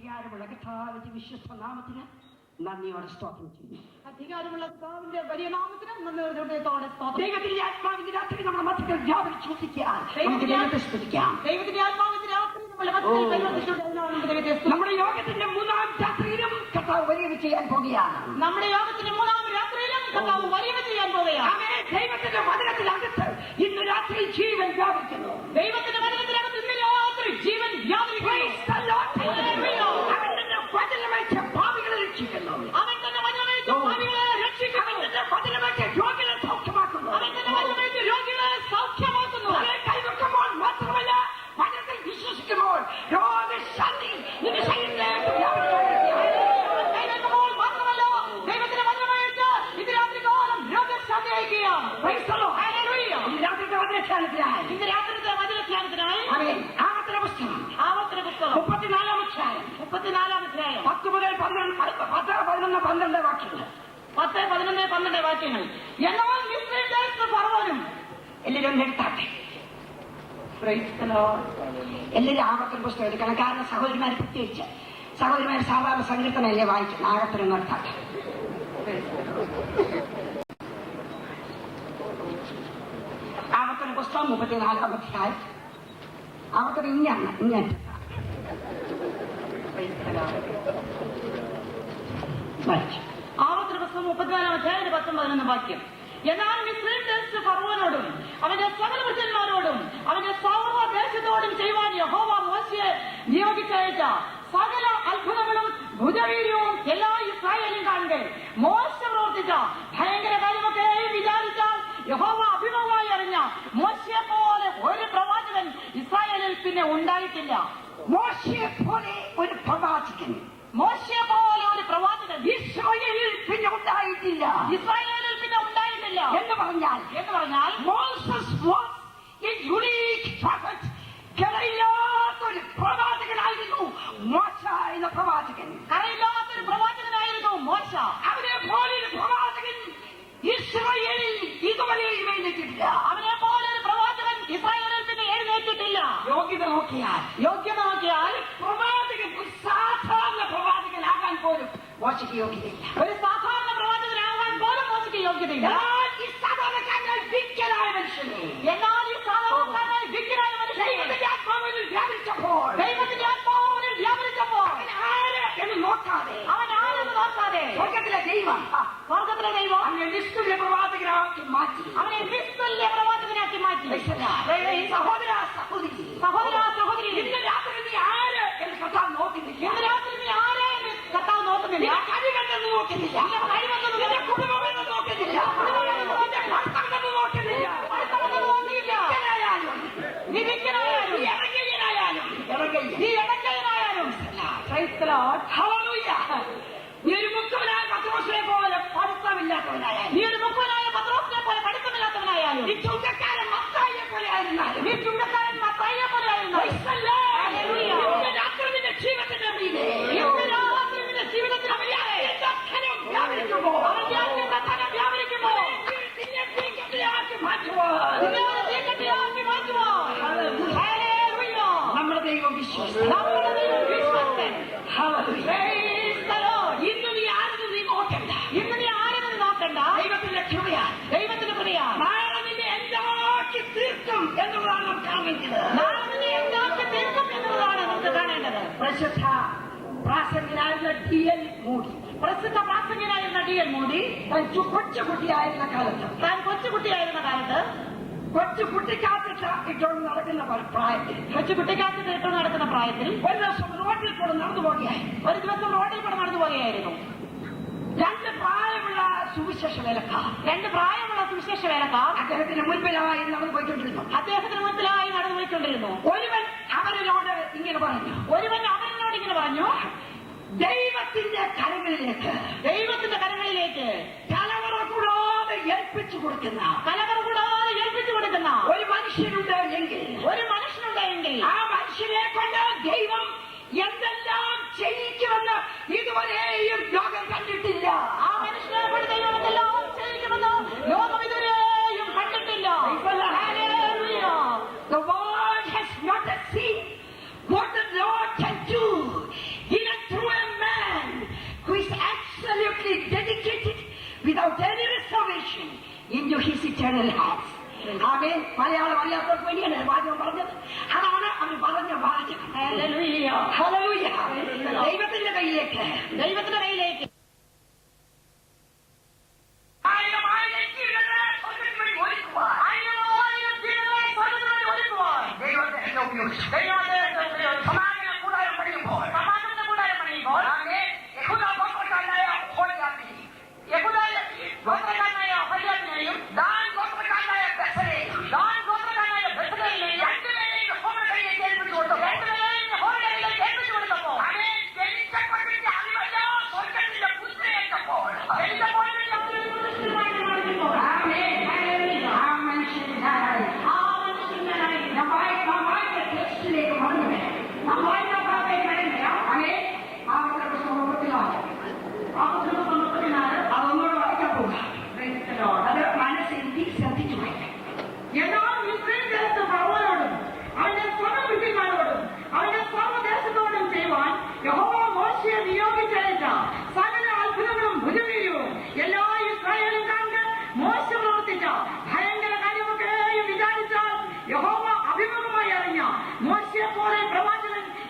അധികാരമുള്ള കർത്താവിന്റെ വിശ്വസ്ത നാമത്തിന് നന്ദിയോടെ സ്തോത്രം ചെയ്യുന്നു. അധികാരമുള്ള കർത്താവിന്റെ വലിയ നാമത്തിന് ഹൃദയത്തോടെ സ്തോത്രം. ദൈവത്തിന്റെ ആത്മാവിന്റെ രാത്രി നമ്മുടെ മധ്യത്തിൽ വ്യാപരിച്ച് വസിക്കാൻ നമുക്ക് ദൈവത്തെ സ്തുതിക്കാം. ദൈവത്തിന്റെ ആത്മാവിന്റെ രാത്രി നമ്മുടെ യോഗത്തിന്റെ മൂന്നാം രാത്രിയിലും കർത്താവ് വലിയ ചെയ്യാൻ പോകുകയാണ്. നമ്മുടെ യോഗത്തിന്റെ മൂന്നാം രാത്രിയിലും കർത്താവ് വലിയ ചെയ്യാൻ പോകുകയാണ്. ദൈവത്തിന്റെ വചനത്തിനകത്ത് ഇന്ന് രാത്രി ജീവൻ വ്യാപിക്കുന്നു. ദൈവത്തിന്റെ വചനത്തിനകത്ത് ഇന്ന് രാത്രി ജീവൻ വ്യാപരിക്കുന്നു. അവൻ തന്നെ വചനമേറ്റ പാപികളെ രക്ഷിക്കുന്നു. അവൻ തന്നെ വചനമേറ്റ പാപികളെ രക്ഷിക്കുന്നു. അവൻ തന്നെ വചനമേറ്റ രോഗികളെ സൗഖ്യമാക്കുന്നു. അവൻ തന്നെ വചനമേറ്റ രോഗികളെ സൗഖ്യമാക്കുന്നു. കൈവെക്കുമ്പോൾ മാത്രമല്ല, വചനത്തിൽ വിശ്വസിക്കുമ്പോൾ രോഗശാന്തി നിന്റെ ശരീരത്തിലേക്ക് കൈവെക്കുമ്പോൾ മാത്രമല്ല, ദൈവത്തിന്റെ വചനമേറ്റ് ഇത് രാത്രികാലം രോഗശാന്തി അയക്കുകയാണ്. ഇന്ന് രാത്രിത്തെ വചനധ്യാനത്തിനായി ആവർത്തന പുസ്തകം 34-ാം അധ്യായം 10 മുതൽ 11 വാക്യങ്ങൾ. 10, 11, 12 വാക്യങ്ങൾ. എന്നാൽ മിസ്രൈം ഫറവോനും എല്ലാവരും എടുത്താട്ടെ. എല്ലാവരും ആവർത്തന പുസ്തകം എടുക്കണം. കാരണം സഹോദരിമാർ പ്രത്യേകിച്ച് സഹോദരിമാർ സാധാരണ സങ്കീർത്തനല്ലേ വായിക്കുന്നത്. ആവർത്തനം നടത്താട്ടെ. ആവർത്തന പുസ്തകം 34-ാം അധ്യായം. ആവർത്തനം ഇങ്ങനെ ആവർത്തന പുസ്തകം 34-ാം അധ്യായം 10-11 വാക്യം. എന്നാൽ മിസ്രൈം ദേശത്ത് ഫറവോനോടും അവന്റെ സകല പുരുഷന്മാരോടും അവന്റെ സർവ്വദേശത്തോടും ചെയ്യുവാൻ യഹോവ മോശയെ നിയോഗിച്ചയച്ച സകല അത്ഭുതങ്ങളും ഭുജവീര്യവും എല്ലാ ഇസ്രായേലും കാണുക. മോശ പ്രവർത്തിച്ച ഭയങ്കര കാര്യമൊക്കെ വിചാരിച്ചാൽ യഹോവ അഭിമുഖമായി അറിഞ്ഞ മോശയെ പോലെ ഒരു പ്രവാചകൻ ഇസ്രായേലിൽ പിന്നെ ഉണ്ടായിട്ടില്ല. മോശയെ പോലെ ഒരു പ്രവാചകൻ ഇസ്രായേലിൽ പിന്നെ ഉണ്ടായിട്ടില്ല. എന്ന് പറഞ്ഞാൽ Moses was a unique prophet. കരയില്ലാത്തൊരു പ്രവാചകനായിരുന്നു മോശ എന്ന പ്രവാചകൻ. കരയില്ലാത്തൊരു പ്രവാചകനായിരുന്നു മോശ. അവനെ പോലൊരു പ്രവാചകൻ ഇസ്രായേലിൽ ഇതുവരെ എഴുന്നേറ്റിട്ടില്ല. അവനെ പോലൊരു പ്രവാചകൻ ഇസ്രായേലിൽ പിന്നെ എഴുന്നേറ്റിട്ടില്ല. യോഗ്യത നോക്കിയാൽ പ്രവാചകൻ ഒരു സാധാരണ പ്രവാചകനാകാൻ പോലും മോശയ്ക്ക് യോഗ്യതയില്ല. ഒരു സാധാരണ പ്രവാചകനാകാൻ പോലും മോശയ്ക്ക് യോഗ്യതയില്ല. ഈ സാധാരണക്കാരനായി വിക്കലായ മനുഷ്യനെ, എന്നാൽ ഈ സാധാരണക്കാരനായി വിക്കലായ മനുഷ്യനെ ദൈവത്തിന്റെ ആത്മാവിൽ വ്യാപരിച്ചപ്പോൾ അവൻ ആരെന്ന് നോക്കാതെ സ്വർഗത്തിലെ ദൈവം അവനെ നിസ്തുല്യ പ്രവാചകനാക്കി മാറ്റി. സഹോദര സഹോദരി, ഇന്ന് രാത്രി നീ ആര് എന്ന് കർത്താവ് നോക്കുന്നില്ല. കഴിവെന്ന് നോക്കുന്നില്ല, നിന്റെ കുടുംബമെന്ന് നോക്കുന്നില്ല, നിന്റെ ഭർത്താവെന്ന് നോക്കുന്നില്ല. നീ ഇടയ്ക്കനായാലും നീ ഒരു മുക്കുവനായ പത്രോസിനെ പോലെ പഠിത്തമില്ലാത്തവനായാലും, നീ ചുങ്കക്കാരൻ മത്തായിയെ പോലെ ആയിരുന്നാലും, രാത്രി നിന്റെ ജീവിതത്തിന്റെ മീതെ നമ്മുടെ ദൈവം വിശ്വസ്തൻ. ഇന്ന് നീ ആരെന്ന് നോക്കണ്ട. ദൈവത്തിന്റെ കൃപയാണ്. നാളെ നിന്നെ എന്താക്കി തീർക്കും എന്നുള്ളതാണ് നമുക്ക് കാണേണ്ടത്. പ്രസിദ്ധ പ്രാസംഗികനായിരുന്ന D.L. മൂടി താൻ കൊച്ചുകുട്ടിയായിരുന്ന കാലത്ത് കൊച്ചുകുട്ടിക്കാത്തിട്ട് ഇട്ടോണ്ട് നടക്കുന്ന പ്രായത്തിൽ ഒരു ദിവസം റോഡിൽ കൂടെ നടന്നു പോകുകയായിരുന്നു. രണ്ട് പ്രായമുള്ള സുവിശേഷ വേലക്കാർ അദ്ദേഹത്തിന് മുൻപിലായി നടന്നു പോയിക്കൊണ്ടിരുന്നു. ഒരുവൻ അവരോട് ഇങ്ങനെ പറഞ്ഞു, ദൈവത്തിന്റെ കരങ്ങളിലേക്ക് കലവറ കൂടാതെ ഏൽപ്പിച്ചു കൊടുക്കുന്ന ഒരു മനുഷ്യനുണ്ട് എങ്കിൽ ആ മനുഷ്യനെ കൊണ്ട് ദൈവം എന്തെല്ലാം ചെയ്യിക്കുമെന്ന് ഇതുവരെയും ലോകം കണ്ടിട്ടില്ല. ആ മനുഷ്യനെ കൊണ്ട് ദൈവം എന്തെല്ലാം ചെയ്യിക്കുമെന്ന് ലോകം ഇതുവരെയും കണ്ടിട്ടില്ല. The world has not seen what the Lord can do in a eternal hands. അവൻ മലയാളം അറിയാത്തവർക്ക് വേണ്ടിയാണ് വാചകം പറഞ്ഞത്. അതാണ് അവർ പറഞ്ഞ വാചകം. ഹല്ലേലൂയ. ദൈവത്തിന്റെ കയ്യിലേക്ക്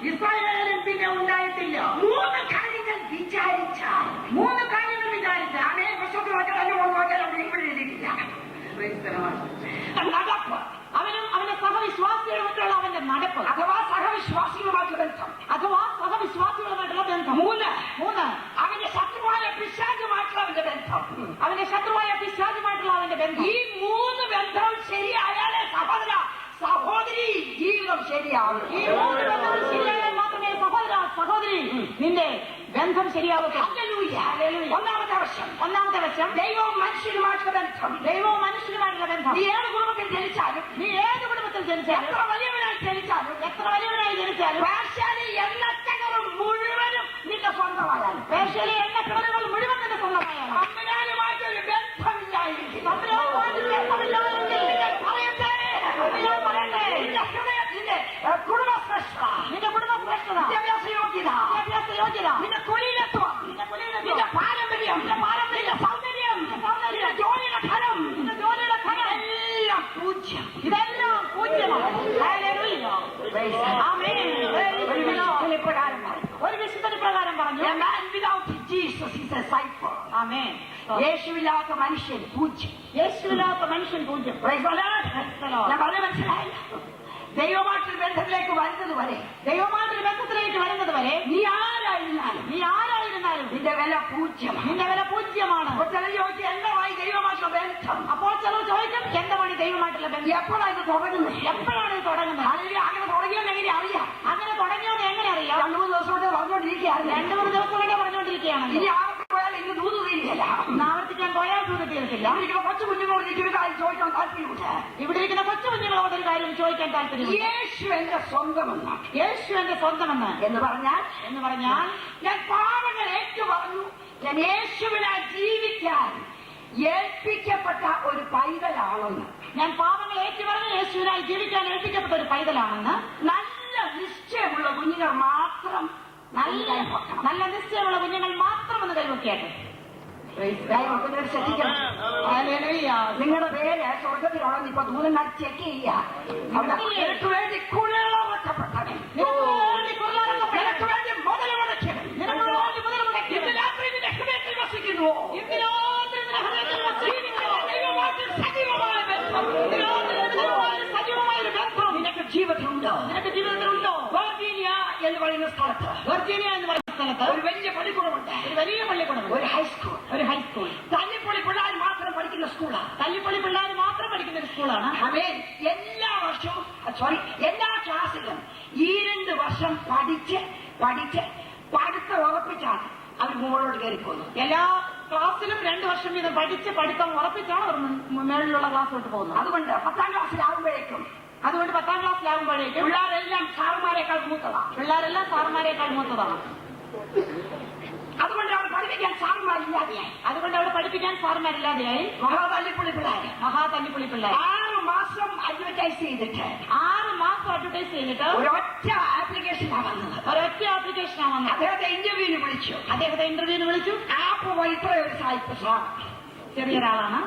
ഇസ്രായേലിൽ പിന്നെ ഉണ്ടായിട്ടില്ല. മൂന്ന് കാര്യങ്ങൾ വിചാരിച്ചാൽ നടപ്പ്, അവനും അവന്റെ സഹവിശ്വാസികളുമായിട്ടുള്ള അവന്റെ നടപ്പ്, അഥവാ സഹവിശ്വാസികളുമായിട്ടുള്ള ബന്ധം. മൂന്ന് അവന്റെ ശത്രുവായ പിശാചുമായിട്ടുള്ള അവന്റെ ബന്ധം. ഈ മൂന്ന് ബന്ധവും ശരിയായാലേ സഹോദരി ജീവിതം ശരിയാവും. ഈ മൂന്ന് ബന്ധവും ശരിയായാൽ മാത്രമേ സഹോദരി നിന്റെ ബന്ധം ശരിയാവട്ടെ. ഒന്നാമത്തെ വശം ദൈവവും മനുഷ്യനുമായിട്ടുള്ള ബന്ധം. നീ ഏത് കുടുംബത്തിൽ ജനിച്ചാലും എത്ര വലിയവനായി ജനിച്ചാലും പേർഷ്യയിലെ എണ്ണക്കിണറും മുഴുവനും നിന്റെ സ്വന്തമായാലും അമ്മയാലുമായിട്ടൊരു ബന്ധമില്ലായിരിക്കും. നിന്റെ കുടുംബശ്രേഷ്ഠത, വിദ്യാഭ്യാസ യോഗ്യത, നിന്റെ കുലീനത്വം, നിന്റെ പാരമ്പര്യം, നിന്റെ സൗന്ദര്യം, നിന്റെ ജോലിയുടെ ഫലം, എല്ലാം പൂജ്യം. ഇതെല്ലാം പൂജ്യമാണ്. ഒരു വിശുദ്ധന് പ്രകാരം പറഞ്ഞു, യേശുവില്ലാത്ത മനുഷ്യൻ പൂജ്യം. മനസ്സിലായില്ല. ദൈവമായിട്ടൊരു ബന്ധത്തിലേക്ക് വരുന്നത് വരെ നീ ആരായിരുന്നാലും നിന്റെ വില പൂജ്യമാണ്. എന്തായി ദൈവമായിട്ടുള്ള ബന്ധം? അപ്പോൾ ചിലർ ചോദിക്കും, എന്താണ് ദൈവമായിട്ടുള്ള ബന്ധം? എപ്പോഴാണ് ഇത് തുടങ്ങുന്നത്? അല്ലെങ്കിൽ അങ്ങനെ തുടങ്ങിയോന്ന് എങ്ങനെ അറിയാം? 2-3 ദിവസം കൊണ്ട് പറഞ്ഞുകൊണ്ടിരിക്കുകയാണ്. ഇനി ആവർത്തിക്കാൻ ഇന്ന് ദൂത് തീരുകയല്ല. ആവർത്തിക്കാൻ പോയാൽ ദൂത് തീർത്തില്ല. കൊച്ചു കുഞ്ഞുങ്ങളോട് ഒരു കാര്യം ചോദിക്കാൻ താല്പര്യമില്ല. ഇവിടെ ഇരിക്കുന്ന കൊച്ചു കുഞ്ഞുങ്ങളോട് ഒരു കാര്യം ചോദിക്കാൻ താല്പര്യം. യേശു എന്റെ സ്വന്തമെന്ന് എന്ന് പറഞ്ഞാൽ ഞാൻ പാപങ്ങൾ ഏറ്റുപറഞ്ഞു. ഞാൻ യേശുവിനായി ജീവിക്കാൻ ഏൽപ്പിക്കപ്പെട്ട ഒരു പൈതലാണെന്ന്. നല്ല നിശ്ചയമുള്ള കുഞ്ഞുങ്ങൾ മാത്രം എന്ന് കൈവക്കിയാട്ടെ. ശ്രദ്ധിക്കണം. നിങ്ങളുടെ പേര് സ്വർഗത്തിലാണെന്ന് ഇപ്പൊ ദൂരങ്ങൾ ചെക്ക് ചെയ്യുക. നിനക്ക് വേണ്ടി കുളപ്പെട്ടവൻ, നിനക്ക് വേണ്ടി മുതലമുടക്കിയവൻ, ഇന്ന് രാത്രി നിന്റെ ഹൃദയത്തിൽ വസിക്കുന്നു. സജീവമായ നിനക്ക് ജീവിതത്തിലുണ്ടോ? വെർജീനിയ എന്ന് പറയുന്ന സ്ഥലത്ത് ഒരു വലിയ പള്ളിക്കൂടമുണ്ട്. ഒരു ഹൈസ്കൂൾ. തല്ലിപ്പൊളി പിള്ളേർ മാത്രം പഠിക്കുന്ന സ്കൂളാണ്. എല്ലാ വർഷവും എല്ലാ ക്ലാസ്സിലും 2 വർഷം പഠിച്ച് പഠിത്തം ഉറപ്പിച്ചാണ് അവർ മുകളിലോട്ട് കയറിപ്പോകുന്നത്. എല്ലാ ക്ലാസ്സിലും 2 വർഷം വീതം പഠിച്ച് പഠിത്തം ഉറപ്പിച്ചാണ് അവർ മേളിലുള്ള ക്ലാസ്സിലോട്ട് പോകുന്നത്. അതുകൊണ്ട് 10ാം ക്ലാസ്സിലാകുമ്പോഴേക്കും പിള്ളേരെല്ലാം സാറുമാരെക്കാൾ മൂത്തതാണ്. അതുകൊണ്ട് അവിടെ പഠിപ്പിക്കാൻ സാറുമാരില്ലാതെയായി. മഹാതല്ലിപ്പുള്ളി പിള്ളേർ 6 മാസം അഡ്വർടൈസ് ചെയ്തിട്ട് ഒരൊറ്റ ആപ്ലിക്കേഷനാണ് വന്നത്. അദ്ദേഹത്തെ ഇന്റർവ്യൂവിന് വിളിച്ചു. ആപ്പ് ഇത്ര ഒരു സായിപ്പ് ചെറിയൊരാളാണ്.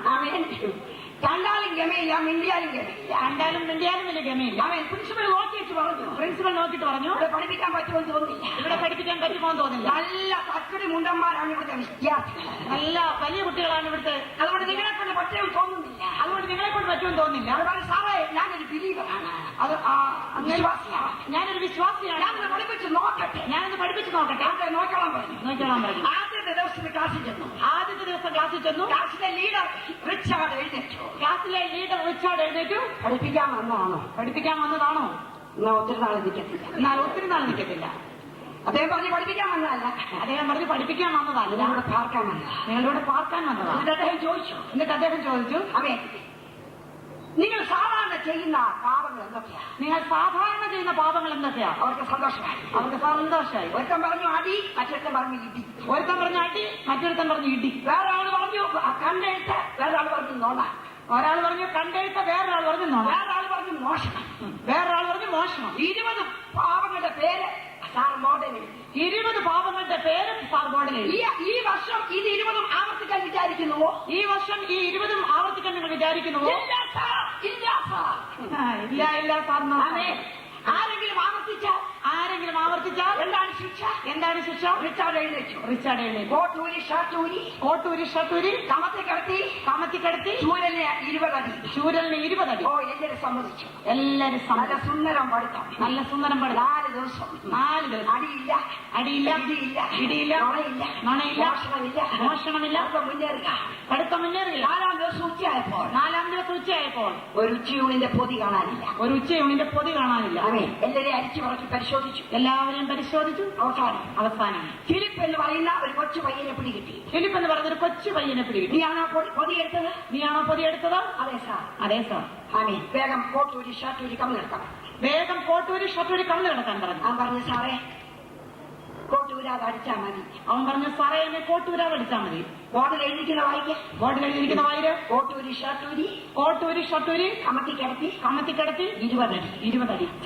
കണ്ടാലും ഗമയില്ല, മിണ്ടിയാലും ഗമയില്ല. കണ്ടാലും മിണ്ടിയാലും വലിയ ഗമയില്ല. അവൻ പ്രിൻസിപ്പൽ നോക്കി വെച്ച് പറഞ്ഞു, പ്രിൻസിപ്പൽ നോക്കിയിട്ട് പറഞ്ഞു, ഇവിടെ പഠിപ്പിക്കാൻ പറ്റുമെന്ന് തോന്നുന്നില്ല. ഇവിടെ പഠിപ്പിക്കാൻ പറ്റുമോ തോന്നില്ല. നല്ല തക്കടി മുണ്ടന്മാരാണ് ഇവിടുത്തെ വിദ്യാർത്ഥികൾ. നല്ല വലിയ കുട്ടികളാണ് ഇവിടുത്തെ. അതുകൊണ്ട് നിങ്ങളെ കൊണ്ട് പറ്റുമെന്ന് തോന്നുന്നില്ല. അതുകൊണ്ട് നിങ്ങളെ കൊണ്ട് പറ്റുമെന്ന് തോന്നുന്നില്ല. അതുപോലെ സാറേ, ഞാനൊരു ബിലീവറാണ്, അത് വിശ്വാസിയാണ്, ഞാനൊരു വിശ്വാസിയാണ്, ഞാനൊന്ന് പഠിപ്പിച്ച് നോക്കട്ടെ, ഞാനൊന്ന് പഠിപ്പിച്ച് നോക്കട്ടെ. ഞാൻ നോക്കണം പറഞ്ഞു. നോക്കിക്കോളാൻ പറഞ്ഞു. ആദ്യത്തെ ദിവസത്തിൽ ക്ലാസ്സിൽ ചെന്നു. ആദ്യത്തെ ദിവസം ക്ലാസ്സിൽ ചെന്നു. ക്ലാസ്സിലെ ലീഡർ റിച്ചാർഡ് എഴുന്നേറ്റു. ക്ലാസ്സിലെ ലീഡർ റിച്ചാർഡ് എഴുന്നേറ്റു. പഠിപ്പിക്കാൻ വന്നതാണോ? പഠിപ്പിക്കാൻ വന്നതാണോ? എന്നാ ഒത്തിരി നാൾ നിൽക്കത്തില്ല. എന്നാൽ ഒത്തിരി നാൾ നിൽക്കത്തില്ല. അദ്ദേഹം പറഞ്ഞ് പഠിപ്പിക്കാൻ വന്നതല്ല, അദ്ദേഹം പറഞ്ഞ് പഠിപ്പിക്കാൻ വന്നതല്ല, നിങ്ങളോട് പാർക്കാൻ വന്നതാ. നിങ്ങളോട് പാർക്കാൻ വന്നതാണ്. എന്നിട്ട് അദ്ദേഹം ചോദിച്ചു, അവൻ നിങ്ങൾ സാധാരണ ചെയ്യുന്ന പാപങ്ങൾ എന്തൊക്കെയാ? നിങ്ങൾ സാധാരണ ചെയ്യുന്ന പാപങ്ങൾ എന്തൊക്കെയാ? അവർക്ക് സന്തോഷമായി. ഒരുത്തൻ പറഞ്ഞു അടി, മറ്റൊരുത്തൻ പറഞ്ഞു ഇടി. ഒരുത്തൻ പറഞ്ഞു അടി, മറ്റൊരുത്തൻ പറഞ്ഞു ഇടി. വേറൊരാൾ പറഞ്ഞു കണ്ടെഴുത്ത്, വേറൊരാൾ പറഞ്ഞു നോണ. ഒരാൾ പറഞ്ഞു കണ്ടെഴുത്ത്, വേറൊരാൾ പറഞ്ഞു നോണ. വേറൊരാൾ പറഞ്ഞു മോഷണം, വേറൊരാൾ പറഞ്ഞു മോഷണം. 20 പാപങ്ങളുടെ പേര് സാർ ബോർഡിൽ എഴുതി. 20 പാപങ്ങളുടെ പേര് സാർ ബോർഡിൽ എഴുതി. ഈ വർഷം ഇത് 20 ആവർത്തിക്കാൻ വിചാരിക്കുന്നുവോ? ഈ വർഷം ഈ 20 ആവർത്തിക്കാൻ നിങ്ങൾ വിചാരിക്കുന്നുവോ? ഇല്ല സാർ. ഇല്ല സാർ. ആരെങ്കിലും ആവർത്തിച്ചാൽ എന്താണ് ശിക്ഷ? റിച്ചാർഡ് എഴുന്നേറ്റു. കോട്ടൂരി ഷർട്ടൂരി കമത്തി കിടത്തി ശൂരലിന് 20 അടി. ഓ, എല്ലാവരും സമ്മതിച്ചു. നല്ല സുന്ദരം പഠിത്തം. 4 ദിവസം അടിയില്ല, ഇടിയില്ല, നുണയില്ല, മോഷണമില്ല. പഠിത്തം മുന്നേറുക. 4 ദിവസം ഉച്ചയായപ്പോൾ ഒരു ഉച്ചയൂണിന്റെ പൊതി കാണാനില്ല. എല്ലാവരെയും അരിച്ചു പറക്കി പരിശോധിച്ചു. എല്ലാവരെയും പരിശോധിച്ചു. അവസാനം ഫിലിപ്പ് എന്ന് പറയുന്ന ഒരു കൊച്ചു പയ്യനെ പിടികിട്ടി. നീയാണോ പൊതി എടുത്തത്? അതെ സാർ. വേഗം കോട്ടൂരി ഷർട്ടൂരി കമ്മി കിടക്കാൻ പറഞ്ഞു. അവൻ പറഞ്ഞു സാറേ, കോട്ടൂരാതെ അടിച്ചാൽ മതി. എന്നെ കോട്ടൂരാതെ അടിച്ചാൽ മതി. ബോർഡിൽ എഴുതിക്കുന്ന വായിര് കോട്ടൂരി ഷർട്ടൂരി കമത്തി കിടത്തി 20 അടി.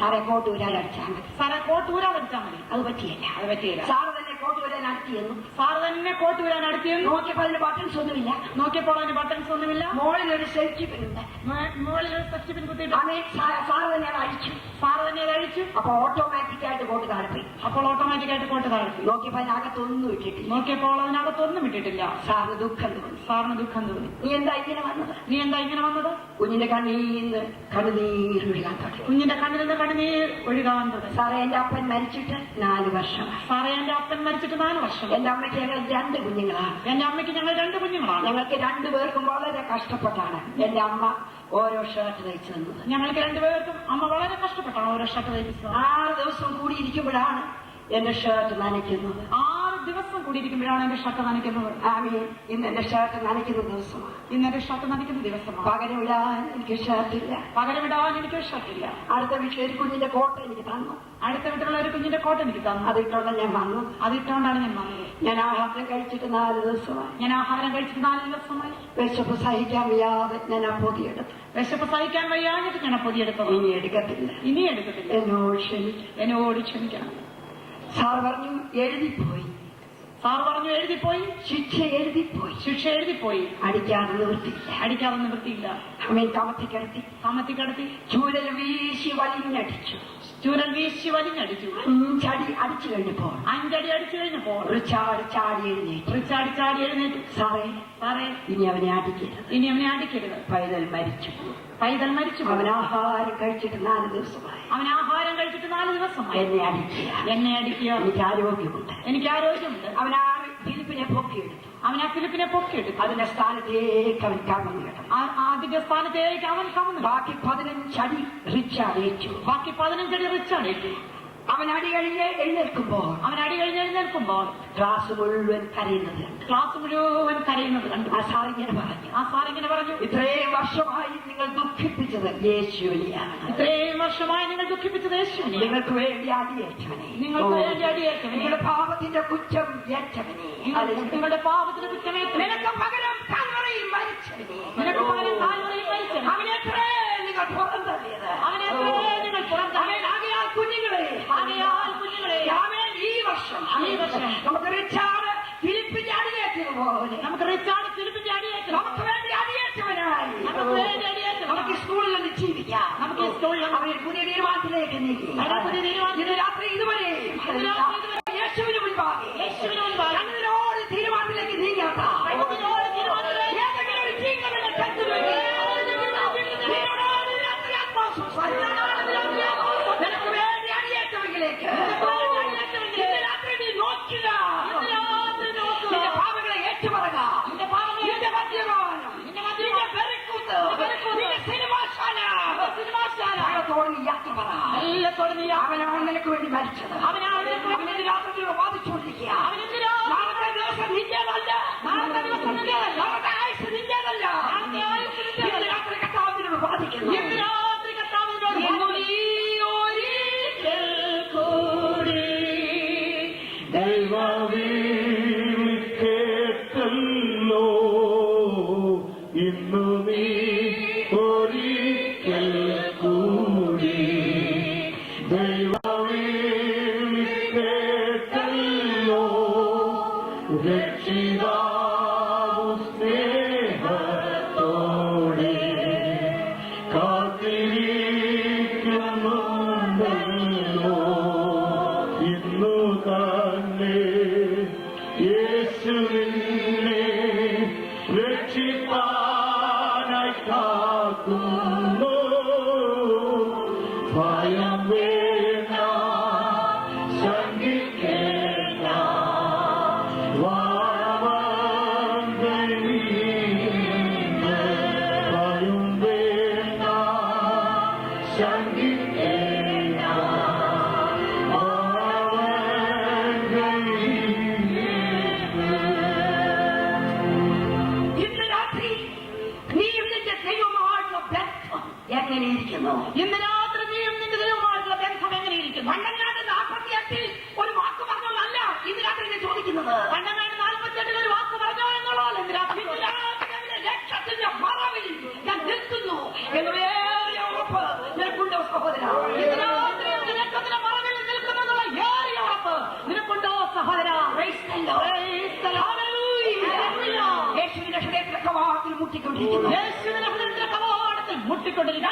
സാറേ കോട്ടൂരാതെ അടിച്ചാൽ മതി. അത് പറ്റിയില്ല. സാറ് തന്നെ കോട്ടൂരാൻ നടത്തിയെന്നു. നോക്കിയപ്പോൾ അതിന് ബട്ടൺസ് ഒന്നുമില്ല. മോളിൽ ഒരു സേഫ്റ്റി പിൻ ഉണ്ട്. കുത്തിയിട്ട് സാറ് തന്നെ അത് അഴിച്ചു. അപ്പോൾ ഓട്ടോമാറ്റിക്കായിട്ട് കോട്ട് താഴെ പോയി. നോക്കിയപ്പോൾ അതിനകത്തൊന്നും ഇട്ടിട്ടില്ല. സാറിന് ദുഃഖം തോന്നി. നീ എന്താ ഇങ്ങനെ വന്നത്? കുഞ്ഞിന്റെ കണ്ണീന്ന് കണ്ണുനീർ ഒഴുകാൻ തുടങ്ങി. സാറേ, എന്റെ അപ്പൻ മരിച്ചിട്ട് 4 വർഷമായി. എന്റെ അമ്മയ്ക്ക് ഞങ്ങൾ 2 കുഞ്ഞുങ്ങളാണ്. ഞങ്ങൾക്ക് 2 പേർക്കും വളരെ കഷ്ടപ്പെട്ടാണ് എന്റെ അമ്മ ഓരോ ഷർട്ട് തയ്ച്ചു തന്നത്. ഞങ്ങൾക്ക് 2 പേർക്കും അമ്മ വളരെ കഷ്ടപ്പെട്ടാണ് ഓരോ ഷർട്ട് തയ്ച്ചത്. 6 ദിവസം കൂടിയിരിക്കുമ്പോഴാണ് എന്റെ ഷർട്ട് നനയ്ക്കുന്നത്. 6 ദിവസം കൂടിയിരിക്കുമ്പോഴാണ് എന്റെ ഷർട്ട് നനയ്ക്കുന്നത്. ഇന്ന് എന്റെ ഷർട്ട് നനയ്ക്കുന്ന ദിവസമാണ്. പകരമിടാൻ എനിക്ക് ഷർട്ടില്ല. അടുത്ത വീട്ടിലെ ഒരു കുഞ്ഞിന്റെ കോട്ട എനിക്ക് തന്നു. അതിട്ടോണ്ടാണ് ഞാൻ വന്നത്. ഞാൻ ആഹാരം കഴിച്ചിട്ട് 4 ദിവസമായി. വിശപ്പ് സഹിക്കാൻ വയ്യാതെ ഞാൻ ആ പൊതിയെടുത്തു. ഇനി എടുക്കത്തില്ല. എന്നോട് ക്ഷമിക്കണം. സാർ പറഞ്ഞു എഴുതിപ്പോയി. ശിക്ഷ എഴുതിപ്പോയി. അടിക്കാതെ നിവൃത്തിയില്ല. അമ്മയെ കമത്തി കിടത്തി ചൂരൽ വീശി വലിഞ്ഞടിച്ചു. 5 അടി അടിച്ചു കഴിഞ്ഞപ്പോൾ റിച്ചാർഡ് ചാടി എഴുന്നേറ്റു. സാറേ, ഇനി അവനെ അടിക്കരുത്. പൈതൽ മരിച്ചു. അവൻ ആഹാരം കഴിച്ചിട്ട് 4 ദിവസമായി. എന്നെ അടിക്കുക. എനിക്ക് ആരോഗ്യമുണ്ട്. അവൻ ആ ഫിലിപ്പിനെ പൊക്കിയെടുത്തു. അതിന്റെ സ്ഥാനത്തേക്ക് അവൻ കമന്നു കിടന്നു. ബാക്കി 15 അടി റിച്ചാർഡ് ഏറ്റു. അവൻ അടി കഴിഞ്ഞ് എഴുന്നേൽക്കുമ്പോൾ ക്ലാസ് മുഴുവൻ കരയുന്നത് കണ്ടു. ആ സാറിങ്ങനെ പറഞ്ഞു, ഇത്രയും വർഷമായി നിങ്ങൾ ദുഃഖിപ്പിച്ചത് യേശുവിനെയാണ്. നിങ്ങൾക്ക് വേണ്ടി അടിയേറ്റവനെ, നിങ്ങളുടെ പാപത്തിന്റെ കുറ്റം ഏറ്റവനെ, നിനക്ക് പകരം കാൽവറിയിൽ മരിച്ചവനെ, അവനെത്രേ നിങ്ങൾ പുറന്തള്ളിയത്. കുഞ്ഞുങ്ങളെ, ഈ വർഷം നമുക്ക് റിച്ചാർഡ് ഫിലിപ്പിന്റെ അടിയേറ്റതുപോലെ നമുക്ക് വേണ്ടി അടിയേറ്റവനായി അവരെ പുതിയ തീരുമാനത്തിലേക്ക് നീക്കി. ഇന്ന് രാത്രി ഇതുവരെ യേശുവിന് മുൻപാകെ ഞങ്ങളോട് തീരുമാനത്തിലേക്ക് നീങ്ങാത്ത ഏതെങ്കിലും ഒരു ജീവിതങ്ങളുടെ കരുത്തുവേണ്ടി നിനക്ക് വേണ്ടി അടിയേറ്റവെങ്കിലേക്ക് ഇന്ന് രാത്രി നീ നോക്കുക. നിന്റെ പാപങ്ങളെ ഏറ്റുപറക. നിന്റെ മദ്യപാനം, നിന്റെ വെറുക്കൂത്ത്, നിന്റെ സിനിമാശാല നീ യാത്ര പറ. അവനാണ് നിനക്ക് വേണ്ടി മരിച്ചത്. അവനെന്റെ രാത്രി വാദിച്ചുകൊണ്ടിരിക്കുക. നാളത്തെ ദിവസം നിന്റേതല്ല, നാളത്തെ ആയുസ് നിന്റേതല്ല. ഇന്ന് രാത്രി കർത്താവിനോട് വാദിക്കുന്നു. കേട്ടല്ലോ ഇന്നു നീ ഒരിക്കൽ കൂടി ദൈവമേ കേട്ടല്ലോ രക്ഷിതാവു സ്നേഹത്തോടെ കാത്തിരിക്കുന്നുണ്ടല്ലോ ഇന്നു തന്നെ യേശുവിനെ രക്ഷിപ്പാനായി കാക്കുന്നു. ഭയം വേണ്ട, ശങ്കിക്കേണ്ട, വാഴവങ്കരീന്ന് ഭയം വേണ്ട, ശങ്കിക്കേണ്ട, ഇന്ന് രാത്രി നീയും നിന്റെ ദൈവമായിട്ടുള്ള ബന്ധം എങ്ങനെയിരിക്കുന്നു? ഇന്ന് രാത്രി നീയും നിന്റെ ദൈവമായിട്ടുള്ള ബന്ധം എങ്ങനെയിരിക്കുന്നു? പണ്ടങ്ങാണ്ട് 48 ഒരു വാക്ക് പറഞ്ഞതല്ല ഇന്ന് രാത്രി ഞാൻ ചോദിക്കുന്നത്. പണ്ടങ്ങാണ്ട് 48 ഒരു വാക്ക് പറഞ്ഞോ എന്നുള്ളതല്ല ഇന്ന് രാത്രി. ഇന്ന് രാത്രി അവന്റെ രക്ഷത്തിന്റെ മറവിൽ ഞാൻ നിൽക്കുന്നു എന്നേറിയ ഉറപ്പ് നിനക്കുണ്ടോ സഹോദരാ? ഇന്ന് രാത്രി അവന്റെ രക്ഷത്തിന്റെ മറവിൽ നിൽക്കുമെന്നുള്ള ഏറിയ ഉറപ്പ് നിനക്കുണ്ടോ സഹോദരാ? Praise the Lord. Hallelujah. യേശുവിന്റെ ഹൃദയത്തിലെ കവാടത്തിൽ മുട്ടിക്കൊണ്ടിരിക്കുന്നു. യേശുവിന്റെ ഹൃദയത്തിലെ കവാടത്തിൽ മുട്ടിക്കൊണ്ടിരിക്കുന്നു.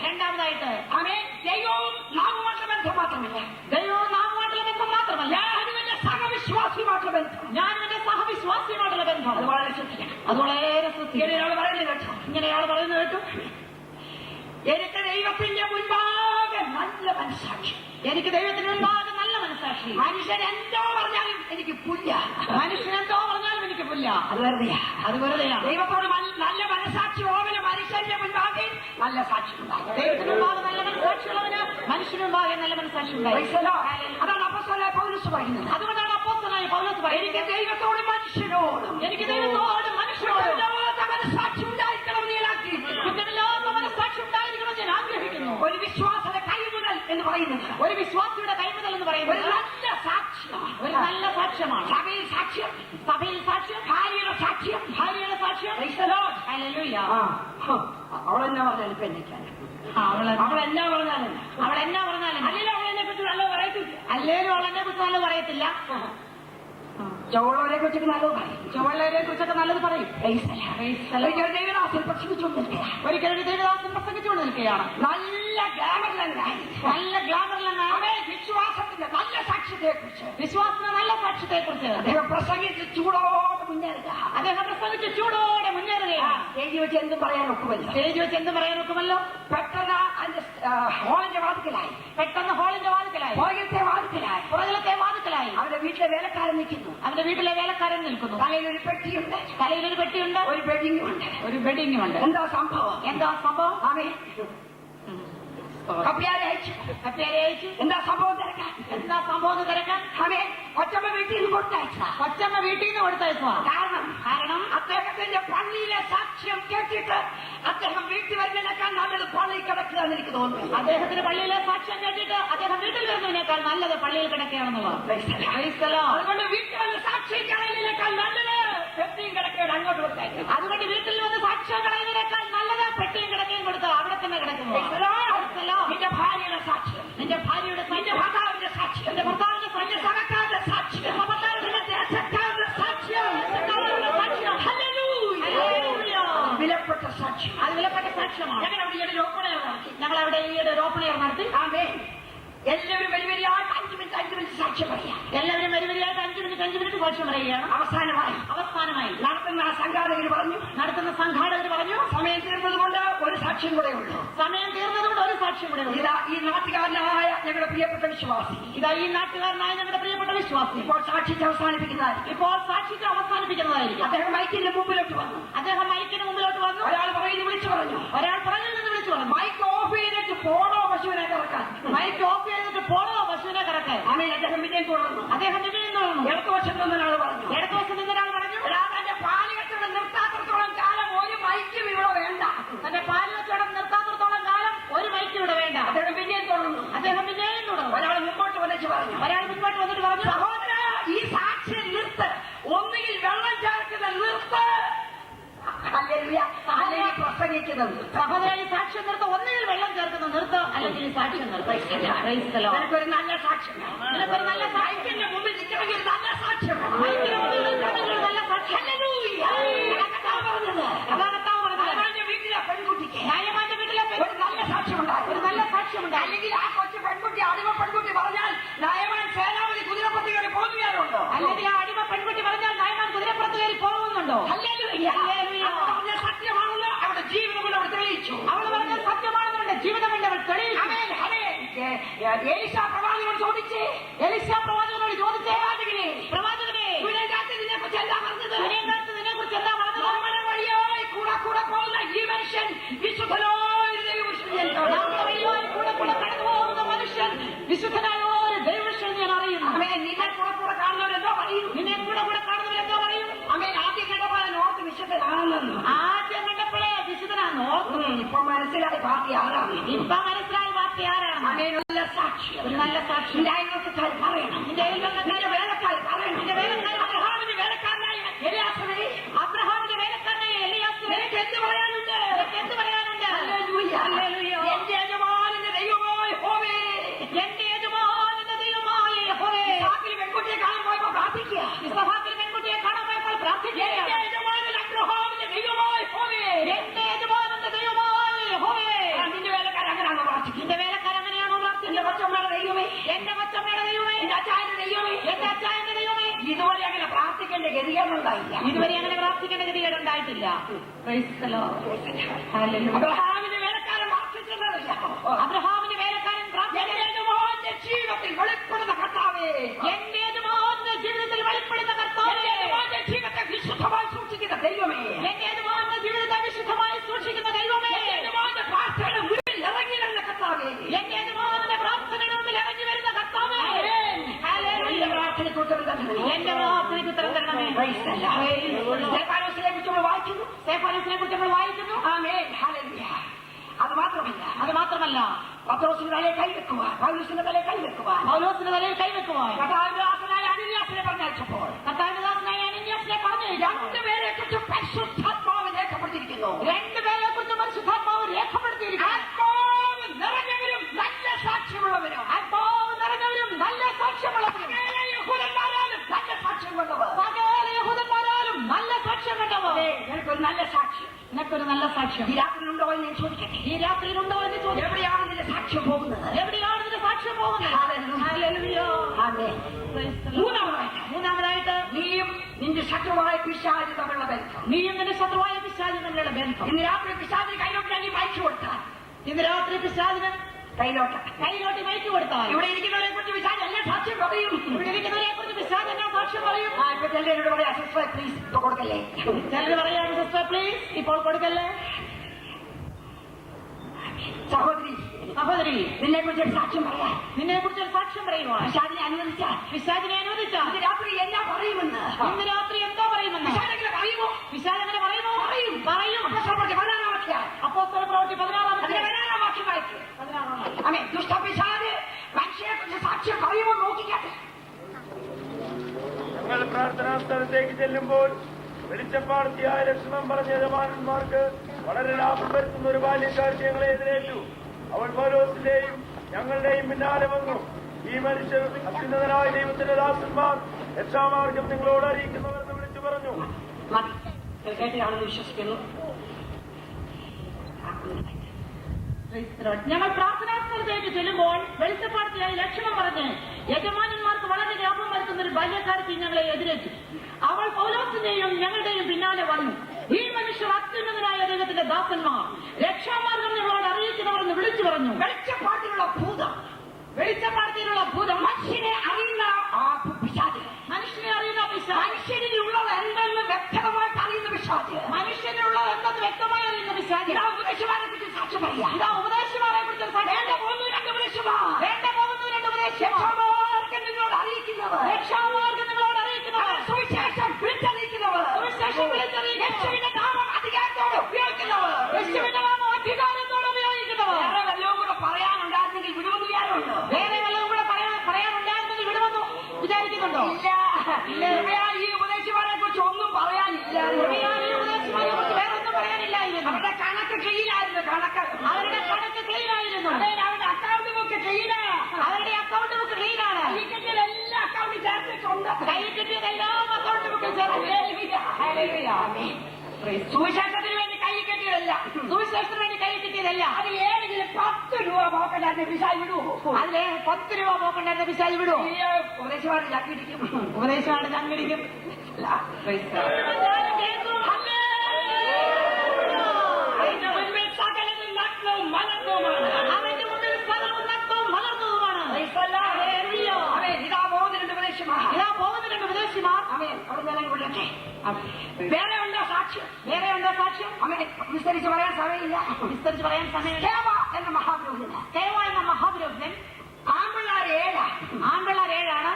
രണ്ടാമതായിട്ട് അവൻ ദൈവവും നാമുമായിട്ടുള്ള ബന്ധം മാത്രമല്ല, ദൈവവും നാമുമായിട്ടുള്ള ബന്ധം മാത്രമല്ല, ഞാനുവിന്റെ സഹവിശ്വാസിയുമായിട്ടുള്ള ബന്ധം. ഞാനെന്റെ സഹവിശ്വാസിയുമായിട്ടുള്ള ബന്ധം. അത് വളരെ ശ്രദ്ധിക്കണം. അത് വളരെ ശ്രദ്ധിക്കണം. ഇങ്ങനെയാൾ പറയുന്നത് കേട്ടോ. ഇങ്ങനെയാൾ പറയുന്നത് കേട്ടു. എനിക്ക് ദൈവത്തിന്റെ മുൻപാകെ നല്ല മനസ്സാക്ഷി. എനിക്ക് ദൈവത്തിന് മുൻപാകെ നല്ല മനസ്സാക്ഷി. മനുഷ്യൻ എന്തോ പറഞ്ഞാലും എനിക്ക് പുല്ല. മനുഷ്യനെന്തോ പറഞ്ഞാലും എനിക്ക് പുല്ല. അത് വെറുതെയാ. അത് വെറുതെയാണ്. ദൈവത്തോട് നല്ല മനസ്സാക്ഷി ഓവന് മനുഷ്യന്റെ മുൻപാകെ നല്ല സാക്ഷി ഉണ്ടാകും. ദൈവത്തിന് മുൻപാകെ നല്ല മനസ്സാക്ഷിയുള്ളവന് മനുഷ്യന് മുൻപാകെ നല്ല മനസ്സാക്ഷി ഉണ്ടായി. അതാണ് അപ്പോസ്തലനായ പൗലോസ് പറയുന്നത്. അതുകൊണ്ടാണ് അപ്പോസ്തലനായ പൗലോസ് പറയുന്നത്, എനിക്ക് ദൈവത്തോട് മനുഷ്യനോടും എനിക്ക് ദൈവത്തോട് മനുഷ്യനോടും മനസ്സാക്ഷി ഉണ്ടായിരിക്കണം ഞാൻ ആഗ്രഹിക്കുന്നു. കുറ്റമില്ലാത്ത മനസ്സാക്ഷി ഉണ്ടായിരിക്കണം ഞാൻ ആഗ്രഹിക്കുന്നു. ഒരു വിശ്വാസത്തെ കൈമുതൽ എന്ന് പറയുന്നത് ഒരു വിശ്വാസിയുടെ കൈമുതൽ എന്ന് പറയുന്നത് ഒരു നല്ല സാക്ഷ്യമാണ്. ഒരു നല്ല സാക്ഷ്യമാണ്. സഭയിൽ സാക്ഷ്യം, സഭയിൽ സാക്ഷ്യം, ഭാര്യയുടെ സാക്ഷ്യം, ഭാര്യയുടെ സാക്ഷ്യം. Praise the Lord. ഹല്ലേലൂയ. അവളെന്നാ പറഞ്ഞാലും ഇപ്പൊ എനിക്കാണ്. അവളെന്നാ പറഞ്ഞാലും അവളെന്നാ പറഞ്ഞാലും അല്ലെങ്കിൽ അവളെന്നെ കുറിച്ച് നല്ല പറയത്തില്ല. അല്ലേലും അവളെന്നെ കുറിച്ച് നല്ലത് പറയത്തില്ല. ചുവളവരെ കുറിച്ചൊക്കെ നല്ലത് പറയും. ചുവള്ളവരെ കുറിച്ചൊക്കെ നല്ലത് പറയും. ഒരിക്കൽ ദൈവദാസൻ പ്രസംഗിച്ചുകൊണ്ട് നിൽക്കുകയാണ്. ഒരിക്കലും ദൈവദാസൻ പ്രസംഗിച്ചുകൊണ്ട് നിൽക്കുകയാണ്. നല്ല ഗ്ലാമറിലായി നല്ല ഗ്ലാമറിലാണ് അവൻ വിശ്വാസത്തിന്റെ നല്ല സാക്ഷ്യത്തെ കുറിച്ച് വിശ്വാസത്തിന്റെ നല്ല സാക്ഷ്യത്തെ കുറിച്ച് അദ്ദേഹം പ്രസംഗിച്ച് ചൂടോടെ മുന്നേറുക. അദ്ദേഹം പ്രസംഗിച്ച് ചൂടോടെ മുന്നേറുകയാണ്. സ്റ്റേജ് വെച്ച് എന്തും പറയാൻ ഒക്കുമല്ലോ. സ്റ്റേജ് വെച്ച് എന്ത് പറയാൻ ഒക്കുമല്ലോ. പെട്ടെന്ന് അതിന്റെ ഹോളിന്റെ വാതിക്കലായി, പെട്ടെന്ന് ഹോളിന്റെ വാതിക്കലായി, പുറകിലത്തെ വാതിക്കലായി, പുറകിലത്തെ വാതിക്കലായി അവരുടെ വീട്ടിലെ വേലക്കാരൻ നിൽക്കുന്നു. അവന്റെ വീട്ടിലെ വേലക്കാരൻ നിൽക്കുന്നു. തലയിൽ ഒരു പെട്ടിയുണ്ട്, തലയിലൊരു പെട്ടിയുണ്ട്, ഒരു ബെഡിങ്ങും ഉണ്ട്, ഒരു ബെഡിങ്ങും ഉണ്ട്. എന്താ സംഭവം? എന്താ സംഭവം? അവൻ കപ്പ്യാരെ അയച്ചു. കപ്പ്യാരെ അയച്ചു. എന്താ സംഭവം തിരക്കാൻ? എന്താ സംഭവം തിരക്കാൻ? അവൻ കൊച്ചമ്മ വീട്ടിൽ നിന്ന് കൊടുത്തയച്ചതാ. കൊച്ചമ്മ വീട്ടിൽ നിന്ന് കൊടുത്തയച്ചതാ. കാരണം അദ്ദേഹത്തിന്റെ പള്ളിയിലെ സാക്ഷ്യം കേട്ടിട്ട് അദ്ദേഹം വീട്ടിൽ വരുന്നതിനേക്കാൾ നല്ലത് പള്ളിയിൽ കിടക്കുക എന്ന് എനിക്ക് തോന്നുന്നു. അദ്ദേഹത്തിന് പള്ളിയിലെ സാക്ഷ്യം കേട്ടിട്ട് അദ്ദേഹം വീട്ടിൽ വരുന്നതിനേക്കാൾ നല്ലത് പള്ളിയിൽ കിടക്കുകയാണെന്നുള്ളത്. അതുകൊണ്ട് വീട്ടിൽ വന്ന് സാക്ഷ്യം കളയുന്നതിനേക്കാൾ നല്ലത് പെട്ടിയും കിടക്കുകയാണ് അങ്ങോട്ട് കൊടുത്തയക്കും. അതുകൊണ്ട് വീട്ടിൽ വന്ന് സാക്ഷ്യം കളയുന്നതിനേക്കാൾ നല്ലത് പെട്ടിയും കിടക്കുകയും കൊടുത്ത് അവിടെ തന്നെ കിടക്കുന്നു. നിന്റെ ഭാര്യയുടെ സാക്ഷ്യം, നിന്റെ ഭാര്യയുടെ നിന്റെ ഭർത്താവിന്റെ സാക്ഷ്യം, നിന്റെ ഭർത്താവിന്റെ നിന്റെ സഹക്കാരന്റെ സാക്ഷ്യം, നിന്റെ ദേശക്കാരന്റെ സാക്ഷ്യം, വിലപ്പെട്ട സാക്ഷ്യം. അത് വിലപ്പെട്ട സാക്ഷ്യമാണ്. ഞങ്ങൾ അവിടെ ഞങ്ങൾ അവിടെ ഈയിടെ ഒരു ഓപ്പൺ എയർ നടത്തി. ആമേൻ. എല്ലാവരും വലിയ വലിയായിട്ട് 5 മിനിറ്റ് സാക്ഷ്യം പറയാം. എല്ലാവരും വലിയ വലിയായിട്ട് 5 മിനിറ്റ് സാക്ഷ്യം പറയുകയാണ്. അവസാനമായി നടത്തുന്ന സംഘാടകർ പറഞ്ഞു സമയം തീർന്നതുകൊണ്ട് ഒരു സാക്ഷ്യം കൂടെ ഉള്ളൂ. ഇതാ ഈ നാട്ടുകാരനായ ഞങ്ങളുടെ പ്രിയപ്പെട്ട വിശ്വാസി ഇപ്പോൾ സാക്ഷിച്ച് അവസാനിപ്പിക്കുന്നതായിരിക്കും. അദ്ദേഹം മൈക്കിന്റെ മുമ്പിലോട്ട് വന്നു. ഒരാൾ പറയുന്നു വിളിച്ചു പറഞ്ഞു. മൈക്ക് ഓഫ് ചെയ്തിട്ട് പോണോ പശുവിനെ കറക്കാൻ. ആമേൻ. അദ്ദേഹം പിന്നെയും തുടർന്നു. ഇടതുവശത്ത് നിന്നൊരാൾ പറഞ്ഞു തന്റെ പാല് കച്ചവടം നിർത്താത്തടത്തോളം കാലം ഒരു മൈക്കും ഇവിടെ വേണ്ട. ഒരു മൈക്ക് ഇവിടെ വേണ്ട. അദ്ദേഹം പിന്നെയും തുടർന്നു. ഒരാൾ മുമ്പോട്ട് വന്നിട്ട് പറഞ്ഞു സഹോദര ഈ സാക്ഷ്യം നിർത്ത്. ഒന്നുകിൽ വെള്ളം ചേർക്കുന്ന നിർത്ത്, അല്ലെങ്കിൽ പ്രസംഗിക്കുന്നത്. സഹോദര ഈ സാക്ഷ്യം നിർത്ത. ഒന്നുകിൽ വെള്ളം ചേർക്കുന്ന നിർത്ത്, അല്ലെങ്കിൽ ഈ സാക്ഷ്യം നിർത്ത. എനിക്കൊരു നല്ല സാക്ഷ്യം. മൈക്കിന്റെ മുമ്പിൽ നിൽക്കണമെങ്കിൽ നല്ല സാക്ഷ്യം. വീട്ടിലെ പെൺകുട്ടിക്ക് ഒരു നല്ല സാക്ഷ്യമുണ്ട്. അല്ലെങ്കിൽ ആ കൊച്ചു പെൺകുട്ടി അടിമ പെൺകുട്ടി പറഞ്ഞാൽ നയമാൻ സേനാപതി കുതിരപ്പുറത്ത് കയറി പോകുകയാണുണ്ടോ? അല്ലെങ്കിൽ ആ അടിമ പെൺകുട്ടി പറഞ്ഞാൽ നയമാൻ കുതിരപ്പുറത്ത് കയറി പോകുന്നുണ്ടോ? സത്യമാണെന്ന് അവരുടെ ജീവിതം കൊണ്ട് അവർ തെളിയിച്ചു. അവൾ പറഞ്ഞ സത്യമാണെന്നുണ്ട് ജീവിതം കൊണ്ട് അവൾ തെളിയിച്ചു. എലീശാ പ്രവാചകനോട് ചോദിച്ചേ പ്രവാചകനെ ഇതിനെക്കുറിച്ച് എന്താ പറഞ്ഞത്? നമ്മുടെ വഴിയായി കൂടെ പോകുന്ന ഈ മനുഷ്യൻ വിശുദ്ധനായ വിശുദ്ധനായ ഒരു ദൈവവിഷയം ഞാൻ അറിയുന്നു. നിന്നെ കൂടെ കാണുന്നവരെന്തോ പറയും. ആദ്യം കണ്ടപ്പോൾ നോർത്ത് വിശുദ്ധനാണെന്ന്. ഇപ്പൊ മനസ്സിലായി പാർട്ടി ആരാണ്. നല്ല സാക്ഷ്യം. അയൽവക്കക്കാർ പറയണം. നിന്റെ വേലക്കാർ പറയണം. അബ്രഹാമിന്റെ വേലക്കാരനായ എലിയാസിനെ നിനക്ക് എന്ത് പറയാനുണ്ട്? എന്റെ യജമാനന്റെ ദൈവമായ യഹോവേ, ഇസ്ഹാക്കിൽ പെൺകുട്ടിയെ കാണാൻ പോയപ്പോൾ പ്രാർത്ഥിക്കുക. എന്റെ യജമാനൻ അബ്രഹാമിന്റെ ദൈവമായ യഹോവേ, നിന്റെ വേലക്കാർ അങ്ങനെയാണോ പ്രാർത്ഥിക്കുക? എന്റെ കൊച്ചമ്മയുടെ ദൈവമേ, എന്റെ അച്ചായന്റെ ദൈവമേ. ഇതുവരെ അങ്ങനെ പ്രാർത്ഥിക്കേണ്ട ഗതികേടുണ്ടായില്ല. അബ്രഹാമിന്റെ വേലക്കാരൻ പ്രാർത്ഥിച്ചതല്ല. എന്റെ ജീവിതത്തിൽ വെളിപ്പെടുന്ന കർത്താവേ, എന്റെ ജീവിതത്തെ വിശുദ്ധമായി സൂക്ഷിക്കുന്ന ദൈവമേ, എന്റെ പ്രാർത്ഥനയുടെ മുന്നിൽ ഇറങ്ങി വരുന്ന കർത്താവേ, എന്റെ പ്രാർത്ഥനയ്ക്ക് ഉത്തരം തരണമേ. സ്തെഫാനോസിനെ കുറിച്ച് നമ്മൾ വായിക്കുന്നു. ആമേൻ. ഹല്ലേലൂയ. അത് മാത്രമല്ല പത്രോസിന്റെ തലയിൽ കൈവെക്കുവാൻ, പൗലോസിന്റെ തലയിൽ കൈവെക്കുവാൻ കർത്താവിന്റെ അനന്യാസിനെ പറഞ്ഞയച്ചപ്പോൾ രണ്ടുപേരെ കുറിച്ച് പരിശുദ്ധാത്മാവ് രേഖപ്പെടുത്തിയിരിക്കുന്നു. ആത്മാവ് നിറഞ്ഞവരും നല്ല സാക്ഷ്യമുള്ളവരും. നിനക്കൊരു നല്ല സാക്ഷ്യം ഈ രാത്രിയിലുണ്ടോ എന്ന് ഞാൻ ചോദിക്കട്ടെ. എവിടെയാണ് നിന്റെ സാക്ഷ്യം പോകുന്നത്? മൂന്നാമതായിട്ട് നീയും നിന്റെ ശത്രുവായ പിശാച് തമ്മിലുള്ള ബന്ധം. ഇന്ന് രാത്രി പിശാചിന് കൈലോട്ട് നീ വായിച്ചു കൊടുത്താൽ, കൈലോട്ട് മൈക്ക് കൊടുത്താൽ ഇവിടെ ഇരിക്കുന്നവരെ കുറിച്ച് പിശാച് എല്ലാം സാക്ഷ്യം പറയും. ഇപ്പൊ ചിലരോട് പറയാം സിസ്റ്റർ പ്ലീസ് ഇപ്പൊ കൊടുക്കല്ലേ. ചിലർ പറയാണ് സിസ്റ്റർ പ്ലീസ് ഇപ്പോൾ കൊടുക്കല്ലേ. സഹോദരി നിന്നെ കുറിച്ചൊരു സാക്ഷ്യം പറയാം. പറയുവാൻ പിശാചിനെ അനുവദിച്ചാൽ ഇന്ന് രാത്രി എന്താ പറയുമെന്ന്. പിശാചങ്ങനെ പറയുമോ? പറയും. അപ്പോസ്തല പ്രവൃത്തി 16 വാക്യം വായിക്കും. ആമേൻ. ദുഷ്ടപിശാച് മനുഷ്യനെ കുറിച്ച് സാക്ഷ്യം പറയുമോ നോക്കിക്കാട്ടെ. ഞങ്ങൾ പ്രാർത്ഥനാ സ്ഥലത്തേക്ക് ചെല്ലുമ്പോൾ വെളിച്ചപ്പാടത്തിയായ ലക്ഷണം പറഞ്ഞ യജമാനന്മാർക്ക് വളരെ ലാഭം വരുത്തുന്ന ഒരു ബാല്യക്കാർക്ക് ഞങ്ങളെ എതിരേറ്റു. അവൾ പൗലോസിന്റെയും ഞങ്ങളുടെയും പിന്നാലെ വന്നു. ഈ മനുഷ്യർ അത്യുന്നതനായ ദൈവത്തിന്റെ ദാസന്മാർ രക്ഷാമാർഗം നിങ്ങളോട് അറിയിക്കുന്നവരെന്ന് വിളിച്ചു പറഞ്ഞു. കേട്ടയാണെന്ന് വിശ്വസിക്കുന്നു. ഞങ്ങൾ പ്രാർത്ഥനാ സ്ഥലത്തേക്ക് ചെല്ലുമ്പോൾ വെളിച്ചപ്പാടത്തിയായി ലക്ഷണം പറഞ്ഞ് യജമാനന്മാർക്ക് വളരെ ലാഭം വരുത്തുന്ന ഒരു ബാല്യക്കാരത്തി ഞങ്ങളെ എതിരേറ്റു. അവൾ പൗലോസിന്റെയും ഞങ്ങളുടെയും പിന്നാലെ വന്നു. ഈ മനുഷ്യർ അത്യുന്നതനായ ദൈവത്തിന്റെ ദാസന്മാർ, രക്ഷാമാർഗം ഞങ്ങളോട് അറിയിക്കുന്നവരെന്ന് വിളിച്ചു പറഞ്ഞു. വെളിച്ചപ്പാട്ടിലുള്ള ഭൂതം, വെളിച്ചപ്പാടത്തിലുള്ള ഭൂതം, മനുഷ്യനെ അറിയുന്ന പിശാച്, മനുഷ്യനെ അറിയുന്ന പിശാച്, മനുഷ്യനിലുള്ളത് എന്തെന്ന് വ്യക്തമായിട്ട് അറിയുന്ന പിശാച്, മനുഷ്യനുള്ളത് എന്തെന്ന് വ്യക്തമായി അറിയുന്ന പിശാച്. ഇതാ ഉപദേശമാരെ കുറിച്ച് സാക്ഷ്യം പറയാ. ഇതാ ഉപദേശമാരെ കുറിച്ച് വേണ്ട പോകുന്നു രണ്ട് ഉപദേശമാർ, വേണ്ട പോകുന്നു രണ്ട് ഉപദേശമാർ, രക്ഷാമാർഗം നിങ്ങളോട് അറിയിക്കുന്നവർ, രക്ഷാമാർഗം നിങ്ങളോട് അറിയിക്കുന്നവർ, സുവിശേഷം വിളിച്ചറിയിക്കുന്നവർ, സുവിശേഷം വിളിച്ചറിയിക്കുന്നവർ, യേശുവിന്റെ നാമം അധികാരത്തോടെ ഉപയോഗിക്കുന്നവർ, യേശുവിന്റെ നാമം അധികാരത്തോടെ ഉപയോഗിക്കുന്നവർ. വേറെ വല്ലതും കൂടെ പറയാനുണ്ടായിരുന്നെങ്കിൽ വിടുമെന്ന് വിചാരമുണ്ടോ? വേറെ വല്ലതും കൂടെ പറയാനുണ്ടായിരുന്നെങ്കിൽ വിടുമെന്ന് വിചാരിക്കുന്നുണ്ടോ? ഇല്ല. ഈ ഉപദേശമാരെ കുറിച്ച് ഒന്നും പറയാനില്ല. ഈ ഉപദേശമാരെ കുറിച്ച് വേറെ ഒന്നും പറയാനില്ലായിരുന്നു. അവരുടെ കണക്ക് ക്ലീനായിരുന്നു. അവരുടെ കണക്ക് ക്ലീനായിരുന്നു. അവരുടെ അക്കൗണ്ട് ബുക്ക് ക്ലീനാ. അവരുടെ അക്കൗണ്ട് ബുക്ക് ക്ലീനാണ്. എല്ലാ അക്കൗണ്ട് ചേർത്തിട്ടുണ്ട്. കൈ കിട്ടിയതെല്ലാം അക്കൗണ്ട് ബുക്കിൽ ചേർത്ത്. സുവിശേഷത്തിന് വേണ്ടി കൈ കെട്ടിയതല്ല, സുവിശേഷത്തിന് വേണ്ടി കൈ കിട്ടിയതല്ല. അത് ഏതെങ്കിലും 10 രൂപ പോക്കണ്ടായിരുന്നു പിശാച് വിടുവോ? അതിലെ 10 രൂപ പോക്കണ്ടായിരുന്ന പിശാച് വിടുവോ? ഉപദേശമായിട്ട് ചക്കിടിക്കും. ഉപദേശമാണ് ചങ്കിടിക്കും. അതിന്റെ മുൻപിൽ സകലതും നഗ്നവും മലർന്നതുമാണ്. അവന്റെ മുമ്പിൽ സകലവും നഗ്നവും മലർന്നതുമാണ്. ഇതാ പോകുന്നുണ്ട് ഉപദേശമാർ. ഇതാ പോകുന്നുണ്ട് ഉപദേശിമാർ. അവിടെ വിടട്ടെ. വേറെ ഉണ്ടോ സാക്ഷ്യം? വേറെ ഉണ്ടോ സാക്ഷ്യം? വിസ്തരിച്ച് പറയാൻ സമയമില്ല. വിസ്തരിച്ച് പറയാൻ സമയമില്ല. കേവ എന്ന മഹാപുരോഹിതന്, കേവ എന്ന മഹാപുരോഹിതൻ ആൺപിള്ളേർ 7. ആൺപിള്ളേർ 7ആണ്.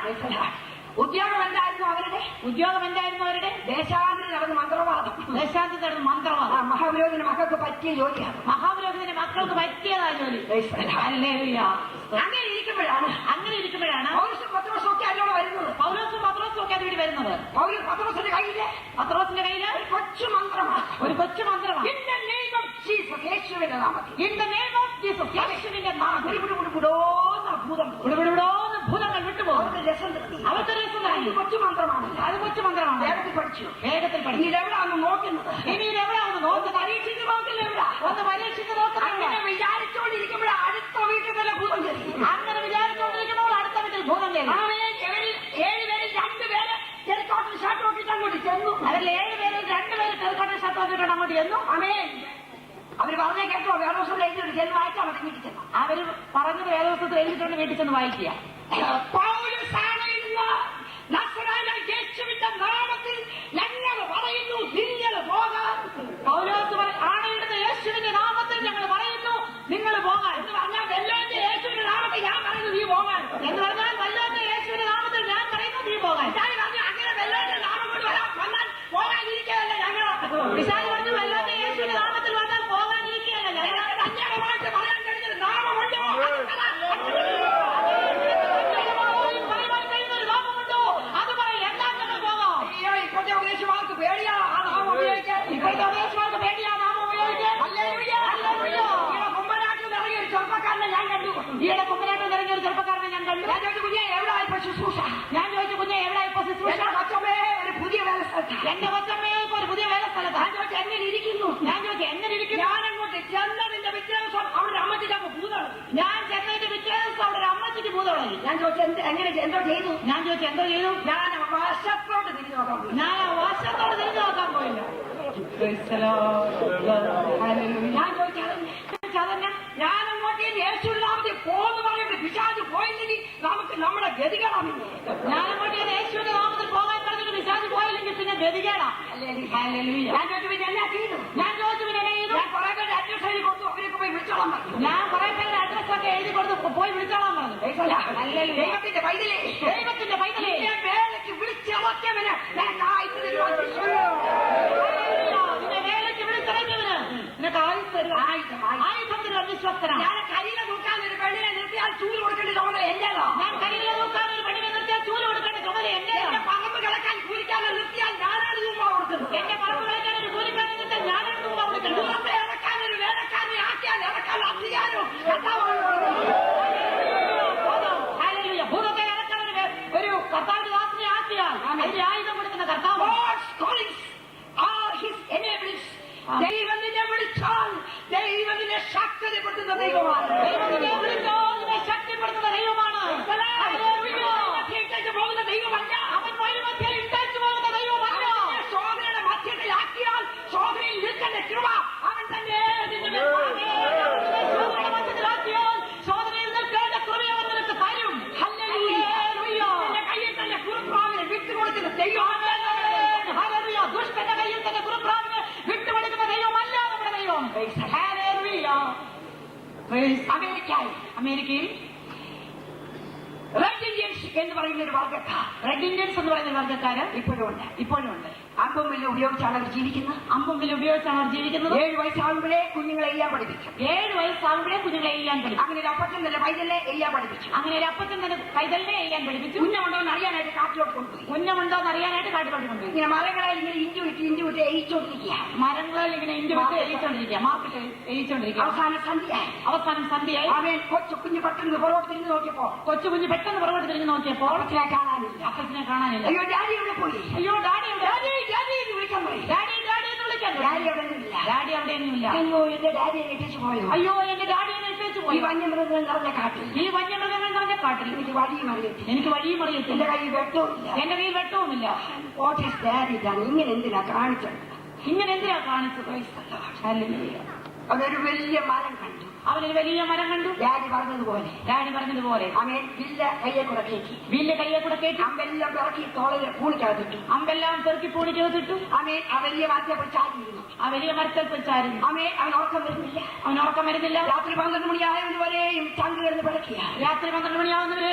ഉദ്യോഗം എന്തായിരുന്നു അവരുടെ? ഉദ്യോഗം എന്തായിരുന്നു അവരുടെ? ദേശാന്തരം നടന്ന മന്ത്രവാദം. ദേശാന്തത്തിൽ നടന്ന മന്ത്രവാദം. മഹാപുരോഹിതന് മക്കൾക്ക് പറ്റിയ ജോലിയാണ്. മഹാപുരോഹിതന്റെ മക്കൾക്ക് പറ്റിയതായ ജോലി. അങ്ങനെ ഇരിക്കുമ്പോഴാണ് പൗലോസും പത്രോസും ഒക്കെ അതിലൂടെ വരുന്നത്. പൗലോസും പത്രോസും ഒക്കെ അതുവഴി വരുന്നത്. പത്രോസിന്റെ കയ്യില് ഒരു കൊച്ചു മന്ത്രമാണ്. ഒരു കൊച്ചു മന്ത്രമാണ്. In the name of Jesus, യേശുവിന്റെ നാമത്തിൽ. In the name of Jesus, യേശുവിന്റെ നാമത്തിൽ. ഭൂതങ്ങൾ വിട്ടുപോകും. അവർക്ക് രസം തോന്നി. കൊച്ചു മന്ത്രമാണ്. അത് കൊച്ചു മന്ത്രമാണ്. വേഗത്തിൽ പഠിച്ചു. ഇനി ഇതെവിടാണ് നോക്കുന്നത്? പരീക്ഷിച്ച് നോക്കില്ല. ഒന്ന് പരീക്ഷിച്ച് നോക്കുന്നത്. അങ്ങനെ വിചാരിച്ചുകൊണ്ടിരിക്കുമ്പോൾ അടുത്ത വീട്ടിൽ തന്നെ ഭൂതം കയറി. അങ്ങനെ വിചാരിച്ചുകൊണ്ടിരിക്കുമ്പോൾ അടുത്ത വീട്ടിൽ ഭൂതം കയറി. 7 പേരിൽ 2 പേര് ടെലിക്കോട്ടർ ഷർട്ട് നോക്കിയിട്ട് അങ്ങോട്ട് ചെന്നു. അതിൽ 7 പേരിൽ 2 പേര് ടെലിക്കോട്ടർ ഷർട്ട് നോക്കിയിട്ട് അങ്ങോട്ട് ചെന്നു. അവര് പറഞ്ഞേ കേട്ടോ, വേദോസത്തിൽ എഴുതിയിട്ട് ചെന്ന് വായിച്ചാൽ മതി. വീട്ടിൽ ചെന്നു. അവര് പറഞ്ഞത് വേദോസത്തിൽ എഴുതിയിട്ടുണ്ട്. വീട്ടിൽ ചെന്ന് വായിക്കുക. പൗലോസാണ് ഇന്ന് നസറായനായ യേശുവിന്റെ നാമത്തിൽ ഞങ്ങൾ പറയുന്നു, നിങ്ങൾ പോകാൻ. പൗലോസ് ആണയിടുന്ന യേശുവിന്റെ നാമത്തിൽ ഞങ്ങൾ പറയുന്നു, നിങ്ങൾ പോകാൻ. എന്ന് പറഞ്ഞാൽ വെല്ലോന്റെ യേശുവിന്റെ നാമത്തിൽ ഞാൻ പറയുന്നു, നീ പോകാൻ. എന്ന് പറഞ്ഞാൽ വല്ലോന്റെ യേശുവിന്റെ നാമത്തിൽ ഞാൻ പറയുന്നു, നീ പോകാൻ. അങ്ങനെ വെല്ലോന്റെ നാമം കൊണ്ട് വന്നാൽ പോകാനിരിക്കുകയല്ല ഞങ്ങൾ. വിശാൽ പറഞ്ഞു, വല്ലോന്റെ യേശുവിന്റെ നാമത്തിൽ വന്നാൽ പോകാനിരിക്കുകയല്ല ഞങ്ങൾ. അന്യായമായിട്ട് പറയാൻ കഴിഞ്ഞൊരു നാമമുണ്ടോ? അത് പറയും, എല്ലാം ഞങ്ങൾ പോകാം. ഇപ്പോഴത്തെ ഉപദേശമാർക്ക് പേടിയാ ആ നാമം ഉപയോഗിക്കാൻ. ഇപ്പോഴത്തെ ഉപദേശമാർക്ക് പേടിയാ നാമം ഉപയോഗിക്കാൻ. കുമ്പനാട്ടിൽ ഇറങ്ങിയ ഒരു ചെറുപ്പക്കാരനെ ഞാൻ കണ്ടു. ഈയിടെ കുമ്പനാട്ടിൽ ഇറങ്ങിയ ഒരു ചെറുപ്പക്കാരനെ ഞാൻ കണ്ടു. ഞാൻ ചോദിച്ചു, കുഞ്ഞെ എവിടെ ഇപ്പൊ ശുശ്രൂഷ? ഞാൻ ചോദിച്ചു, കുഞ്ഞെ എവിടെ ഇപ്പൊ ശുശ്രൂഷ? കൊച്ചമ്മേ ഒരു പുതിയ വേല സ്ഥലത്ത്. എന്റെ കൊച്ചമ്മയെ ഇപ്പൊ ഒരു പുതിയ വേല സ്ഥലത്ത്. ഞാൻ ചോദിച്ചു, എങ്ങനെ ഇരിക്കുന്നു? ഞാൻ ചോദിച്ചു, എങ്ങനെ ഇരിക്കുന്നു? ഞാനങ്ങോട്ട് ചെന്നതിന്റെ പിറ്റേ ദിവസം അവിടെ അമ്മച്ചിക്ക് ഭൂതമാണ്. ഞാൻ ചെന്നതിന്റെ പിറ്റേ ദിവസം അവിടെ ഒരു അമ്മച്ചിക്ക് ഭൂതമായി. ഞാൻ ചോദിച്ചു, എന്തോ ചെയ്തു? ഞാൻ ചോദിച്ചു, എന്തോ ചെയ്തു? ഞാൻ വശത്തോട്ട് തിരിഞ്ഞു നോക്കാൻ പോയി. ഞാൻ ആ വശത്തോട് തിരിഞ്ഞു നോക്കാൻ പോയില്ല. ഞാൻ ചോദിച്ചതന്നെ, ഞാനങ്ങോട്ട് യേശുവിനാമത്തിൽ പോന്ന് പറയുമ്പോൾ പിശാച് പോയില്ലെങ്കിൽ നമുക്ക് നമ്മുടെ ഗതികളാണ്. ഞാനങ്ങോട്ട് യേശുവിന്റെ നാമത്തിൽ പോകാൻ പറഞ്ഞിട്ട് പിശാച് പോയില്ലെങ്കിൽ പിന്നെ ഗതികേടാ. ഞാൻ ചോദിച്ചു, പിന്നെ എന്നാ ചെയ്തു? ഞാൻ ചോദിച്ചു, പിന്നെ എന്നെ ചെയ്തു? ഞാൻ കുറെ പേര് അഡ്രസ് എഴുതി കൊടുത്തു, അവരൊക്കെ പോയി വിളിച്ചോളാൻ പറഞ്ഞു. ഞാൻ കുറെ പേരുടെ അഡ്രസ് ഒക്കെ എഴുതി കൊടുത്ത് പോയി വിളിച്ചോളാൻ പറഞ്ഞു. ദൈവത്തിന്റെ പൈതലേ, ദൈവത്തിന്റെ പൈതലേ, വേലയ്ക്ക് വിളിച്ചിറക്കിയവന് നിനക്ക് ആയുധം വിശ്വസ്തനാണ്. ഞാൻ കരിയില തൂക്കാൻ ഒരു പെണ്ണിനെ നിർത്തിയാൽ ചൂല് കൊടുക്കേണ്ട ചുമതല എന്റേതോ? ഞാൻ കരിയില തൂക്കാൻ ഒരു പെണ്ണിനെ നിർത്തിയാൽ ചൂല് കൊടുക്കേണ്ട ചുമതല എന്റേതോ? എന്റെ പറമ്പ് കിടക്കാൻ കൂലിക്കാനെ നിർത്തിയാൽ ഞാനാണ് രൂപ കൊടുക്കുന്നത്. എന്റെ പറമ്പ് കളിക്കാൻ ഒരു കൂലിക്കാനെ നിർത്തിയാൽ ഞാനാണ് രൂപ കൊടുക്കുന്നത്. ദൂരത്തെ ഇറക്കാൻ ഒരു വേലക്കാരനെ ആക്കിയാൽ ഇറക്കാൻ അധികാരവും ഭൂതത്തെ ഇറക്കാൻ ഒരു കർത്താവിന്റെ ദാസനെ ആക്കിയാൽ അതിന്റെ ആയുധം കൊടുക്കുന്ന കർത്താവ്. ദൈവം നിന്നെ വിളിച്ചാൽ ദൈവം നിന്നെ ശക്തിപ്പെടുത്തുന്ന ദൈവമാണ്. ദൈവം നിന്നെ വിളിച്ചാൽ നിന്നെ ശക്തിപ്പെടുത്തുന്ന ദൈവമാണ്. പോകുന്ന ദൈവമല്ല. അവൻ വഴിമധ്യേ ഇട്ടേച്ചു പോകുന്ന ദൈവമല്ല. ശോധനയുടെ മധ്യത്തിലാക്കിയാൽ ശോധനയിൽ നിൽക്കേണ്ട കൃപ അവൻ തന്നെ ശോധനയുടെ മധ്യത്തിലാക്കിയാൽ ശോധനയിൽ നിൽക്കേണ്ട കൃപ അവൻ നിനക്ക് തരും. നിന്റെ കയ്യിൽ തന്നെ കുറുപ്രാവിനെ വിട്ടുകൊടുക്കുന്ന ദൈവമാണ്. ദുഷ്ടന്റെ കയ്യിൽ തന്നെ കുറുപ്രാവിനെ വിട്ടുകൊടുക്കുന്ന ദൈവമല്ല നമ്മുടെ ദൈവം. അമേരിക്കയിൽ റെഡ് ഇന്ത്യൻസ് എന്ന് പറയുന്ന ഒരു വർഗ്ഗക്കാർ, റെഡ് ഇന്ത്യൻസ് എന്ന് പറയുന്ന വർഗ്ഗക്കാര് ഇപ്പോഴും ഉണ്ട്. അമ്പും വില്ലും ഉപയോഗിച്ചാണ് അവർ ജീവിക്കുന്നത്. 7 വയസ്സാകുമ്പോഴേ കുഞ്ഞുങ്ങളെ എയ്യാൻ പഠിപ്പിച്ചു. 7 വയസ്സാകുമ്പോഴേ കുഞ്ഞുങ്ങളെ എയ്യാൻ പഠിച്ചു. അങ്ങനെ ഒരു അപ്പച്ചൻ തന്നെ പൈതലിനെ എയ്യാൻ പഠിപ്പിച്ചു. പൈതലിനെ എയ്യാൻ പഠിപ്പിച്ചു. കുഞ്ഞുണ്ടോ എന്ന് അറിയാനായിട്ട് കാട്ടിലോട്ട് കൊണ്ടുപോയി. കുഞ്ഞുണ്ടോ എന്ന് അറിയാനായിട്ട് കാട്ടിലോട്ട് കൊണ്ടുപോയി. ഇങ്ങനെ മരങ്ങളാൽ ഇങ്ങനെ ഇഞ്ചു വിട്ട് എയിച്ചോണ്ടിരിക്കുക. മരങ്ങളിൽ ഇങ്ങനെ ഇഞ്ചു വിട്ട് എയിച്ചോണ്ടിരിക്കുക, മാർക്കറ്റ് എയിച്ചോണ്ടിരിക്കുക. അവസാനം സന്ധ്യയായി. അവൻ കുഞ്ഞു പെട്ടെന്ന് പുറകോട്ട് തിരിഞ്ഞു നോക്കിയപ്പോ കൊച്ചുകുഞ്ഞ് പെട്ടെന്ന് പുറകോട്ട് തിരിഞ്ഞു നോക്കിയപ്പോൾ അപ്പച്ചനെ കാണാനില്ല. അയ്യോ ഡാഡി എവിടെ പോയി? അയ്യോ ഡാഡി എന്ന് വിളിക്കാൻ പോയി. ഡാഡി എന്ന് വിളിക്കാൻ പോയി. ഡാഡി അവിടെ ഒന്നുമില്ല. ഡാഡി അവിടെയൊന്നുമില്ല. അയ്യോ എന്റെ ഡാഡിയെ ഇട്ടേച്ചു പോയോ? അയ്യോ എന്റെ ഡാഡിയെ ഇട്ടേച്ചു ഈ പോയി. വന്യമൃഗങ്ങൾ നിറഞ്ഞ കാട്ടിൽ എനിക്ക് വഴിയും അറിയത്തില്ല. എനിക്ക് വഴിയും അറിയത്തില്ല. എന്റെ കയ്യിൽ വെട്ടവുമില്ല. എന്റെ കയ്യിൽ വെട്ടവുമില്ല. What is daddy done? ഇങ്ങനെ എന്തിനാ കാണിച്ചത്? ഇങ്ങനെ എന്തിനാ കാണിച്ചത്? അതൊരു വലിയ മരം കണ്ടു. അവനൊരു വലിയ മരം കണ്ടു. ഡാഡി പറഞ്ഞതുപോലെ അവൻ വില്ല കയ്യെ കൂടെ കയറ്റി. അമ്പെല്ലാം പിറക്കി തോളിൽ പൂണിക്കകത്തിട്ടു. അമ്പെല്ലാം പെറുക്കി പൂണിക്കകത്തിട്ടു. ആ വലിയ മരത്തെ ചാരിയിരുന്നു. അവൻ ഉറക്കം വരുന്നില്ല. രാത്രി 12 മണിയായവരെയും ചങ്ക് കിടന്ന് പിടക്കിയ.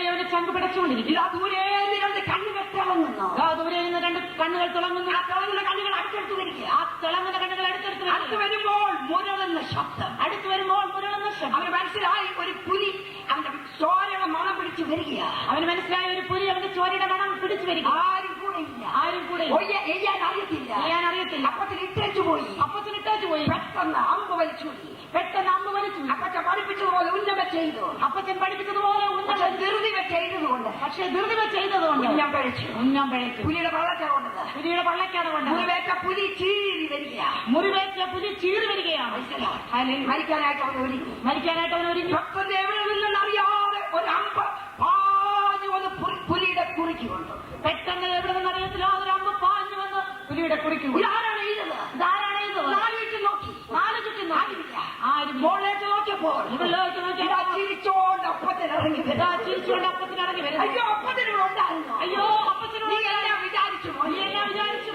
അവന് ചങ്ക് പിടച്ചുകൊണ്ടിരിക്കും. ദൂരെ രണ്ട് കണ്ണുകൾ തിളങ്ങുന്നു. ദൂരെ നിന്ന് 2 കണ്ണുകൾ തിളങ്ങുന്നു. ആ തിളങ്ങുന്ന കണ്ണുകൾ അടുത്തെടുത്ത് വരിക. അടുത്ത് വരുമ്പോൾ മുരളുന്ന ശബ്ദം. അവന് മനസ്സിലായി ഒരു പുലി അവന്റെ ചോരയുടെ മണം പിടിച്ചു വരിക. അവന്റെ ചോരയുടെ മണം പിടിച്ചു വരിക. ആരും കൂടെ എയ്യാൻ അറിയത്തില്ല. അപ്പത്തിന് ഇട്ടേച്ചു പോയി. പെട്ടെന്ന് അമ്പ് വലിച്ചു. അപ്പച്ചൻ പഠിപ്പിച്ചതുപോലെ ഉന്നമ ചെയ്തു. ധൃതി ചെയ്തതുകൊണ്ട് ഉന്നം പഴച്ചു. പുലിയുടെ പള്ളക്കാണ് കൊണ്ട് മുറിവേറ്റ പുലി ചീറി വരികയാണ്. മരിക്കാനായിട്ട് അവൻ ഒരുങ്ങി. പെട്ടെന്ന് എവിടെ നിന്നെന്ന് അറിയാതെ ഒരു അമ്പ് പാഞ്ഞു വന്ന് പുലിയുടെ കുറിക്ക് കൊണ്ടു. പെട്ടെന്ന് എവിടെ നിന്ന് അറിയത്തില്ല, ഒരു അമ്പ് പാഞ്ഞു വന്ന് പുലിയുടെ കുറിക്ക്. ഇതാരാണ് എഴുതുന്നത്? 4 ചുറ്റും ആരുമില്ല. മുകളിലേക്ക് നോക്കിയപ്പോൾ ചിരിച്ചോണ്ട് അപ്പത്തിനിറങ്ങി വരും. അയ്യോ അപ്പത്തിനോട് ഉണ്ടായിരുന്നു. നീ എല്ലാം വിചാരിച്ചു.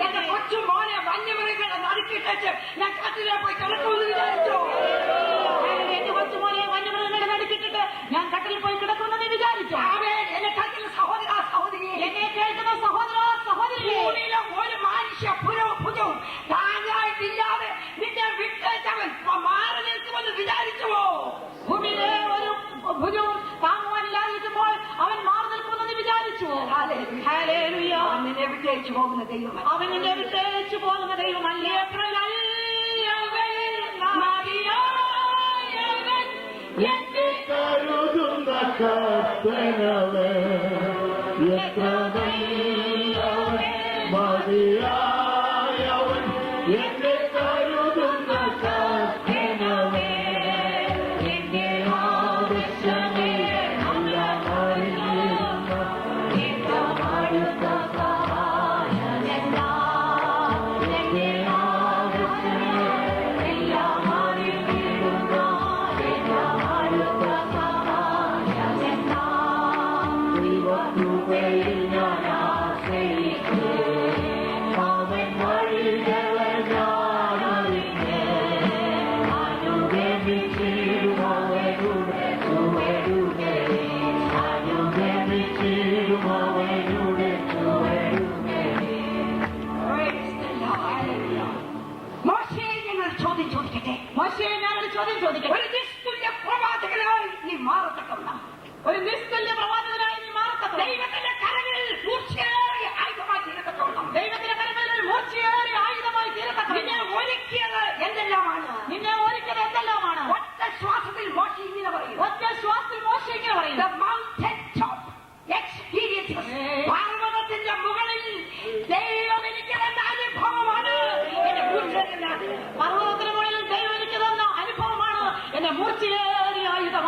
എന്റെ കൊച്ചു മോനെ വന്യമൃഗങ്ങളെ നടുക്കിട്ടേച്ച് ഞാൻ കട്ടിലെ പോയി കിടക്കുമെന്ന് വിചാരിച്ചോ? എന്റെ കൊച്ചുമോനെ വന്യമൃഗങ്ങളെ നടുക്കിട്ടിട്ട് ഞാൻ കട്ടിൽ പോയി കിടക്കുമെന്ന് വിചാരിച്ചു. എന്നെ കേൾക്കുന്ന സഹോദര സഹോദരി, ഒരു മനുഷ്യ ഭുജവും താനായിട്ടില്ലാതെ നിന്നെ വിട്ടേച്ചവൻ മാറി നിൽക്കുമെന്ന് വിചാരിച്ചുവോ? ഭൂമിയിലെ ഒരു ഭുജവും താങ്ങുവാനില്ലാതിരിക്കുമ്പോൾ അവൻ മാറി നിൽക്കുമെന്ന് വിചാരിച്ചുവോ? നിന്നെ വിട്ടേച്ചു പോകുന്ന ദൈവമല്ല. അവൻ നിന്നെ വിട്ടേച്ചു പോകുന്ന ദൈവമല്ല. കരുതുന്ന കർത്തനവേ, എത്ര നല്ലവൻ, മതിയായവൻ, എന്നെ കരുതുന്ന കർത്തനവേ, എന്റെ ആവശ്യമേ എല്ലാം അറിയുന്ന ഏറ്റമടുത്ത സഹായമെല്ലാം, എന്റെ ആവശ്യമേ എല്ലാം അറിയുന്ന ഏറ്റമടുത്ത സഹായമെല്ലാം, ദൈവ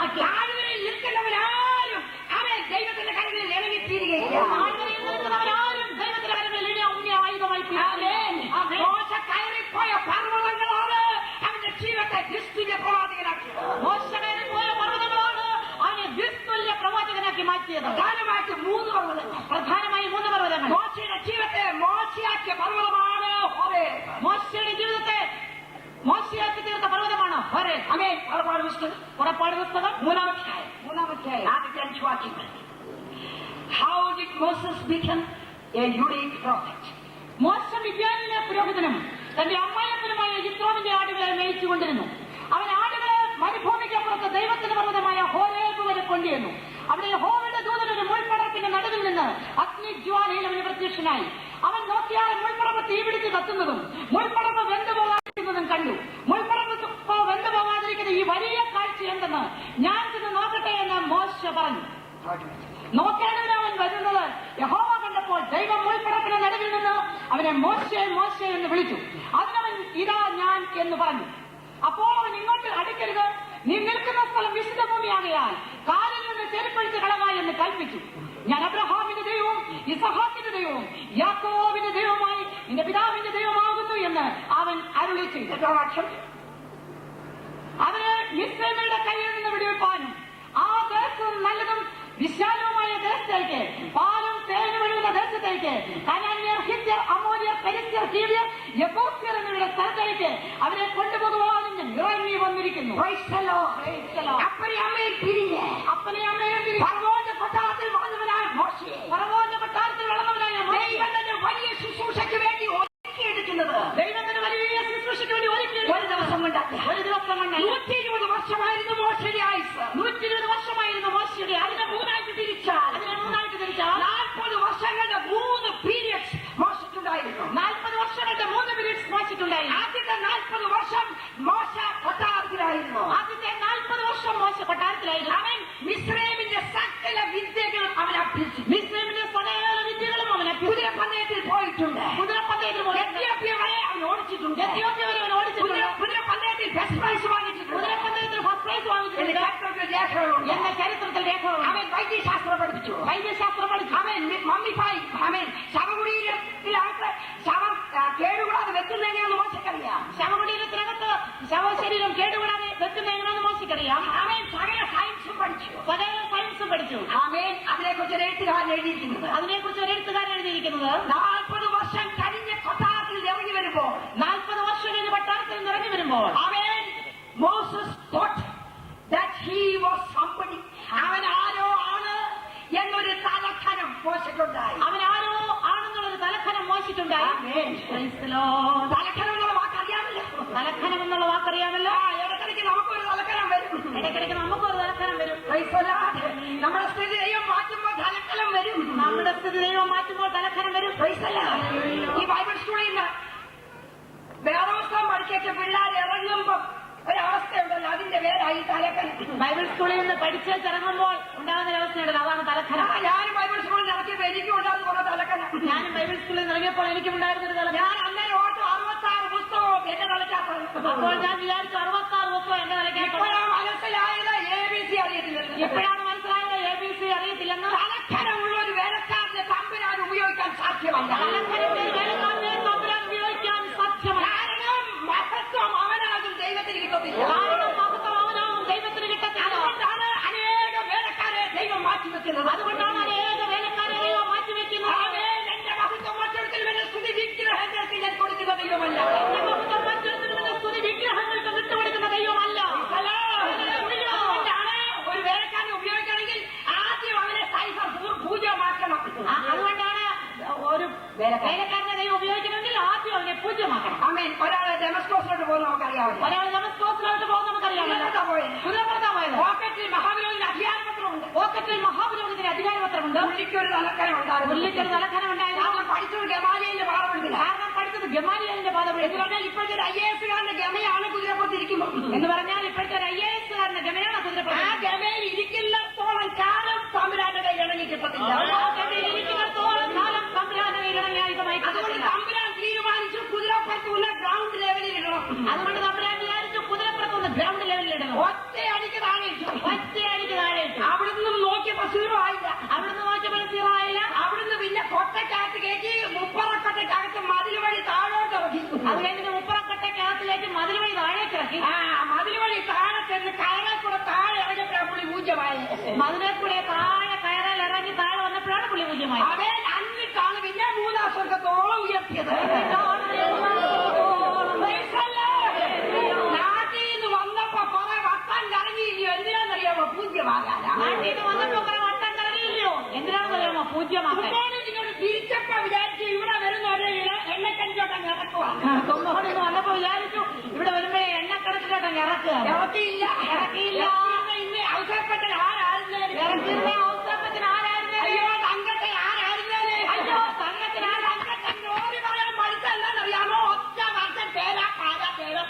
വാക്യം. താഴ്വരയിൽ നിൽക്കുന്നവരാരും അവൻ ദൈവത്തിന്റെ കരങ്ങളിൽ ഇറങ്ങിത്തീരുകയില്ല. താഴ്വരയിൽ നിൽക്കുന്നവരാരും ദൈവത്തിന്റെ കരങ്ങളിൽ ഇനി ഔന്യ ആയുധമായി തീരും. മോശ കയറിപ്പോയ പർവ്വതങ്ങളാണ് അവന്റെ ജീവിതത്തെ നിസ്തുല്യ പ്രവാചകനാക്കിയത്. മോശ കയറിപ്പോയ പർവ്വതങ്ങളാണ് അവനെ നിസ്തുല്യ പ്രവാചകനാക്കി മാറ്റിയത്. പ്രധാനമായിട്ട് 3 പർവ്വതങ്ങൾ. പ്രധാനമായി 3 പർവ്വതങ്ങൾ. മോശയുടെ ജീവിതത്തെ മോശയാക്കിയ പർവ്വതമാണ് ഹോരേബ്. മോശയുടെ ജീവിതത്തെ മോശയാക്കി തീർത്ത പർവ്വതമാണ് ഹോരേബ്. ആമേൻ. പുറപ്പാട് പുസ്തകം പുറപ്പാട് പുസ്തകം 3-ാം അധ്യായം ആദ്യത്തെ 5 വാക്യങ്ങൾ. How did Moses become a unique prophet? മോശ മിദ്യാനിലെ പുരോഹിതനും തന്റെ അമ്മായപ്പനുമായ യിത്രോവിന്റെ ആടുകളെ മേയിച്ചുകൊണ്ടിരുന്നു. അവൻ ആടുകളെ മരുഭൂമിക്കപ്പുറത്ത് ദൈവത്തിന്റെ പർവ്വതമായ ഹോരേബ് വരെ കൊണ്ടുവന്നു. അവിടെ യഹോവയുടെ ദൂതനൊരു മുൾപ്പടർപ്പിന്റെ നടുവിൽ നിന്ന് അഗ്നിജ്വാലയിൽ അവന് പ്രത്യക്ഷനായി. അവൻ നോക്കിയാൽ മുൾപ്പടർപ്പ് തീപിടിച്ച് കത്തുന്നതും മുൾപ്പടർപ്പ് വെന്തുപോകാതിരിക്കുന്നതും കണ്ടു. മുൾപ്പടർപ്പ് വെന്തുപോകാതിരിക്കുന്ന ഈ വലിയ കാഴ്ച എന്തെന്ന് ഞാൻ ചെന്ന് നോക്കട്ടെ എന്ന് മോശ പറഞ്ഞു. നോക്കേണ്ടതിന് അവൻ വരുന്നത് യഹോവ കണ്ടപ്പോൾ ദൈവം മുൾപ്പടർപ്പിന്റെ നടുവിൽ നിന്ന് അവനെ മോശെ മോശെ എന്ന് വിളിച്ചു. അതിനവൻ ഇതാ ഞാൻ എന്ന് പറഞ്ഞു. അപ്പോൾ അവൻ ഇങ്ങോട്ട് അടുക്കരുത്, നീ നിൽക്കുന്ന സ്ഥലം വിശുദ്ധ ഭൂമിയാകയാൽ കാലിൽ നിന്ന് ചെരുപ്പഴിച്ച് കളവാ എന്ന് കൽപ്പിച്ചു. ഞാൻ അബ്രഹാമിന്റെ ദൈവവും ഇസഹാക്കിന്റെ ദൈവവും യാക്കോബിന്റെ ദൈവമായി നിന്റെ പിതാവിന്റെ ദൈവമാകുന്നു എന്ന് അവൻ അരുളി ചെയ്തു. അവന് മിസ്രൈമിയുടെ കയ്യിൽ നിന്ന് വിടുവിപ്പാനും ആ ദേശവും നല്ലതും വിശാലവുമായ ദേശത്തേക്ക് പാലും തേനും ഒഴുകുന്ന ദേശത്തേക്ക് കനാന്യർ, ഹിത്യർ, അമോര്യർ, പെരിസ്യർ, ഹീവ്യർ, യെബൂസ്യർ എന്നിവരുടെ സ്ഥലത്തേക്ക് അവരെ കൊണ്ടുപോകുവാനും ഞാൻ ഇറങ്ങി വന്നിരിക്കുന്നു. അപ്പനെ അമ്മയെ പിരിഞ്ഞ് ഫറവോന്റെ കൊട്ടാരത്തിൽ വളർന്നവനായ മോശയെ വലിയ ശുശ്രൂഷയ്ക്ക് വേണ്ടി ഒരുക്കിയെടുക്കുന്നത് ദൈവത്തിന് വലിയ ശുശ്രൂഷയ്ക്ക് വേണ്ടി ഒരു ദിവസം കൊണ്ടല്ല. 120 വർഷമായിരുന്നു മോശയുടെ ആയുസ്. 120 വർഷമായിരുന്നു മോശയുടെ. അതിനെ മൂന്നായിട്ട് തിരിച്ചാൽ 40 വർഷങ്ങളുടെ 3 പീരിയഡ്സ് മോശയ്ക്കുണ്ടായിരുന്നു. 40 വർഷങ്ങളുടെ 3 പീരീഡ്സ് മോശയ്ക്കുണ്ടായിരുന്നു. ആദ്യത്തെ 40 വർഷം മോശ കൊട്ടാരത്തിലായിരുന്നു. ആദ്യത്തെ 40 വർഷം മോശ കൊട്ടാരത്തിലായിരുന്നു. അവൻ മിസ്രൈമിന്റെ സകല വിദ്യകളും അവൻ അഭ്യസിച്ചു. മിസ്രൈമിന്റെ സകല വിദ്യകളും അവൻ അഭ്യസിച്ചു. കുതിരപ്പന്തയത്തിൽ പോയിട്ടുണ്ട്. എത്യോപ്യ വരെ അവൻ ഓടിച്ചിട്ടുണ്ട്. കുതിരപ്പന്തയത്തിൽ ഫസ്റ്റ് പ്രൈസ് വാങ്ങിച്ചിട്ടുണ്ട്. കുതിരപ്പന്തയത്തിൽ ഫസ്റ്റ് പ്രൈസ് വാങ്ങിച്ചിട്ടുണ്ട്. എന്ന ചരിത്രത്തിൽ രേഖകളുണ്ട്. അവൻ വൈദ്യശാസ്ത്രം പഠിപ്പിച്ചു. അവൻ മമ്മിഫായി അവൻ ശവകുടീരത്തിനകത്ത് ശവം കേടുകൂടാതെ വെക്കുന്ന എങ്ങനെയാണെന്ന് മോശക്കറിയാം. ശവകുടീരത്തിനകത്ത് ശവശരീരം കേടുകൂടാതെ വെക്കുന്ന എങ്ങനെയാണെന്ന് മോശക്കറിയാം. അവൻ സകല സയൻസും പഠിച്ചു. അവൻ അതിനെക്കുറിച്ച് ഒരു എഴുത്തുകാരൻ എഴുതിയിരിക്കുന്നത് 40 വർഷം കഴിഞ്ഞ് കൊട്ടാരത്തിൽ ഇറങ്ങി വരുമ്പോൾ 40 വർഷം കഴിഞ്ഞ് കൊട്ടാരത്തിൽ നിന്ന് ഇറങ്ങി വരുമ്പോൾ അവൻ Moses thought that he was somebody. അവൻ ആരോ ആണ് എന്നൊരു തലഖനം മോശയ്ക്കുണ്ടായി. അവൻ ആരോ ആണെന്നുള്ളൊരു തലഖനം മോശിക്കുണ്ടായി. തലഖനം എന്നുള്ള വാക്കറിയാമല്ലോ. ഇടയ്ക്കിടയ്ക്ക് നമുക്കൊരു തലക്കനം വരും. നമ്മുടെ സ്ഥിതി ദൈവം മാറ്റുമ്പോൾ തലക്കനം വരും. ഈ ബൈബിൾ സ്കൂളിൽ നിന്ന് വേദപുസ്തകം പഠിച്ച പിള്ളേർ ഇറങ്ങുമ്പോൾ ഒരവസ്ഥയുണ്ടല്ലോ, അതിന്റെ പേരായി തലക്കനം. ബൈബിൾ സ്കൂളിൽ നിന്ന് പഠിച്ചിറങ്ങുമ്പോൾ ഉണ്ടാകുന്ന ഒരവസ്ഥയുണ്ടല്ലോ, അതാണ് തലക്കനം. ഞാനും ബൈബിൾ സ്കൂളിൽ ഇറക്കിയപ്പോൾ എനിക്കും ഉണ്ടാകുന്ന കുറെ തലക്കനം. ഞാനും ബൈബിൾ സ്കൂളിൽ നിന്ന് ഇറങ്ങിയപ്പോൾ എനിക്കും ഉണ്ടായിരുന്നൊരു തലക്കനം. ഞാൻ അന്നേരം ഓർത്തു 66 പുസ്തകവും എന്റെ തലക്കാത്തത്. അപ്പോൾ ഞാൻ വിചാരിച്ചു 66 പുസ്തകം എന്റെ തലക്കാത്ത. ഇപ്പോഴാണ് മനസ്സിലായത് ABC അറിയത്തില്ലെന്ന്. ഇപ്പോഴാണ് മനസ്സിലായത് ABC അറിയത്തില്ലെന്ന്. തലക്കനമുള്ള ഒരു വേലക്കാരനെ തമ്പുരാൻ ഉപയോഗിക്കാൻ സാധ്യമല്ല. വേലക്കാരനെ തമ്പുരാൻ ഉപയോഗിക്കാൻ സാധ്യമല്ല. കാരണം മഹത്വം അവനാകും, ദൈവത്തിന് കിട്ടത്തില്ല. അതുകൊണ്ടാണ് അനേക വേലക്കാരെ ദൈവം മാറ്റിവെക്കുന്നത്. എന്റെ മഹത്വം മറ്റൊരുത്തിൽ വരെ സ്തുതി വിഗ്രഹങ്ങൾക്ക് ഞാൻ കൊടുക്കുന്ന ദൈവമല്ല. അതുകൊണ്ടാണ് ഒരു വേലക്കാരനെ ഉപയോഗിക്കണമെങ്കിൽ ആദ്യം അവനെ പൂജ്യമാക്കണം. അതുകൊണ്ടാണ് ഒരു വേലക്കാരനെ ദൈവം ഉപയോഗിക്കണമെങ്കിൽ ആദ്യം അവനെ പൂജ്യമാക്കണം. അമേൻ. ഒരാളെ ഡെമസ്കോസിലോട്ട് പോകുന്ന നമുക്കറിയാമല്ലോ. കുതിരപ്പുറത്താ പോയത്. പോക്കറ്റിൽ മഹാബലിയുടെ അധികാരപത്രമുണ്ട്. പുള്ളിക്കൊരു തലക്കനം ഉണ്ടായിരുന്നു. പഠിച്ചത് ഗമാലിയലിന്റെ പാഠപ്പെടുത്തില്ല. കാരണം പഠിച്ചത് ഗമാലിയലിന്റെ പാഠപ്പെടുത്തി. ഇപ്പോഴത്തെ ഒരു IAS കാരന്റെ ഗമയാണ് കുതിരപ്പുറത്തിരിക്കുമ്പോൾ എന്ന് പറഞ്ഞാൽ ഇപ്പോഴത്തെ ഒരു IAS കാരന്റെ ഗമയാണ് കുതിരപ്പുറത്ത്. ആ ഗമയിൽ ഇരിക്കുന്നിടത്തോളം കാലം തമ്പുരാന്റെ കയ്യിൽ ഇണങ്ങി കിട്ടത്തില്ല. അതുകൊണ്ട് തമ്പുരാൻ തീരുമാനിച്ചു കുതിരപ്പുറത്തുള്ള ഗ്രൗണ്ട് ലെവലിൽ ഇടണം. അതുകൊണ്ട് തമ്പുരാൻ വിചാരിച്ചു കുതിരപ്പുറത്തുനിന്ന് ഗ്രൗണ്ട് ലെവലിൽ ഇടണം. ഒറ്റയടിക്ക് താഴെ ഇട്ടു. ഒറ്റയടിക്ക് താഴെ ഇട്ടു. അവിടുന്ന് നോക്കിയപ്പോ സീറോ ആയില്ല. അവിടുന്ന് നോക്കിയപ്പോൾ സീറോ ആയില്ല. അവിടുന്ന് പിന്നെ കൊട്ടക്കകത്ത് കയറ്റി മുപ്പറക്കൊട്ടക്കകത്ത് മതിൽ വഴി താഴോട്ട് ഇറക്കി. അത് കഴിഞ്ഞിട്ട് മുപ്പറക്കൊട്ടക്കകത്തിലേക്ക് മതിൽ വഴി താഴേക്ക് ഇറക്കി. മതിൽ വഴി താഴെ ചെന്ന് കയറിൽ കൂടെ താഴെ ഇറങ്ങിയപ്പോഴാണ് പുള്ളി പൂജ്യമായി. മതിലെ കൂടെ താഴെ കയറിൽ ഇറങ്ങി താഴെ വന്നപ്പോഴാണ് പുള്ളി പൂജ്യമായി. അതേ അന്നിട്ടാണ് പിന്നെ 3-ാം സ്വർഗത്തോളം ഉയർത്തിയത്. നാട്ടിൽ നിന്ന് വന്നപ്പോ കുറെ വട്ടം കറങ്ങിയില്ലയോ? എന്തിനാണെന്നറിയാമോ? പൂജ്യമാകാനാ. നാട്ടിൽ നിന്ന് വന്നപ്പോ കുറെ വട്ടം കറങ്ങിയില്ലയോ? എന്തിനാണെന്നറിയാമോ? പൂജ്യമാകാൻ. തിരിച്ചപ്പോ വിചാരിച്ചു ഇവിടെ വരുന്നവരെ എണ്ണക്കഞ്ചോട്ടം ഇറക്കുവാണ്. തൊമ്മോടിന്ന് വന്നപ്പോ വിചാരിച്ചു ഇവിടെ വരുമ്പോഴേ എണ്ണക്കടത്തിലോട്ടം ഇറക്കുക. ഇറക്കിയില്ല. ഇന്ന് അവസരപ്പെട്ടത് ആരായിരുന്നേലും. ഇറക്കിയിരുന്ന അവസരത്തിന് ആരായിരുന്നേ? അയ്യോ തങ്കത്തെ ആരായിരുന്നേലും. അയ്യോ തങ്കത്തിന് തങ്കത്തെ ജോലി പറയാൻ പഠിച്ചതെന്നറിയാമോ? ഒറ്റ വർഷം പേരാ പാരാ പേരാ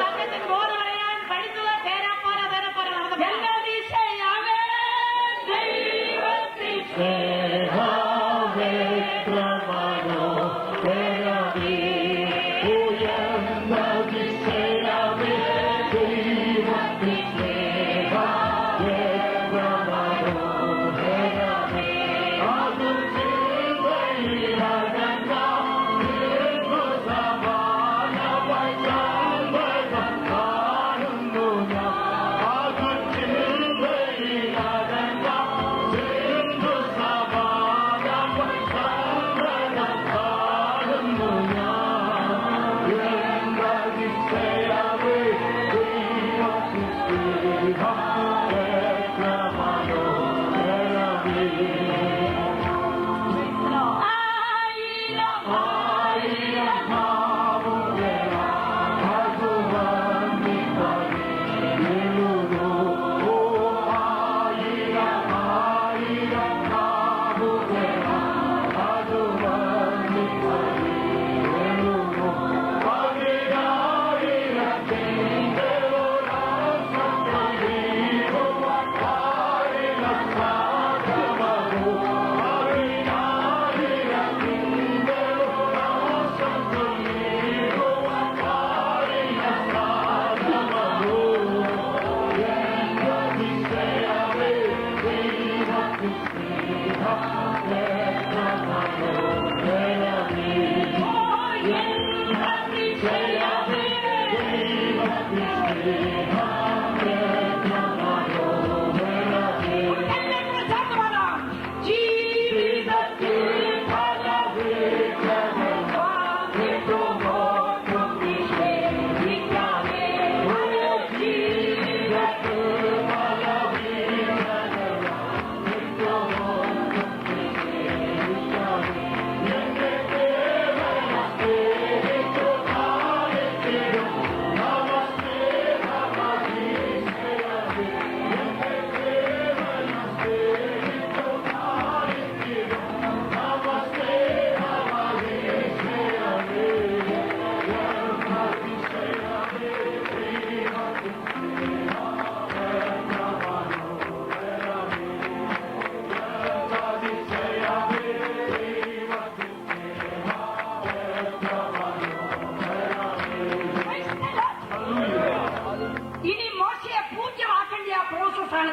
തങ്കത്തിന് ബോർഡ് പറയാൻ പഠിച്ചത് പേരാപ്പോരാ പേരാപ്പോരാ നടന്നു. എല്ലാ ദിശയാവേ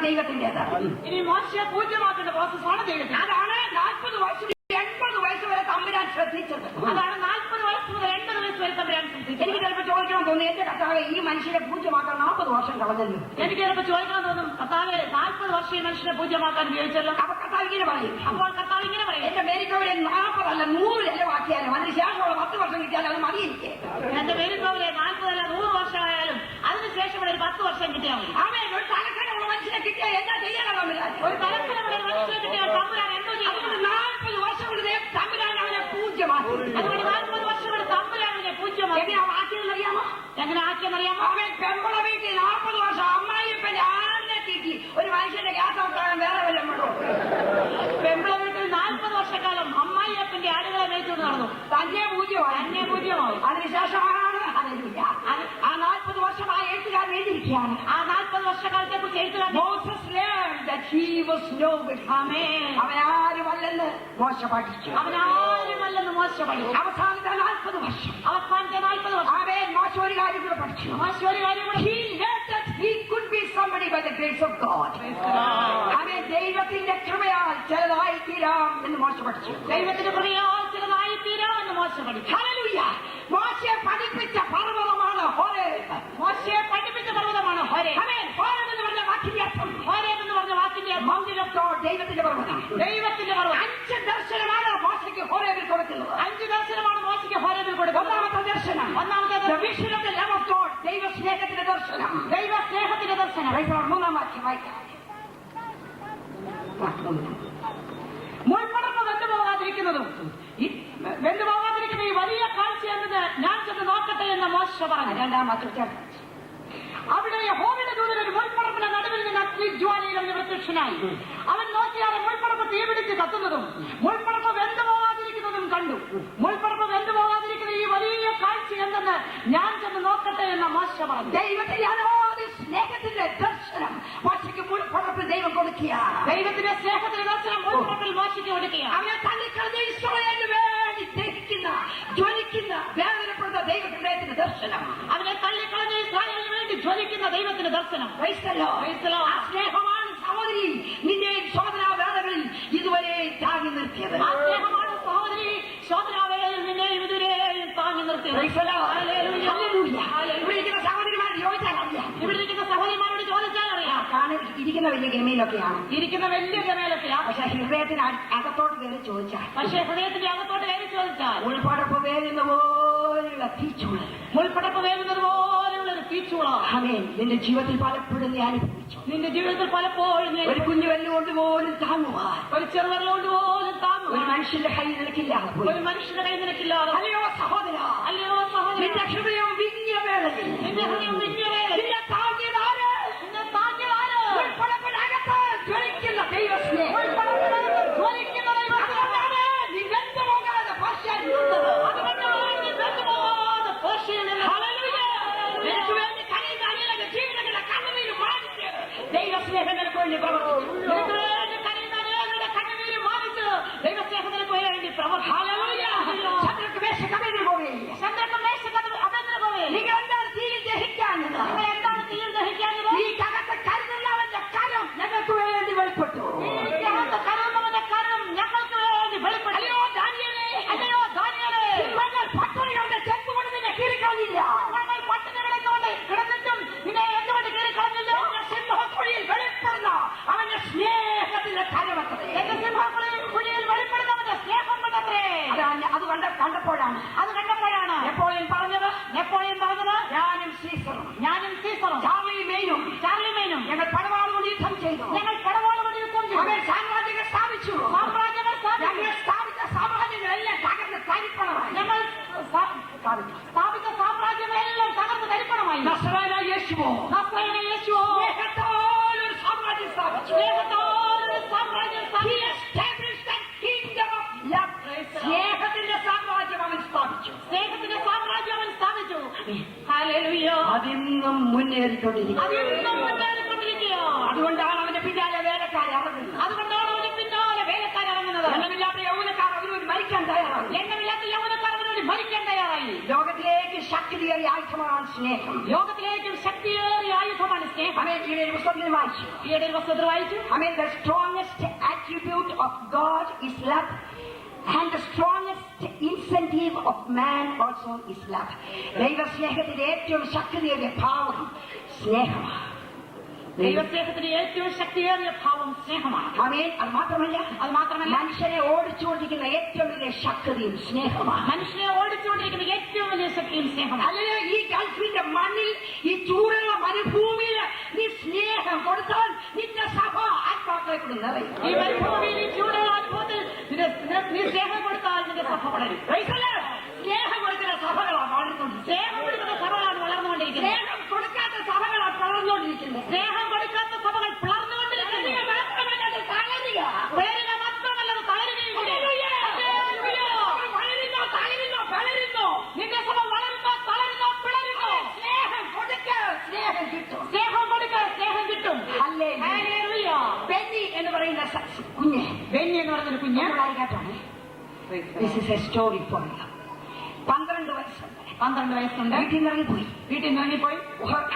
ദൈവത്തിൽ ദൈവത്തിന്റേത്. ഇനി മോശയെ പൂജ്യമാക്കേണ്ട പ്രോസസ്സാണ് ദൈവത്തിന്. അതാണ് 40 വയസ്സ് 80 വയസ്സ് വരെ തമ്പുരാൻ ശ്രദ്ധിച്ചത്. അതാണ് 40 വയസ്സ് മുതൽ 80 വയസ്സ് വരെ തമ്പുരാൻ ശ്രദ്ധിച്ചത്. എനിക്ക് ചിലപ്പോൾ ചോദിക്കണം തോന്നി, എന്റെ കർത്താവെ ഈ മനുഷ്യരെ പൂജ്യമാക്കാൻ 40 വർഷം കളഞ്ഞല്ലോ. എനിക്ക് ചിലപ്പോൾ ചോദിക്കാൻ തോന്നും, കർത്താവെ 40 വർഷം ഈ മനുഷ്യനെ പൂജ്യമാക്കാൻ ഉപയോഗിച്ചല്ലോ. അപ്പൊ കർത്താവ് ഇങ്ങനെ പറയും. അപ്പോൾ കർത്താവ് ഇങ്ങനെ പറയും, എന്റെ മേരിക്കോവിലെ 40 അല്ല 100 ചെലവാക്കിയാലും അതിനുശേഷമുള്ള 10 വർഷം കിട്ടിയാലും അത് മതി എനിക്ക്. എന്റെ മേരിക്കോവിലെ 40 അല്ല 100 വർഷമായാലും അതിനുശേഷം ഒരു 10 വർഷം കിട്ടിയാൽ മതി. അവൻ ഒരു തലക്കനമുള്ള മനുഷ്യനെ കിട്ടിയാൽ എന്താ ചെയ്യാനാണ് തമ്പുരാൻ? ഒരു തലത്തിലുള്ള മനുഷ്യനെ കിട്ടിയാൽ തമ്പുരാൻ എന്തോ ചെയ്യും? 40 വർഷം കൊണ്ട് തമ്പുരാൻ അവനെ പൂജ്യമാക്കി. അതുകൊണ്ട് 40 വർഷം കൊണ്ട് തമ്പുരാൻ അവനെ പൂജ്യമാക്കി. എങ്ങനെ ആക്കിയെന്നറിയാമോ? എങ്ങനെ ആക്കിയെന്നറിയാമോ? അവൻ പെമ്പള വീട്ടിൽ 40 വർഷം അമ്മായിപ്പന്റെ ആടിനെ തീറ്റി ഒരു മനുഷ്യന്റെ ഗ്യാസ് ഔട്ടാകാൻ വേറെ വല്ലതും വേണോ? പെമ്പള വീട്ടിൽ 40 വർഷക്കാലം അമ്മായിയപ്പന്റെ ആടുകളെ മേയിച്ചുകൊണ്ട് നടന്നു. തന്നെ പൂജ്യമായി. തന്നെ പൂജ്യമായി. അതിനുശേഷമാണ് ആ 40 വർഷമായ എഴുത്തുകാരൻ എഴുതിയിരിക്കുകയാണ്. ആ 40 വർഷക്കാലത്തെ കുറിച്ച് എഴുത്തുകാരൻ അവനാരുമല്ലെന്ന് മോശ പഠിച്ചു. അവനാരുമല്ലെന്ന് മോശ പഠിച്ചു. അവസാനത്തെ 40 വർഷം അവസാനത്തെ 40 വർഷം അവൻ മോശ ഒരു കാര്യം കൂടെ പഠിച്ചു. മോശ ഒരു കാര്യം കൂടെ he could be somebody by the grace of God. അവൻ ദൈവത്തിന്റെ കൃപയാൽ ചിലതായി തീരാം എന്ന് മോശ പഠിച്ചു. ദൈവത്തിന്റെ കൃപയാൽ ചിലതായി തീരാം എന്ന് മോശ പഠിച്ചു. ഹല്ലേലൂയ. മോശയെ പഠിപ്പിച്ച പർവ്വതമാണ് ഹോരേബ്. മോശയെ പഠിപ്പിച്ച പർവ്വതമാണ് ഹോരേബ്. ആമേൻ. ഹോരേബ് എന്ന് പറഞ്ഞ വാക്കിന്റെ അർത്ഥം, ഹോരേബ് എന്ന് പറഞ്ഞ വാക്കിന്റെ മൗണ്ടൻ ഓഫ് ഗോഡ്, ദൈവത്തിന്റെ പർവ്വതം. ദൈവത്തിന്റെ പർവ്വതം. 5 ദർശനമാണ് മോശയ്ക്ക് ഹോരേബിൽ കൊടുക്കുന്നത്. 5 ദർശനമാണ് മോശയ്ക്ക് ഹോരേബിൽ കൊടുക്കുന്നത്. ഒന്നാമത്തെ ദർശനം, the vision of the love of God, ദൈവ സ്നേഹത്തിന്റെ ദർശനം. ദൈവ സ്നേഹത്തിന്റെ ദർശനം. മൂന്നാം വാക്യം വായിക്കാം. മുൾപ്പടർപ്പ് വെന്തുപോകാതിരിക്കുന്നതും വെന്തുപോകാതിരിക്കുന്ന ഈ വലിയ കാഴ്ച എന്നത് ഞാൻ ചെന്ന് നോക്കട്ടെ എന്ന് മോശ പറഞ്ഞു. രണ്ടാമത്തെ അവിടെ യഹോവയുടെ ദൂതൻ ഒരു മുൾപ്പടർപ്പിന്റെ നടുവിൽ നിന്ന് അഗ്നിജ്വാലയിൽ അവന് പ്രത്യക്ഷനായി. അവൻ നോക്കിയാൽ മുൾപ്പടർപ്പ് തീപിടിച്ച് കത്തുന്നതും മുൾപ്പടർപ്പ് വെന്തുപോകാതിരിക്കുന്നതും കണ്ടു. മുൾപ്പടർപ്പ് വെന്തുപോകാതിരിക്കുന്ന ഈ വലിയ കാഴ്ച എന്തെന്ന് ഞാൻ ചെന്ന് നോക്കട്ടെ എന്ന് മോശ പറഞ്ഞു. ദൈവത്തിന്റെ അനോദി സ്നേഹത്തിന്റെ ദർശനം മോശയ്ക്ക് മുൾപ്പടർപ്പ് ദൈവം കൊടുക്കുകയാണ്. ദൈവത്തിന്റെ സ്നേഹത്തിന്റെ ദർശനം മുൾപ്പടർപ്പിൽ മോശയ്ക്ക് കൊടുക്കുകയാണ്. അവനെ തള്ളിക്കളഞ്ഞ ഇസ്രായേലിന് വേണ്ടി ദഹിക്കുന്ന ജ്വലിക്കുന്ന വേദനപ്പെടുന്ന ദൈവഹൃദയത്തിന്റെ ദർശനം. അവനെ തള്ളിക്കളഞ്ഞ ഇസ്രായേലിന് വേണ്ടി ജ്വലിക്കുന്ന ദൈവത്തിന്റെ ദർശനം. ആ സ്നേഹമാണ് സഹോദരി നിന്റെ ശോധനാവേളകളിൽ ഇതുവരെ താങ്ങി നിർത്തിയത്. ആ സ്നേഹമാണ് സഹോദരി ശോധനാവേളയിൽ നിന്നെയും ഇതുവരെയും താങ്ങി നിർത്തിയത്. ഇവിടെ ഇരിക്കുന്ന സഹോദരിമാരോട് ചോദിച്ചാൽ അറിയാം. ഇവിടെ ഇരിക്കുന്ന സഹോദരിമാരോട് ചോദിച്ചാൽ അറിയാം. ഇരിക്കുന്ന വലിയ ഗമയിലൊക്കെയാണ്, ഇരിക്കുന്ന വലിയ ഗമയിലൊക്കെയാണ്. പക്ഷെ ഹൃദയത്തിന് അകത്തോട്ട് കയറി ചോദിച്ചാൽ, പക്ഷേ ഹൃദയത്തിന്റെ അകത്തോട്ട് കയറി ചോദിച്ചാൽ മുൾപ്പടർപ്പ് വേകുന്ന പോലുള്ള തീച്ചൂളൽ, മുൾപ്പടർപ്പ് വേകുന്നത് പോലെയുള്ള ഒരു തീച്ചൂള. ആമേൻ. നിന്റെ ജീവിതത്തിൽ പലപ്പോഴും നീ അനുഭവിച്ചു. നിന്റെ ജീവിതത്തിൽ പലപ്പോഴും ഒരു കുഞ്ഞു വെല്ലുകൊണ്ട് പോലും താങ്ങുവാൻ, ഒരു ചെറുവരലുകൊണ്ട് പോലും താങ്ങുവാൻ ഒരു മനുഷ്യന്റെ കൈ നിനക്കില്ലാതെ പോയി. ഒരു മനുഷ്യന്റെ കൈ നിനക്കില്ലാതെ. അല്ലയോ സഹോദര, അല്ലയോ സഹോദരി, നിന്റെ ഹൃദയം വിങ്ങിയ വേളയിൽ, നിന്റെ ഹൃദയം വിങ്ങിയ വേളയിൽ നിന്നെ താങ്ങിയതാര്? നിന്നെ താങ്ങിയതാര്? മുൾപ്പടർപ്പിനകത്ത് ജ്വലിക്കുന്ന ദൈവസ്നേഹം. ജ്വലിക്കുന്ന ദൈവസ്നേഹം. അതുകൊണ്ടാണ് നീ വെന്തുപോകാതെ പേർഷ്യയിൽ നിന്നത്. അതുകൊണ്ടാണ് നീ വെന്തുപോകാതെ പേർഷ്യയിൽ നിന്നത്. ഹല്ലേലൂയ. നിനക്ക് വേണ്ടി കരയുന്ന അനേക ജീവിതങ്ങളുടെ കണ്ണുനീര് മാനിച്ച് ദൈവസ്നേഹം നിനക്ക് വേണ്ടി പ്രവർത്തിച്ചു. നിനക്ക് വേണ്ടി കരയുന്ന അനേകരുടെ കണ്ണുനീര് മാനിച്ച് ദൈവസ്നേഹം നിനക്ക് വേണ്ടി പ്രവർത്തിച്ചു. ഹല്ലേലൂയ. ചന്ദ്രക്ക് മേശയ്ക്ക് അമേന്തിന് പോവേ. ചന്ദ്രക്ക് മേശയ്ക്ക് അമേന്തിന് പോവേ. നിങ്ങൾ എന്താണ് തീയിൽ ദഹിക്കാഞ്ഞത്? നിങ്ങൾ എന്താണ് തീയിൽ ദഹിക്കാഞ്ഞത്? ഈ കകത്ത് കരുതുന്നവന്റെ കരം ഞങ്ങൾക്ക് വേണ്ടി വെളിപ്പെട്ടു. ഈ കകത്ത് കരുതുന്നവന്റെ കരം ഞങ്ങൾക്ക് വേണ്ടി വെളിപ്പെട്ടു. അല്ലയോ ദാനിയേലേ, അല്ലയോ ദാനിയേലേ, സിംഹങ്ങൾ പട്ടിണികളുടെ ചെമ്പ് കൊണ്ട് നിന്നെ കീറിക്കളഞ്ഞില്ല. ഞങ്ങൾ പട്ടിണികളെ കൊണ്ട് കിടന്നിട്ടും നിന്നെ എന്തുകൊണ്ട് കീറിക്കളഞ്ഞില്ല? സിംഹക്കുഴിയിൽ വെളിപ്പെടുന്ന അവന്റെ സ്നേഹത്തിന്റെ കരമത്രേ. എന്റെ സിംഹക്കുഴിയിൽ വെളിപ്പെടുന്നവന്റെ സ്നേഹം കൊണ്ടത്രേ. അത് കണ്ടപ്പോഴാണ് നെപ്പോളിയൻ പറഞ്ഞത് ഞാനും സീസറും ചാർലി മെയിനും ഞങ്ങൾ പടവാള് കൊണ്ട് യുദ്ധം ചെയ്തു. അവൻ സാമ്രാജ്യങ്ങൾ സ്ഥാപിച്ചു. ഞങ്ങൾ സ്ഥാപിച്ച സാമ്രാജ്യങ്ങളെല്ലാം തകർന്ന് തരിപ്പണമായി. സ്ഥാപിച്ച സാമ്രാജ്യങ്ങളെല്ലാം തകർന്ന് തരിപ്പണമായി. നസ്രായനായ യേശുവോ സ്നേഹത്തോടൊരു സാമ്രാജ്യം സ്ഥാപിച്ചു. He established the kingdom of love. സ്നേഹത്തിന്റെ സാമ്രാജ്യം അവൻ സ്ഥാപിച്ചു. ഹല്ലേലൂയ. അതിന്നും മുന്നേറിക്കൊണ്ടിരിക്കുന്നു. അതിന്നും മുന്നേറിക്കൊണ്ടിരിക്കുകയാണ്. അതുകൊണ്ടാണ് അവന്റെ പിന്നാലെ വേലക്കാരെ ഇറങ്ങുന്നത്. അതുകൊണ്ടാണ് അവന് പിന്നാലെ വേലക്കാർ ഇറങ്ങുന്നത്. എണ്ണമില്ലാത്ത യൗവനക്കാർ അവരോട് മരിക്കാൻ തയ്യാറായി. എണ്ണമില്ലാത്ത യൗവനക്കാർ അവനോട് മരിക്കാൻ തയ്യാറായി. ലോകത്തിലേക്ക് ശക്തിയേറിയ ആയുധമാണ് സ്നേഹം. ലോകത്തിലേക്കും ശക്തിയേറിയ ആയുധമാണ് സ്നേഹം. അവൻ ഈയിടെ ഒരു പുസ്തകത്തിൽ വായിച്ചു. ഈയിടെ ഒരു പുസ്തകത്തിൽ വായിച്ചു. I mean, the strongest attribute of God is love, and the strongest incentive of man also is love. ദൈവസ്നേഹത്തിന്റെ ഏറ്റവും ശക്തിയേറിയ ഭാവം സ്നേഹമാണ്. ദൈവസ്നേഹത്തിന്റെ ഏറ്റവും ശക്തിയേറിയ ഭാവം സ്നേഹമാണ്. ആമേൻ. അത് മാത്രമല്ല മനുഷ്യനെ ഓടിച്ചുകൊണ്ടിരിക്കുന്ന ഏറ്റവും വലിയ ശക്തിയും സ്നേഹമാണ്. മനുഷ്യനെ ഓടിച്ചുകൊണ്ടിരിക്കുന്ന ഏറ്റവും വലിയ ശക്തിയും സ്നേഹമാണ്. അല്ലെങ്കിൽ ഈ ഗൾഫിന്റെ മണ്ണിൽ, ഈ ചൂടുള്ള മരുഭൂമിയിൽ നീ സ്നേഹം കൊടുത്താൽ നിന്റെ സഭ ആത്മാക്കളെ കൊണ്ട് നിറയും. ഈ മരുഭൂമിയിൽ ഈ ചൂടുള്ള അനുഭവത്തിൽ നീ സ്നേഹം കൊടുത്താൽ നിന്റെ സഭ വളരും. സ്നേഹം കൊടുക്കുന്ന സഭകളാണ് വളർന്നുകൊണ്ടിരിക്കുന്നത്. സ്നേഹം കൊടുക്കുന്ന സഭകളാണ് വളർന്നുകൊണ്ടിരിക്കുന്നത്. സ്നേഹം കൊടുക്കാത്ത സഭകളാണ് വളർന്നുകൊണ്ടിരിക്കുന്നത്. സ്നേഹം കൊടുക്കാത്ത സഭകൾ വളർന്നുകൊണ്ടിരിക്കുന്നത്. മാത്രമല്ല അത് തളരുക. വളരുക മാത്രമല്ല അത് തളരുകയും ചെയ്യും. വളരുന്നു. നിന്റെ സഭ വളരുന്നോ തളരുന്നോ പിളരുന്നോ. സ്നേഹം കൊടുക്ക, സ്നേഹം കിട്ടും. സ്നേഹം കൊടുക്കുക, സ്നേഹം കിട്ടും. ഹല്ലേലൂയ. ബെന്നി എന്ന് പറയുന്ന കുഞ്ഞ്, ബെന്നി എന്ന് പറഞ്ഞൊരു കുഞ്ഞ് കേട്ടാണ്. This is a story for you. 12 വയസ്സുണ്ട്. വീട്ടിൽ നിന്ന് ഇറങ്ങിപ്പോയി.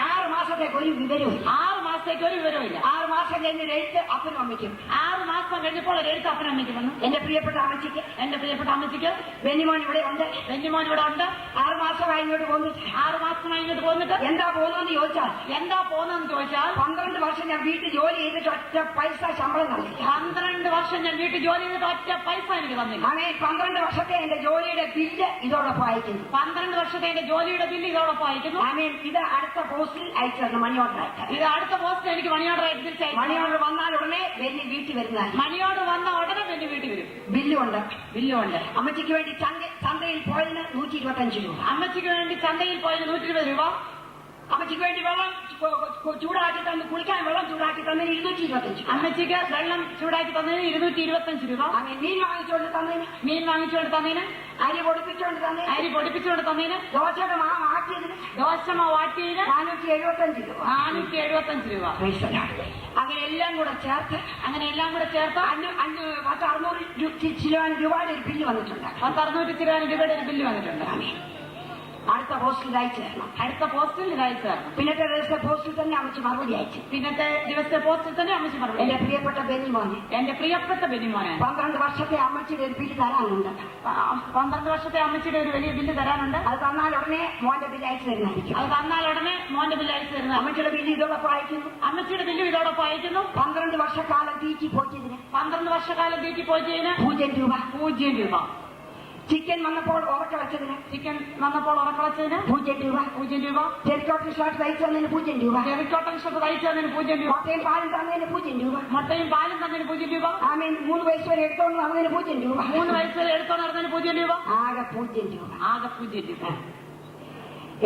6 മാസത്തേക്ക് ഒരു വിവരവും. 6 മാസം മാസത്തേക്ക് ഒരു വിവരമില്ല. 6 മാസം കഴിഞ്ഞ് എഴുത്ത് അപ്പനും അമ്മയ്ക്കും. 6 മാസം കഴിഞ്ഞപ്പോൾ ഒരു എഴുത്ത് അപ്പനും അമ്മയ്ക്ക് വന്നു. എന്റെ പ്രിയപ്പെട്ട അമ്മച്ചിക്ക്, എന്റെ പ്രിയപ്പെട്ട അമ്മച്ചിക്ക് ബെന്നിമോൻ ഇവിടെ ഉണ്ട്. ബെന്നിമോൻ ഇവിടെ ഉണ്ട്. 6 മാസമായി ഇങ്ങോട്ട് പോന്നിട്ട്. 6 മാസമായി ഇങ്ങോട്ട് പോന്നിട്ട് എന്താ പോകുന്നതെന്ന് ചോദിച്ചാൽ, എന്താ പോകുന്നതെന്ന് ചോദിച്ചാൽ, 12 വർഷം ഞാൻ വീട്ടിൽ ജോലി ചെയ്തിട്ട് ഒറ്റ പൈസ ശമ്പളം നൽകി. 12 വർഷം ഞാൻ വീട്ടിൽ ജോലി ചെയ്തിട്ട് ഒറ്റ പൈസ എനിക്ക് തന്നില്ല. അങ്ങനെ 12 വർഷത്തെ എന്റെ ജോലിയുടെ ബില്ല് ഇതോടൊപ്പം അയക്കുന്നു. 12 വർഷത്തെ എന്റെ ജോലിയുടെ ബില്ല് ഇതോടൊപ്പം അയക്കുന്നു. ഇത് അടുത്ത പോസ്റ്റിൽ അയച്ചു മണി ഓർഡർ അയക്കാം. ഇത് അടുത്ത പോസ്റ്റ് എനിക്ക് മണി ഓർഡർ ആയിട്ട് തിരിച്ചയച്ചു. മണി ഓർഡർ വന്നാൽ ഉടനെ ബെന്നി വീട്ടിൽ വരുന്നതാണ്. മണി ഓർഡർ വന്ന ഉടനെ ബെന്നി വീട്ടിൽ വരും. ബില്ലുണ്ട്. ബില്ലുണ്ട്. അമ്മച്ചിക്ക് വേണ്ടി ചന്തയിൽ പോയതിന് 125 രൂപ. അമ്മച്ചിക്ക് വേണ്ടി ചന്തയിൽ പോയത് 120 രൂപ. അമ്മച്ചിക്ക് വേണ്ടി വെള്ളം ചൂടാക്കി തന്ന് കുളിക്കാൻ വെള്ളം ചൂടാക്കി തന്നതിന് 225. അമ്മച്ചിക്ക് വെള്ളം ചൂടാക്കി തന്നതിന് 225 രൂപ. മീൻ വാങ്ങിച്ചുകൊണ്ട് തന്നതിന്, മീൻ വാങ്ങിച്ചുകൊണ്ട് തന്നതിന്, അരി പൊടിപ്പിച്ചുകൊണ്ട് തന്നതിന്, അരി പൊടിപ്പിച്ചുകൊണ്ട് തന്നതിന്, ദോശയുടെ മാവ് ആക്കിയതിന്, ദോശമ വാട്ടിയതിന് 475 രൂപ. 475 രൂപ. അങ്ങനെ എല്ലാം കൂടെ ചേർത്ത്, അങ്ങനെ എല്ലാം കൂടെ ചേർത്ത് 600 രൂപയുടെ ഒരു ബില്ല് വന്നിട്ടുണ്ട്. 600 രൂപയുടെ ഒരു ബില്ല് വന്നിട്ടുണ്ട്. അടുത്ത പോസ്റ്റിൽ അയച്ചു തരണം. അടുത്ത പോസ്റ്റിൽ ഇത് അയച്ചു തരണം. പിന്നത്തെ ദിവസത്തെ പോസ്റ്റിൽ തന്നെ അമ്മച്ചി മറുപടി അയച്ചു. പിന്നത്തെ ദിവസത്തെ പോസ്റ്റിൽ തന്നെ അമ്മച്ചി മറുപടി. എന്റെ പ്രിയപ്പെട്ട ബെന്നിമോനെ, എന്റെ പ്രിയപ്പെട്ട ബെന്നിമോനെ, 12 വർഷത്തെ അമ്മച്ചിയുടെ ഒരു ബില്ല് തരാനുണ്ട്. 12 വർഷത്തെ അമ്മച്ചിയുടെ ഒരു വലിയ ബില്ല് തരാനുണ്ട്. അത് തന്നാൽ ഉടനെ മോന്റെ ബില്ല് അയച്ചു തരുന്നതായിരിക്കും. അത് തന്നാൽ ഉടനെ മോന്റെ ബില്ല് അയച്ചു തരുന്നത്. അമ്മച്ചിയുടെ ബില്ല് ഇതോടൊപ്പം അയക്കുന്നു. അമ്മച്ചിയുടെ ബില്ലും ഇതോടൊപ്പം അയക്കുന്നു. 12 വർഷക്കാലം തീറ്റി പോറ്റിയതിന് 12 വർഷക്കാലം തീറ്റി പോയതിന് 0 രൂപ. 0 രൂപ. ചിക്കൻ വന്നപ്പോൾ ഉറക്ക വെച്ചതിന്, ചിക്കൻ വന്നപ്പോൾ ഉറക്കളച്ചതിന് 0 രൂപ. 0 രൂപ. ടെറിക്കോട്ടൺ ഷർട്ട് തയ്ച്ചു തന്നതിന് 0 രൂപ. ടെറിക്കോട്ടൺ ഷർട്ട് തയ്ച്ചു തന്നതിന് 0 രൂപ. മുട്ടയും പാലും തന്നതിന് 0 രൂപ. മുട്ടയും പാലും തന്നതിന് 0 രൂപ. 3 വയസ്സ് വരെ എടുത്തോണ്ട് നടന്നതിന് 0 രൂപ. 3 വയസ്സ് വരെ എടുത്തോണ്ട് നടന്നതിന് 0 രൂപ. ആകെ 0 രൂപ. ആകെ 0 രൂപ.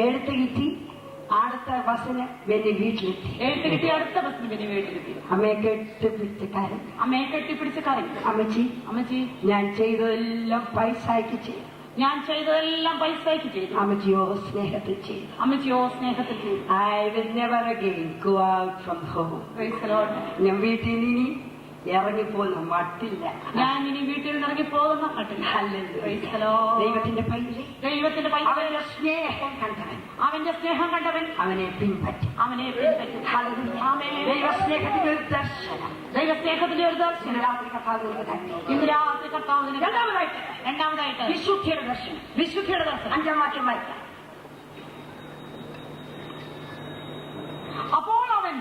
എടുത്ത് കിട്ടി. അടുത്ത ബസ്സിന് ബെന്നി വീട്ടിലെത്തി. എഴുത്ത് കിട്ടി. അടുത്ത ബസ്സിന് ബെന്നി വീട്ടിലെത്തി. അമ്മയെ കെട്ടിപ്പിടിച്ച് കരഞ്ഞു. അമ്മയെ കെട്ടിപ്പിടിച്ച് കരഞ്ഞു. അമ്മച്ചി, അമ്മച്ചി, ഞാൻ ചെയ്തതെല്ലാം പൈസയ്ക്ക് ചെയ്തു. ഞാൻ ചെയ്തതെല്ലാം പൈസയ്ക്ക് ചെയ്തു. അമ്മച്ചിയോ സ്നേഹത്തിൽ ചെയ്തു. അമ്മച്ചിയോ സ്നേഹത്തിൽ ചെയ്തു. I will never again go out from home. Praise the Lord. ഞാൻ വീട്ടിൽ നിന്ന് ഇറങ്ങിപ്പോന്ന മട്ടില്ല. ഞാൻ ഇനി വീട്ടിൽ നിന്ന് ഇറങ്ങി പോകുന്ന മട്ടില്ല. Praise the Lord. ദൈവത്തിന്റെ പൈതലേ, ദൈവത്തിന്റെ പൈതലേ, അവന്റെ സ്നേഹം കണ്ടവൻ, അവന്റെ സ്നേഹം കണ്ടവൻ അവനെ പിൻപറ്റും. അവനെ പിൻപറ്റും. ആമേൻ. ദൈവസ്നേഹത്തിന്റെ ഒരു ദർശനം ദൈവസ്നേഹത്തിന്റെ ഒരു ദർശനം ഇന്ന് രാത്രി കർത്താവിന് തന്നെ. ഇന്ന് രാത്രി കർത്താവിന്. രണ്ടാമതായിട്ട് വിശുദ്ധിയുടെ ദർശനം. വിശുദ്ധിയുടെ ദർശനം. 5-ാം വാക്യം വായിക്കാം. അപ്പോൾ അവൻ,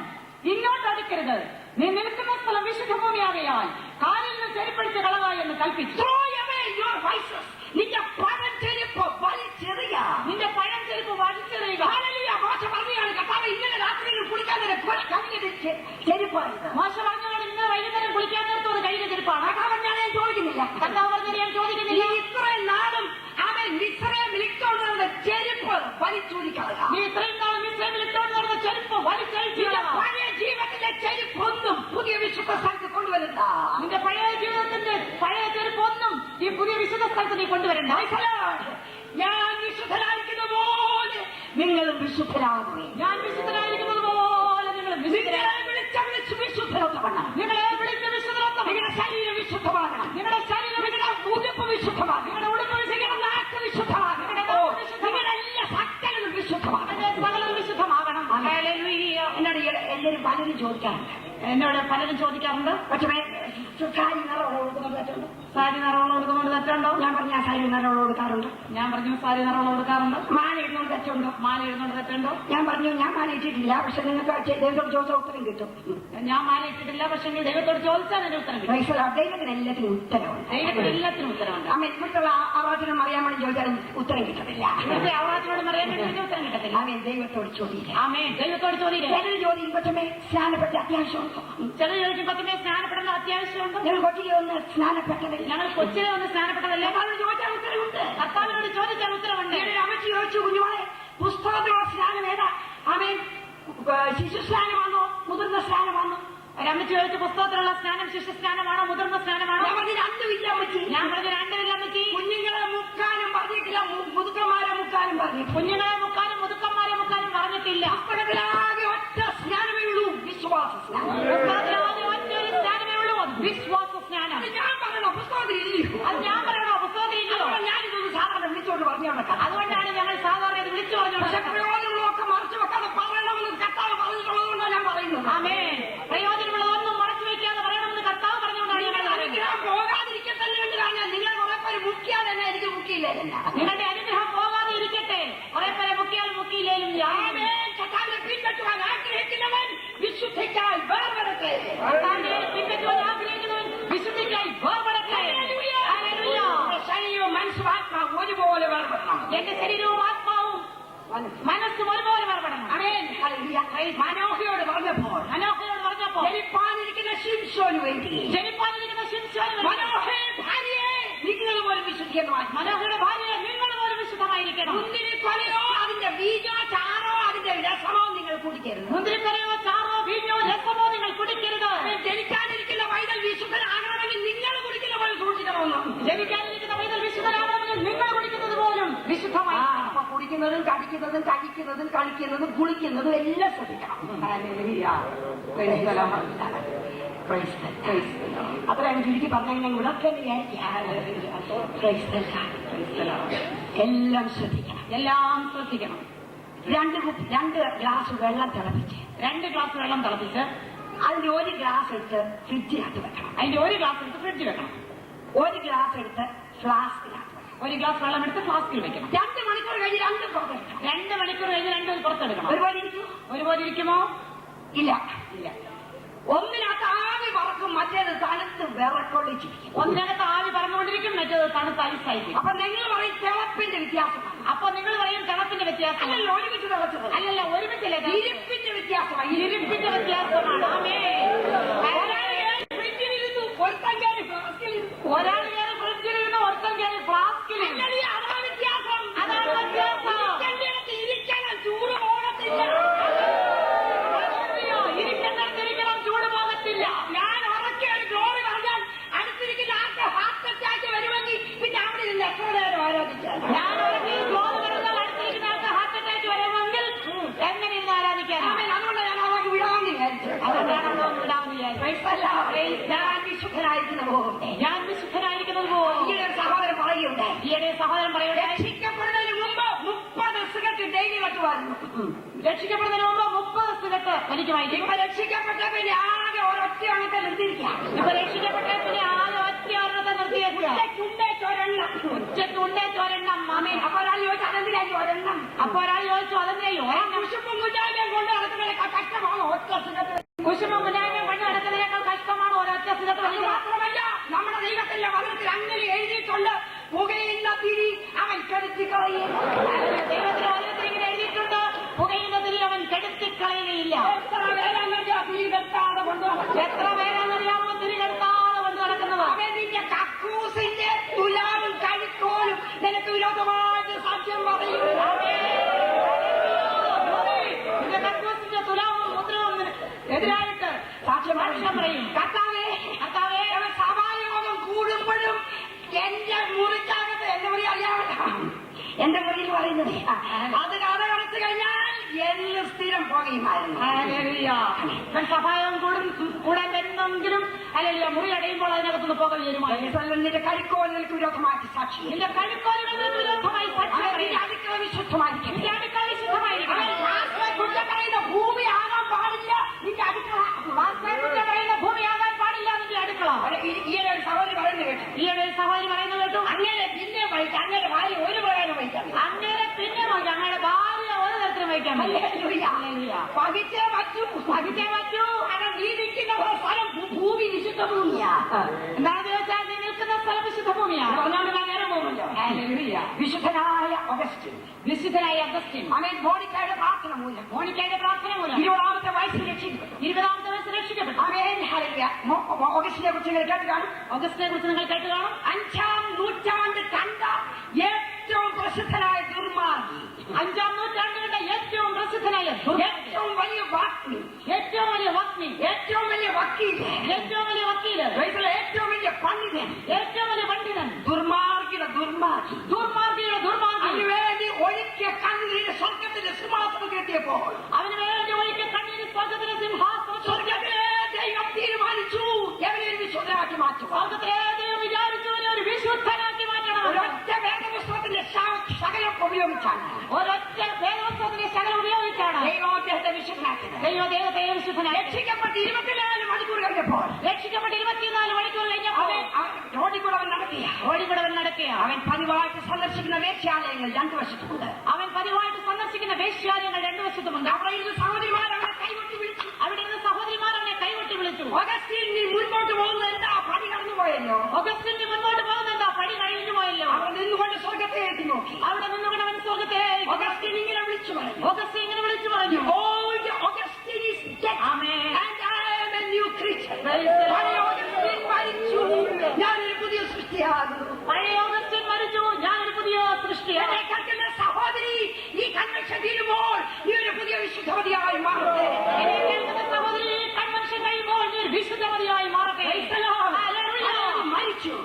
ഇങ്ങോട്ട് അടുക്കരുത്, നീ നിൽക്കുന്ന സ്ഥലം വിശുദ്ധ ഭൂമിയാകയാൽ കാലിൽ നിന്ന് ചെരുപ്പടിച്ച് കളക എന്ന് കൽപ്പിച്ചു. Throw away your vices. നിന്റെ പഴഞ്ചെരുപ്പ് വലിച്ചെറിയ. നിന്റെ പഴം ചെരുപ്പ് വലിച്ചെറിയുക. ഹല്ലേലൂയ. മോശ പറഞ്ഞാണ് കർത്താവ് ഇന്നലെ രാത്രിയിൽ കുളിക്കാൻ കഴിഞ്ഞ ചെരുപ്പായിരുന്നു. മോശ പറഞ്ഞാൽ ഇന്ന് വൈകുന്നേരം കുളിക്കാൻ നേരത്തെ ഒരു കഴിഞ്ഞ ചെരുപ്പാണ്. കർത്താവ് ഞാൻ ചോദിക്കുന്നില്ല. കർത്താവ് പറഞ്ഞത് ഞാൻ ചോദിക്കുന്നില്ല. ഇത്രയും നാളും അവൻ മിസ്രൈം വിളിച്ചോണ്ടിരുന്ന ചെരുപ്പ് വലിച്ചൂരിക്കളക. നീ ഇത്രയും നാളും മിസ്രൈമിൽ ഇട്ടുകൊണ്ട് നടന്ന ചെരുപ്പ് വലിച്ചഴിക്കുക. പഴയ ജീവിതത്തിലെ ചെരുപ്പൊന്നും പുതിയ വിശുദ്ധ സ്ഥലത്ത് കൊണ്ടുവരുന്ന. നിന്റെ പഴയ ജീവിതത്തിന്റെ പഴയ ചെരുപ്പൊന്നും ഈ പുതിയ വിശുദ്ധ സ്ഥലത്ത് നീ കൊണ്ടുവരണ്ട. ഞാൻ വിശുദ്ധനായിരിക്കുന്ന പോലെ നിങ്ങളും വിശുദ്ധരാകുമേ. ഞാൻ വിശുദ്ധനായിരിക്കുന്നത് പോലെ നിങ്ങളും നിങ്ങളെ വിളിച്ച് വിശുദ്ധരൊത്തവണ്ണം. നിങ്ങളെ വിളിച്ച് വിശുദ്ധരൊത്തവണ്ണം. നിങ്ങളുടെ ശരീരം വിശുദ്ധമാകണം. നിങ്ങളുടെ ശരീരം, നിങ്ങളുടെ ഉടുപ്പ് വിശുദ്ധമാകണം. നിങ്ങളുടെ ഉടുപ്പ്, നിങ്ങളുടെ നാക്ക് വിശുദ്ധമാകണം. നിങ്ങളുടെ എല്ലാ സകലവും വിശുദ്ധമാകണം. സകലവും വിശുദ്ധമാകണം. എന്നോട് എല്ലാവരും പലരും ചോദിക്കാറുണ്ട്. എന്നോട് പലരും ചോദിക്കാറുണ്ട്, പക്ഷേ സാരി നിറം കൊടുക്കുന്നത് തെറ്റുണ്ടോ? സാരി നിറമുള്ള കൊടുക്കുന്നുണ്ട് തെറ്റുണ്ടോ? ഞാൻ പറഞ്ഞ സാരി നിറം കൊടുക്കാറുണ്ട്. ഞാൻ പറഞ്ഞു സാരി നിറമുള്ള കൊടുക്കാറുണ്ട്. മാല ഇടുന്നത് തെറ്റുണ്ടോ? മാല ഇടുന്നുണ്ട് തെറ്റുണ്ടോ? ഞാൻ പറഞ്ഞു ഞാൻ മാല ഇട്ടിട്ടില്ല, പക്ഷെ നിങ്ങൾക്ക് ദൈവത്തോട് ചോദിച്ചാൽ ഉത്തരം കിട്ടും. ഞാൻ മാല ഇട്ടിട്ടില്ല, പക്ഷെ ദൈവത്തോട് ചോദിച്ചാൽ എന്റെ ഉത്തരം കിട്ടും. ദൈവത്തിന് എല്ലാത്തിനും ഉത്തരവുണ്ട്. ദൈവത്തിന് എല്ലാത്തിനും ഉത്തരവുണ്ട്. അമ്മ ഇവിടുത്തെ ആറാത്തിനും അറിയാമോ ചോദിച്ചാലും ഉത്തരം കിട്ടത്തില്ല. ഇവിടുത്തെ അവറാത്തിനോട് അറിയാൻ വേണ്ടി ഉത്തരം കിട്ടത്തില്ല. ആമേൻ. ദൈവത്തോട് ചോദിയില്ല. ആമേൻ. ദൈവത്തോട് ചോദിയില്ല. ചിലർ ചോദിക്കും കൊച്ചമ്മേ സ്നാനപ്പെട്ട അത്യാവശ്യമുണ്ടോ? ചില ചോദിക്കും കൊച്ചമ്മേ സ്നാനപ്പെടേണ്ട അത്യാവശ്യമുണ്ടോ? ഞങ്ങൾ കൊച്ചിലെ ഒന്ന് സ്നാനപ്പെട്ടതില്ല. ഞങ്ങൾ കൊച്ചിലെ ഒന്ന് സ്നാനപ്പെട്ടതല്ലേ? ചോദിച്ചാൽ ഉത്തരവുണ്ട്. കർത്താവിനോട് ചോദിച്ചാൽ ഉത്തരവുണ്ട്. അമ്മച്ചി ചോദിച്ചു കുഞ്ഞുമോളെ പുസ്തകത്തിലുള്ള സ്നാനം ഏതാ? ആമേൻ. ശിശു സ്നാനമാണോ മുതിർന്ന സ്നാനമാണോ? അമ്മച്ചി ചോദിച്ചു പുസ്തകത്തിലുള്ള സ്നാനം ശിശു സ്നാനമാണോ മുതിർന്ന സ്നാനമാണോ? ഞാൻ പറഞ്ഞു രണ്ടുമില്ല അമ്മച്ചി. ഞാൻ പറഞ്ഞു രണ്ടുമില്ല അമ്മച്ചി. കുഞ്ഞുങ്ങളെ മുക്കാനും പറഞ്ഞിട്ടില്ല, മുതുക്കന്മാരെ മുക്കാനും പറഞ്ഞു. കുഞ്ഞുങ്ങളെ മുക്കാനും മുതുക്കന്മാരെ മുക്കാനും പറഞ്ഞിട്ടില്ല. പുസ്തകത്തിലാകെ ഒറ്റ സ്നാനമേ ഉള്ളൂ, വിശ്വാസ സ്നാനം. പുസ്തകത്തിലാകെ ഒറ്റൊരു സ്നാനമേ ഉള്ളൂ, വിശ്വാസ സ്നാനം. ഞാൻ പറയണോ പുസ്തകത്തിൽ ഇല്ലയോ? അത് ഞാൻ പറയണോ പുസ്തകത്തിൽ ഇല്ലയോ? ഞാനിതൊന്ന് സാധാരണ വിളിച്ചോണ്ട് പറഞ്ഞോളാം. അതുകൊണ്ടാണ് ഞങ്ങൾ സാധാരണ ഇത് വിളിച്ചു പക്ഷെ പറഞ്ഞോളാം. പ്രയോജനങ്ങളൊക്കെ മറച്ചു വെക്കാതെ പറയണമെന്ന് കർത്താവ് പറഞ്ഞിട്ടുള്ളതുകൊണ്ടാണ് ഞാൻ പറയുന്നത്. ആമേ. പോവുകയല്ല. നിങ്ങളുടെ അനുഗ്രഹം പോകാതെ ഇരിക്കട്ടെ. കുറെ പേരെ മുക്കിയാൽ മുക്കിയില്ലേലും കർത്താവിനെ പിൻപറ്റുവാൻ ആഗ്രഹിക്കുന്നവൻ വിശുദ്ധിക്കായി വേർപെടട്ടെ. കർത്താവിനെ പിൻപറ്റുവാൻ ആഗ്രഹിക്കുന്നവൻ വിശുദ്ധിക്കായി വേർപെടട്ടെ. ഹല്ലേലൂയ. ശരീരവും മനസ്സും ആത്മാവും ഒരുപോലെ വേർപെടണം. എന്റെ ശരീരവും ആത്മാവും മനസ്സും ഒരുപോലെ വേർപെടണം. ആമേൻ. ഹല്ലേലൂയ. മനോഹയോട് പറഞ്ഞപ്പോൾ ജനിപ്പാനിരിക്കുന്ന ശിംശോന് വേണ്ടി മനോഹയെ ഭാര്യയെ നിങ്ങൾ പോലും വിശുദ്ധമായി, മനോഹയുടെ ഭാര്യയെ നിങ്ങൾ പോലും വിശുദ്ധമായിരിക്കണം. മുന്തിരിക്കൊലയോ അതിന്റെ ബീജോ ചാറോ അതിന്റെ രസമോ നിങ്ങൾ കുടിക്കരുത്. മുന്തിരിക്കരയോ ചാറോ ബീജോ രസമോ നിങ്ങൾ കുടിക്കരുത്. ജനിക്കാനിരിക്കുന്ന വൈതൽ വിശുദ്ധനാകണമെങ്കിൽ നിങ്ങൾ കുടിക്കുന്ന പോലെ സൂക്ഷിക്കണമെന്ന്. ജനിക്കാനിരിക്കുന്ന വൈതൽ വിശുദ്ധനാകണമെങ്കിൽ നിങ്ങൾ കുടിക്കുന്നത് പോലും വിശുദ്ധമായി. അപ്പൊ കുടിക്കുന്നതും കടിക്കുന്നതും കഴിക്കുന്നതും കളിക്കുന്നതും കുളിക്കുന്നതും എല്ലാം ശ്രദ്ധിക്കണം. അത്രയാണ് ചുരുക്കി പറഞ്ഞാൽ ഉടക്കെ എല്ലാം ശ്രദ്ധിക്കണം. എല്ലാം ശ്രദ്ധിക്കണം. 2 ഗ്ലാസ് വെള്ളം തിളപ്പിച്ച് 2 ഗ്ലാസ് വെള്ളം തിളപ്പിച്ച് അതിന്റെ 1 ഗ്ലാസ് എടുത്ത് ഫ്രിഡ്ജിനകത്ത് വെക്കണം. അതിന്റെ 1 ഗ്ലാസ് എടുത്ത് ഫ്രിഡ്ജിൽ വെക്കണം. 1 ഗ്ലാസ് എടുത്ത് ഫ്ലാസ്കിനകത്ത് വെക്കണം. 1 ഗ്ലാസ് വെള്ളം എടുത്ത് ഫ്ലാസ്കിൽ വെക്കണം. 2 മണിക്കൂർ കഴിഞ്ഞ് 2 പുറത്തെടുക്കണം. 2 മണിക്കൂർ കഴിഞ്ഞ് 2 പുറത്തെടുക്കണം. ഒരുപോലെ ഇരിക്കുമോ? ഇല്ല. ഒന്നിനകത്ത് ആവി പറക്കും, മറ്റേത് തണുത്ത് വിറക്കൊള്ളിച്ചിരിക്കും. ഒന്നിനകത്ത് ആവി പറന്നുകൊണ്ടിരിക്കും, മറ്റേത് തണുത്ത് ഐസായിരിക്കും. അപ്പൊ നിങ്ങൾ പറയും തിളപ്പിന്റെ വ്യത്യാസമാണ്. അപ്പൊ നിങ്ങൾ പറയും തിളപ്പിന്റെ വ്യത്യാസം. അല്ലല്ലോ ഒരുമിച്ച് തിളച്ചത്. അല്ലല്ല, ഒരുമിച്ചില്ല, ഇരിപ്പിന്റെ വ്യത്യാസമാണ്. ഇരിപ്പിന്റെ വ്യത്യാസമാണ്. ഒരാൾ കയറി ഫ്രിഡ്ജിലിരുന്ന് ഒരുത്തൻ കയറി ഫ്ലാസ്കിൽ. അതാണ് വ്യത്യാസം. അതാണ് വ്യത്യാസം. ഇരിക്കണം, ചൂട് പോകത്തില്ല. ഇരിക്കുന്നിടത്തിരിക്കണം, ചൂട് പോകത്തില്ല. ഞാൻ ഉറക്കെ ഒരു ഗ്ലോറി പറഞ്ഞാൽ അടുത്തിരിക്കുന്ന ആൾക്ക് ഹാർട്ട് അറ്റാക്ക് വരുമെങ്കിൽ പിന്നെ അവിടെ നിന്ന് എത്ര നേരം ആരാധിക്കാൻ. ഞാൻ ഉറക്കെ ഗ്ലോറി പറഞ്ഞാൽ അടുത്തിരിക്കുന്ന ആൾക്ക് ഹാർട്ട് അറ്റാക്ക് വരുമെങ്കിൽ എങ്ങനെ ഇരുന്ന് ആരാധിക്കാൻ? അതുകൊണ്ട് ഞാൻ അവർക്ക് വിടാമെന്ന് വിചാരിച്ചു. അതുകൊണ്ടാണ് നമ്മൾ വിടാമെന്ന് വിചാരിച്ചത്. ഞാൻ വിശുദ്ധനായിരിക്കുന്ന പോകും. ഞാൻ വിശുദ്ധനായിരിക്കുന്നത് പോകും. ഈയൊരു സഹോദരൻ പറയുകയുണ്ടായി. ഈയിടെ സഹോദരൻ പറയട്ടെ, രക്ഷിക്കപ്പെടുന്നതിന് മുമ്പ് 30 സിഗരറ്റ് ഡെയിലി വെട്ടുമായിരുന്നു. രക്ഷിക്കപ്പെടുന്നതിന് മുമ്പ് 30 സിഗരറ്റ് വലിക്കുമായിരിക്കും. ഇപ്പൊ രക്ഷിക്കപ്പെട്ട പിന്നെ ആകെ ഒരൊറ്റ അണത്തെ നിർത്തിയിരിക്കാം. ഇപ്പൊ രക്ഷിക്കപ്പെട്ട പിന്നെ ആകെ ഒറ്റ ഒരെണ്ണത്തെ നിർത്തിയേക്കുക. ഉച്ചയ്ക്കുണ്ടേ ചോരെണ്ണം. മാമേ, അപ്പൊ ഒരാൾ ചോദിച്ചു അതെന്തിനായി ഒരെണ്ണം. അപ്പൊ ഒരാൾ ചോദിച്ചു അതെന്തിനായി ഒരെണ്ണം. കുശുമ്പും കുറ്റായ്മയും കൊണ്ട് നടക്കുന്നതിനേക്കാൾ കഷ്ടമാണ് ഒറ്റ സിഗരറ്റ്. കുശുമ്പും കുഞ്ഞായ്മയും കൊണ്ട് നടക്കുന്നതിനേക്കാൾ കഷ്ടമാണ് ഒരൊറ്റ സിഗരറ്റ് വലിക്കുക. മാത്രമല്ല നമ്മുടെ ദൈവത്തിന്റെ വചനത്തിൽ അങ്ങനെ എഴുതിയിട്ടുണ്ട്, പുകയുന്ന തിരി അവൻ കെടുത്തിക്കളയും. ദൈവത്തിന്റെ വചനത്തിൽ ഇങ്ങനെ എഴുതിയിട്ടുണ്ട്, പുകയുന്ന തിരി അവൻ കെടുത്തിക്കളയുകയില്ല. എത്ര പേരറിയാമോ തിരി കെടുത്താതെ തിരി കെടുത്താതെ കൊണ്ട് നടക്കുന്നത്. അവന്റെ കക്കൂസിന്റെ തുലാവും കഴുക്കോലും നിനക്ക് വിരോധമായിട്ട് സാക്ഷ്യം പറയും. നിന്റെ കക്കൂസിന്റെ തുലാവും മുദ്രവും എതിരായിട്ട് സാക്ഷ്യം പറയും. കർത്താവേ, സഭായോഗം കൂടുമ്പോഴും എന്റെ മുറിക്കകത്ത് എന്റെ മുറി അറിയാമല്ലോ, എന്റെ മുറിയിൽ പറയുന്നത് അത് കഥ കടച്ചു കഴിഞ്ഞാൽ എല്ലാം സ്ഥിരം പോകുമായിരുന്നു. സഭായം കൂടാൻ വരുന്നെങ്കിലും അല്ലെങ്കിൽ മുറി അടയുമ്പോൾ അതിനകത്തുനിന്ന് പോകാൻ വരുമായിരുന്നു. നിന്റെ കരിക്കോലുകൾക്ക് വിരോധമായിട്ട് സാക്ഷി. നിന്റെ കരിക്കോലുകൾക്ക് വിരോധമായി സാക്ഷി. അടുക്കള വിശുദ്ധമായിരിക്കും. നിന്റെ അടുക്കള വിശുദ്ധമായിരിക്കും. കുറ്റം പറയുന്ന ഭൂമി ആകാൻ പാടില്ല നിന്റെ അടുക്കള. കുറ്റം പറയുന്ന ഭൂമി ആകാൻ പാടില്ല നിന്റെ അടുക്കള. ഈയൊരു സഹോദരി പറയുന്നത് കേട്ടു. ഈയൊരു സഹോദരി പറയുന്നത് കേട്ടു. അങ്ങനെ പിന്നെ വഹിക്കാം, അങ്ങനെ ഭാര്യ ഒരു പ്രകാരം വഹിക്കാം. അങ്ങനെ പിന്നെ വഹിക്കാം, അങ്ങനെ ഭാര്യ ഒരു തരത്തിലും വഹിക്കാം. പകിച്ചേ പറ്റൂ. കാരണം നീ നിൽക്കുന്ന സ്ഥലം ഭൂമി വിശുദ്ധ ഭൂമിയാ. എന്താണെന്ന് ചോദിച്ചാൽ നീ നിൽക്കുന്ന സ്ഥലം വിശുദ്ധ ഭൂമിയാണ്. അതുകൊണ്ട് ഞാൻ നേരം പോകുമല്ലോ. വിശുദ്ധനായ അഗസ്റ്റിൻ അവൻ മോണിക്കയുടെ പ്രാർത്ഥന മൂലം 20-ാമത്തെ വയസ്സിൽ രക്ഷിക്കപ്പെട്ടു. 20-ാമത്തെ വയസ്സിൽ രക്ഷിക്കപ്പെട്ടു. ഓഗസ്റ്റിനെ കുറിച്ച് നിങ്ങൾ കേട്ട് കാണും. ഓഗസ്റ്റിനെ കുറിച്ച് നിങ്ങൾ കേട്ട് കാണും. 5-ാം നൂറ്റാണ്ട് കണ്ട ഏറ്റവും പ്രസിദ്ധനായ ദുർമാർഗി, 5-ാം നൂറ്റാണ്ട് കണ്ട ഏറ്റവും പ്രസിദ്ധനായ ഏറ്റവും വലിയ വാഗ്മി, ഏറ്റവും വലിയ വക്തി, ഏറ്റവും വലിയ വക്കീല്, ഏറ്റവും വലിയ വക്കീല്, ഏറ്റവും വലിയ പണ്ഡിതൻ, ഏറ്റവും വലിയ പണ്ഡിതൻ, ദുർമാർഗിയുടെ അതിനുവേണ്ടി ഒഴിക്കിയ കണ്ണീര് സ്വർഗത്തിന്റെ സിംഹാസനം കിട്ടിയപ്പോൾ അവന് വേണ്ടി ഒഴിക്കിയ കണ്ണീര് സ്വർഗത്തിന്റെ സിംഹാസനം സ്വർഗത്തിലെ ദൈവം തീരുമാനിച്ചു എവനെ ഒരു വിശുദ്ധനാക്കി മാറ്റും. സ്വർഗത്തിലെ ദൈവം വിചാരിച്ചു ഒരു വിശുദ്ധനാക്കി മാറ്റണം. ഒരൊറ്റ വേദപുസ്തകത്തിന്റെ ശകലം ഉപയോഗിച്ചാണ്, ഒരൊറ്റ വേദപുസ്തകത്തിന്റെ ശകലം ഉപയോഗിച്ചാണ് ദൈവം അദ്ദേഹത്തെ വിശുദ്ധനാക്കിയത്. ദൈവത്തെ വിശുദ്ധനാക്കി. രക്ഷിക്കപ്പെട്ട് 24 മണിക്കൂർ കഴിഞ്ഞപ്പോൾ രക്ഷിക്കപ്പെട്ട് 24 മണിക്കൂർ കഴിഞ്ഞപ്പോൾ റോഡിൽ കൂടെ അവൻ നടക്കുക. അവൻ പതിവായിട്ട് സന്ദർശിക്കുന്ന വേശ്യാലയങ്ങൾ 2 വശത്തുമുണ്ട്. അവിടെ ഇരുന്ന് സഹോദരിമാർ അവനെ കൈകൊട്ടി വിളിച്ചു. ഓഗസ്റ്റിൻ, നീ മുൻപോട്ട് പോകുന്നത് എന്താ? പടി കടന്നു പോയല്ലോ. അവൻ നിന്നുകൊണ്ട് സ്വർഗത്തെ എത്തി നോക്കി. ഓഗസ്റ്റിൻ ഇങ്ങനെ വിളിച്ചു പറഞ്ഞു. Augustine is dead. Amen. And I am a new creature. പഴയ ഓഗസ്റ്റിൻ മരിച്ചു, ഞാനൊരു പുതിയ സൃഷ്ടിയാകുന്നു. എന്നെ കേൾക്കുന്ന സഹോദരി, ഈ കൺവെൻഷൻ തീരുമ്പോൾ നീ ഒരു പുതിയ വിശുദ്ധവതിയായി മാറട്ടെ. മരിച്ചു.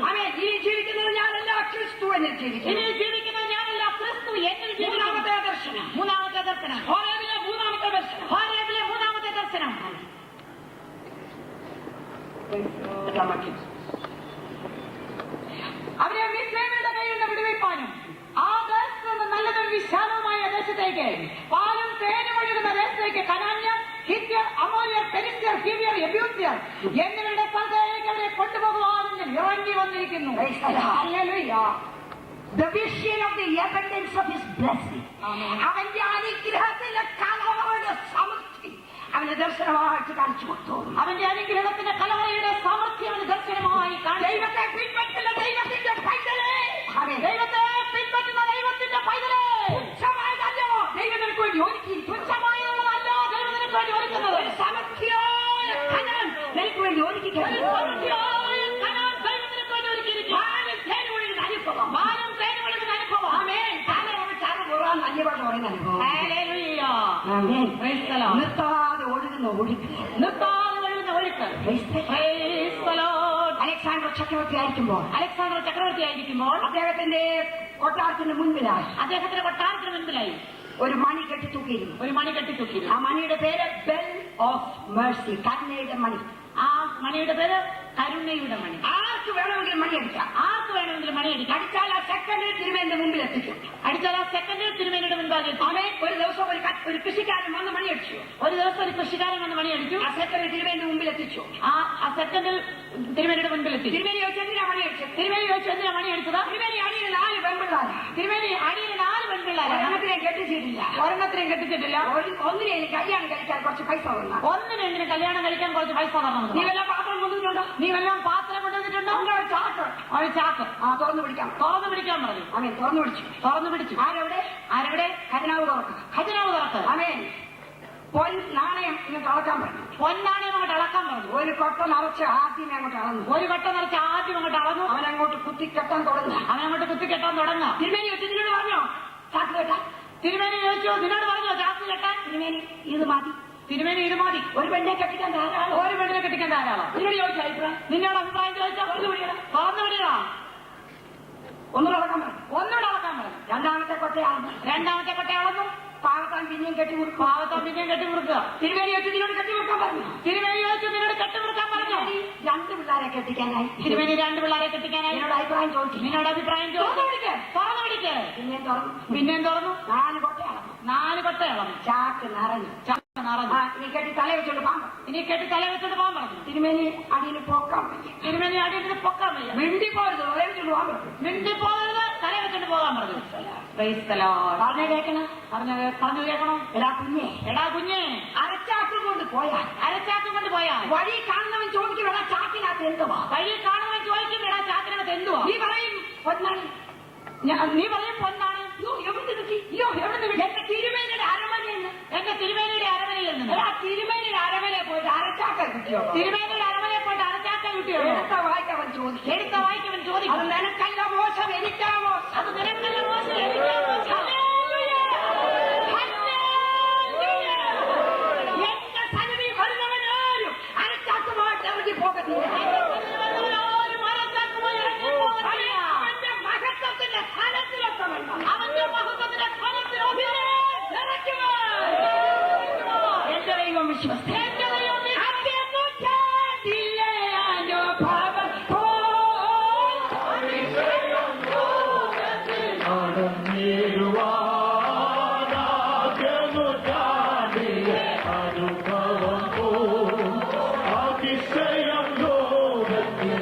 അവൻ ഇനി ജീവിക്കുന്നത് ഞാനല്ല, ക്രിസ്തു എന്നിൽ ജീവിക്കുന്നു. മൂന്നാമത്തെ ദർശനം. ഹോരേബിലെ മൂന്നാമത്തെ ദർശനം. അവരെ മിസ്രൈമിന്റെ കയ്യിൽ നിന്ന് വിടുവിപ്പാനും ആ ദേശത്ത് നിന്ന് നല്ലതും വിശാലവുമായ ദേശത്തേക്ക്, പാലും തേനും ഒഴുകുന്ന ദേശത്തേക്ക്, കനാന്യർ, ഹിത്യർ, അമോര്യർ, പെരിസ്യർ, ഹിവിയർ, യെബൂസ്യർ എന്നിവരുടെ സ്ഥലത്തേക്ക് അവരെ കൊണ്ടുപോകുവാൻ ഇറങ്ങി വന്നിരിക്കുന്നു. The vision of the abundance of his blessing. അവന്റെ അനുഗ്രഹത്തിന്റെ കലവറയുടെ സമൃദ്ധി അവന്റെ ദർശനമായിട്ട് കാണിച്ചു കൊടുത്തു. അവന്റെ അനുഗ്രഹത്തിന്റെ കലവറയുടെ സാമർഥ്യം അവന് ദർശനമായി കാണിച്ചു. ദൈവത്തെ പിൻപറ്റുന്ന ദൈവത്തിന്റെ പൈതലേ, ദൈവത്തെ പിൻപറ്റുന്ന ദൈവത്തിന്റെ പൈതലേ, തുച്ഛമായതല്ലോ ദൈവം നിനക്ക് വേണ്ടി ഒരുക്കിയിരിക്കുന്നു. തുച്ഛമായതല്ലോ ദൈവം നിനക്ക് വേണ്ടി ഒരുക്കുന്നത്. ഒരു സമൃദ്ധിയായ കനാൻ നിനക്ക് വേണ്ടി ഒരുക്കിയിരിക്കുന്നു. അന്യഭാഷ പറയുന്ന അനുഭവം. നിർത്താതെ ഒഴുകുന്ന ഒഴുക്ക്. അലക്സാണ്ടർ ചക്രവർത്തി ആയിരിക്കുമ്പോൾ അദ്ദേഹത്തിന്റെ കൊട്ടാരത്തിന് മുൻപിലായി ഒരു മണി കെട്ടിത്തൂക്കിയിരുന്നു. ആ മണിയുടെ പേര് ബെൽ ഓഫ് മേഴ്സി, കരുണയുടെ മണി. ആ മണിയുടെ പേര് കരുണയുടെ മണി. ആർക്ക് വേണമെങ്കിലും മണി അടിക്കാം. അടിച്ചാൽ ആ സെക്കൻഡിൽ തിരുമേന്റെ മുമ്പിൽ എത്തിക്കും. തിരുമേനിയുടെ മുൻപാകെ അവൻ ഒരു ദിവസം ഒരു കൃഷിക്കാരൻ വന്ന് മണി അടിച്ചു. ആ സെക്കൻഡിൽ തിരുമേന്റെ മുമ്പിൽ എത്തിച്ചു. ആ സെക്കൻഡിൽ തിരുമേനിയുടെ മുൻപിൽ എത്തി. തിരുമേനി ചോദിച്ചു എന്തിനാ മണി അടിച്ചത്? തിരുമേനി ചോദിച്ചു എന്തിനാ മണി അടിച്ചത്? തിരുമേനി അടിയിൽ 4 പെൺപിള്ളാരാ. തിരുമേനി അടിയിൽ 4 പെൺപിള്ളാരാ. ഒരെണ്ണത്തിനെയും കെട്ടിച്ചിട്ടില്ല. ഒന്നിനെ എനിക്ക് കല്യാണം കഴിക്കാൻ കുറച്ച് പൈസ തന്നു. ഒന്നിനെങ്കിലും കല്യാണം കഴിക്കാൻ കുറച്ച് പൈസ തന്നു. നീ വല്ല പാത്രം കൊണ്ടുവന്നിട്ടുണ്ടോ? പാത്രം കൊണ്ടുവന്നിട്ടുണ്ടോ? ഒരു ചാക്ക്. തുറന്നു പിടിക്കാൻ പറഞ്ഞു. അവൻ തുറന്നു പിടിച്ചു. ആരെവിടെ? ഖജനാവ് തുറക്കുക. അവൻ നാണയം ഇങ്ങോട്ട് അളക്കാൻ പറഞ്ഞു. പൊന്നാണയം അങ്ങോട്ട് അളക്കാൻ പറഞ്ഞു. ഒരു കൊട്ട നിറച്ച് ആദ്യമേ അങ്ങോട്ട് അളന്നു. അവൻ അങ്ങോട്ട് കുത്തിക്കെട്ടാൻ തുടങ്ങുക. തിരുമേനി ചോദിച്ചു നിന്നോട് പറഞ്ഞോ ചാക്ക് കെട്ടാൻ? തിരുമേനി ചോദിച്ചു നിന്നോട് പറഞ്ഞോ ചാക്ക് കെട്ടാൻ? തിരുമേനി ഇത് മതി. ഒരു പെണ്ണിനെ കെട്ടിക്കാൻ ധാരാളം. നിന്നോട് ചോദിച്ച അഭിപ്രായം? നിന്നോട് അഭിപ്രായം ചോദിച്ചാൽ തുറന്നു വിടുക. ഒന്നുകൂടെ അളക്കാൻ പറഞ്ഞു. രണ്ടാമത്തെ കൊട്ട അളന്നു. പാവത്താൻ പിന്നെയും കെട്ടി മുറുക്കുക. തിരുമേനി ചോദിച്ചു നിന്നോട് കെട്ടിമുറുക്കാൻ പറഞ്ഞു. 2 പിള്ളേരെ കെട്ടിക്കാനായി. നിന്നോട് അഭിപ്രായം ചോദിച്ചു. പിന്നെയും തുറന്നു. 4 കൊട്ട അളന്നു. ചാക്ക് നിറഞ്ഞു. ഇനി കെട്ടി തല വെച്ചോണ്ട് പോകാൻ പറഞ്ഞു. തിരുമേനി അടിയിൽ പോക്കാൻ വയ്യ. മിണ്ടിപ്പോരുത്, തല വെച്ചോണ്ട് പോകാൻ പറഞ്ഞു. പറഞ്ഞു കേൾക്കണം. എടാ കുഞ്ഞേ, അരച്ചാക്ക് കൊണ്ട് പോയാൽ വഴി കാണുന്നവൻ ചോദിക്കും എടാ ചാക്കിനകത്ത് എന്തുവാ? നീ പറയും പൊന്നാണ്. എവിടെ കിട്ടി? എന്റെ തിരുമേനിയുടെ അരമനയിൽ നിന്ന്. തിരുമേനിയുടെ അരമനയിൽ പോയിട്ട് അരച്ചാക്ക കിട്ടിയോ? എടുത്ത വായിക്ക് അവൻ ചോദിക്കും. അത് നിനക്കല്ല മോശം, എനിക്കാ മോശം. എന്റെ സന്നിധി വരുന്നവനാരും അരച്ചാക്കുമായിട്ട് ഇറങ്ങി പോകത്തില്ല. അവന്റെ മഹത്വത്തിന്റെ സ്ഥാനത്തിലൊക്കെ എന്റെ ദൈവം വിശ്വസിക്കും. അനുഭവം അതിശയം ലോകത്തിൽ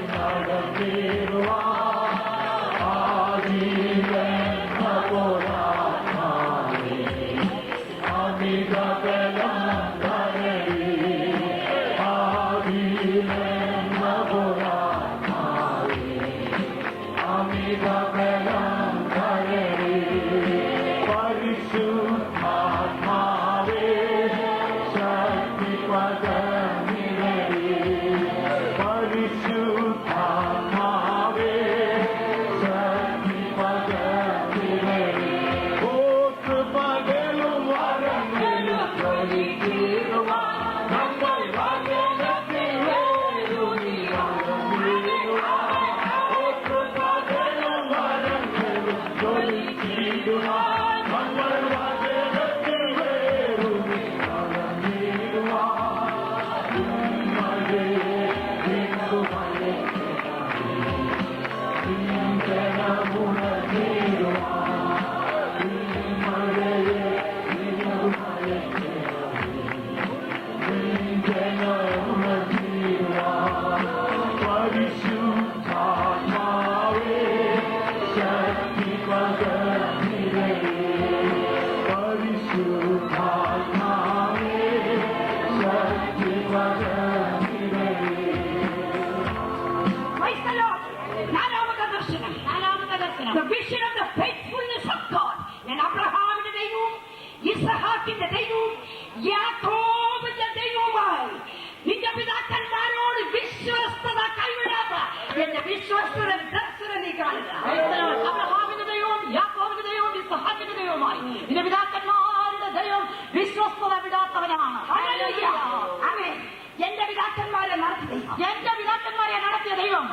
The vision of the faithfulness of God. ഞാൻ അബ്രഹാമിന്റെ ദൈവവും ഇസ്ഹാക്കിന്റെ ദൈവവും യാക്കോബിന്റെ ദൈവവുമായി നിന്റെ പിതാക്കന്മാരോട് വിശ്വസ്തത കൈവിടാത്ത എന്റെ വിശ്വസ്തത ദർശനം നീ കാണുക. അബ്രഹാമിന്റെ ദൈവവും യാക്കോബിന്റെ ദൈവവും ഇസ്ഹാക്കിന്റെ ദൈവവുമായി നിന്റെ പിതാക്കന്മാരുടെ ദൈവം വിശ്വസ്തത വിടാത്തവനാണ്. ആമേൻ. എന്റെ പിതാക്കന്മാരെ നടത്തിയ ദൈവം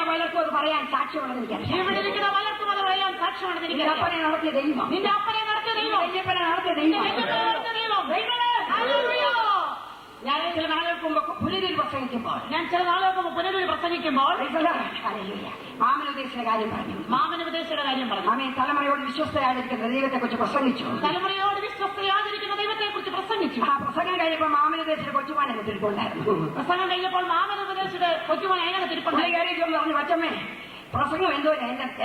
പലർക്കും അത് പറയാൻ സാക്ഷ്യമുള്ളത് എനിക്കറിയാം. ഇവിടെ ഇരിക്കുന്ന പലർക്കും അത് പറയാൻ സാക്ഷ്യമുള്ളത് നിന്റെ അപ്പനെ നടത്തിയ ദൈവം, നിന്റെ അപ്പനെ നടത്തിയ ദൈവം, അയ്യപ്പനെ നടത്തിയ ദൈവം, ഞാൻ ചില നാളുകൾക്ക് മുമ്പ് പുനരൂർ പ്രസംഗിക്കുമ്പോൾ മാമനുദ്ദേശിയുടെ കാര്യം പറഞ്ഞു. മാമനുദ്ദേശിയുടെ കാര്യം പറഞ്ഞു. ആമേ. തലമുറയോട് വിശ്വസ്തയായിരിക്കുന്ന ദൈവത്തെ കുറിച്ച് പ്രസംഗിച്ചു. തലമുറയോട് വിശ്വസ്തയായിരിക്കുന്ന ദൈവത്തെ കുറിച്ച് പ്രസംഗിച്ചു. ആ പ്രസംഗം കഴിഞ്ഞപ്പോൾ മാമനുദ്ദേശിയുടെ കൊച്ചുമാൻ എന്നെ തിരിക്കൊണ്ടായിരുന്നു. പ്രസംഗം കഴിഞ്ഞപ്പോൾ മാമനുദ്ദേശിയുടെ കൊച്ചുമാൻ അയാളെ തിരിക്കൊണ്ടായിരുന്നു. പറഞ്ഞു, വച്ചമ്മേ പ്രസംഗം എന്തോ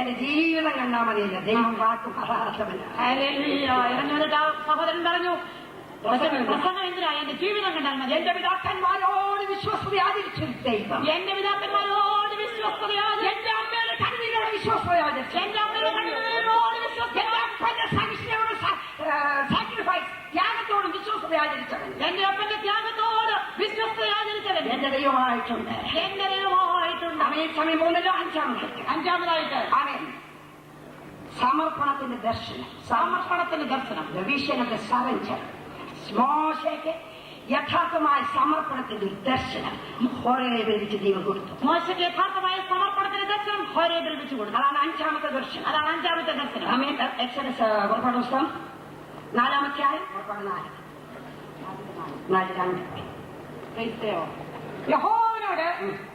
എന്റെ ജീവിതം കണ്ടാൽ മതിയല്ല, ദൈവം വാക്കും പരാർത്ഥമല്ല. സഹോദരൻ പറഞ്ഞു, പ്രസംഗം എന്തിനാ? എന്റെ ജീവിതം കണ്ടാൽ മതി. എന്റെ പിതാക്കന്മാരോട് വിശ്വസ്തയാചരിച്ചു ദൈവം, എന്റെ പിതാക്കന്മാരോട് വിശ്വസ്തയാചരിച്ചു, എന്റെ അമ്മയുടെ കരുവിനോട് വിശ്വസ്തയാചരിച്ചു, എന്റെ അമ്മയുടെ കരുവിനോട് വിശ്വസ്ത, എന്റെ അപ്പന്റെ സഹിഷ്ണുയോട് സാക്രിഫൈസ് ത്യാഗത്തോട് വിശ്വസ്തയാചരിച്ചവൻ, എന്റെ അപ്പന്റെ ത്യാഗത്തോട് വിശ്വസ്തയാചരിച്ചവൻ എന്റെ ദൈവമായിട്ടുണ്ട്. എന്റെ ദൈവമായിട്ടുണ്ട്. അവൻ സമയം പോകുന്നല്ലോ. അഞ്ചാമതായിട്ട് അവൻ സമർപ്പണത്തിന്റെ ദർശനം, സമർപ്പണത്തിന്റെ ദർശനം, the vision of the surrender. മോശയ്ക്ക് യഥാർത്ഥമായ സമർപ്പണത്തിന്റെ ഒരു ദർശനം ഹോരേബിൽ വെച്ച് ദൈവം കൊടുത്തു. മോശയ്ക്ക് യഥാർത്ഥമായ സമർപ്പണത്തിന്റെ ദർശനം ഹോരേബിൽ വെച്ച് കൊടുത്തു. അതാണ് അഞ്ചാമത്തെ ദർശനം. അതാണ് അഞ്ചാമത്തെ ദർശനം. ആമേൻ. എക്സോഡസ് പുറപ്പാട് പുസ്തകം 4-ാം അധ്യായം പുറപ്പാട് 4:2. യഹോവനോട്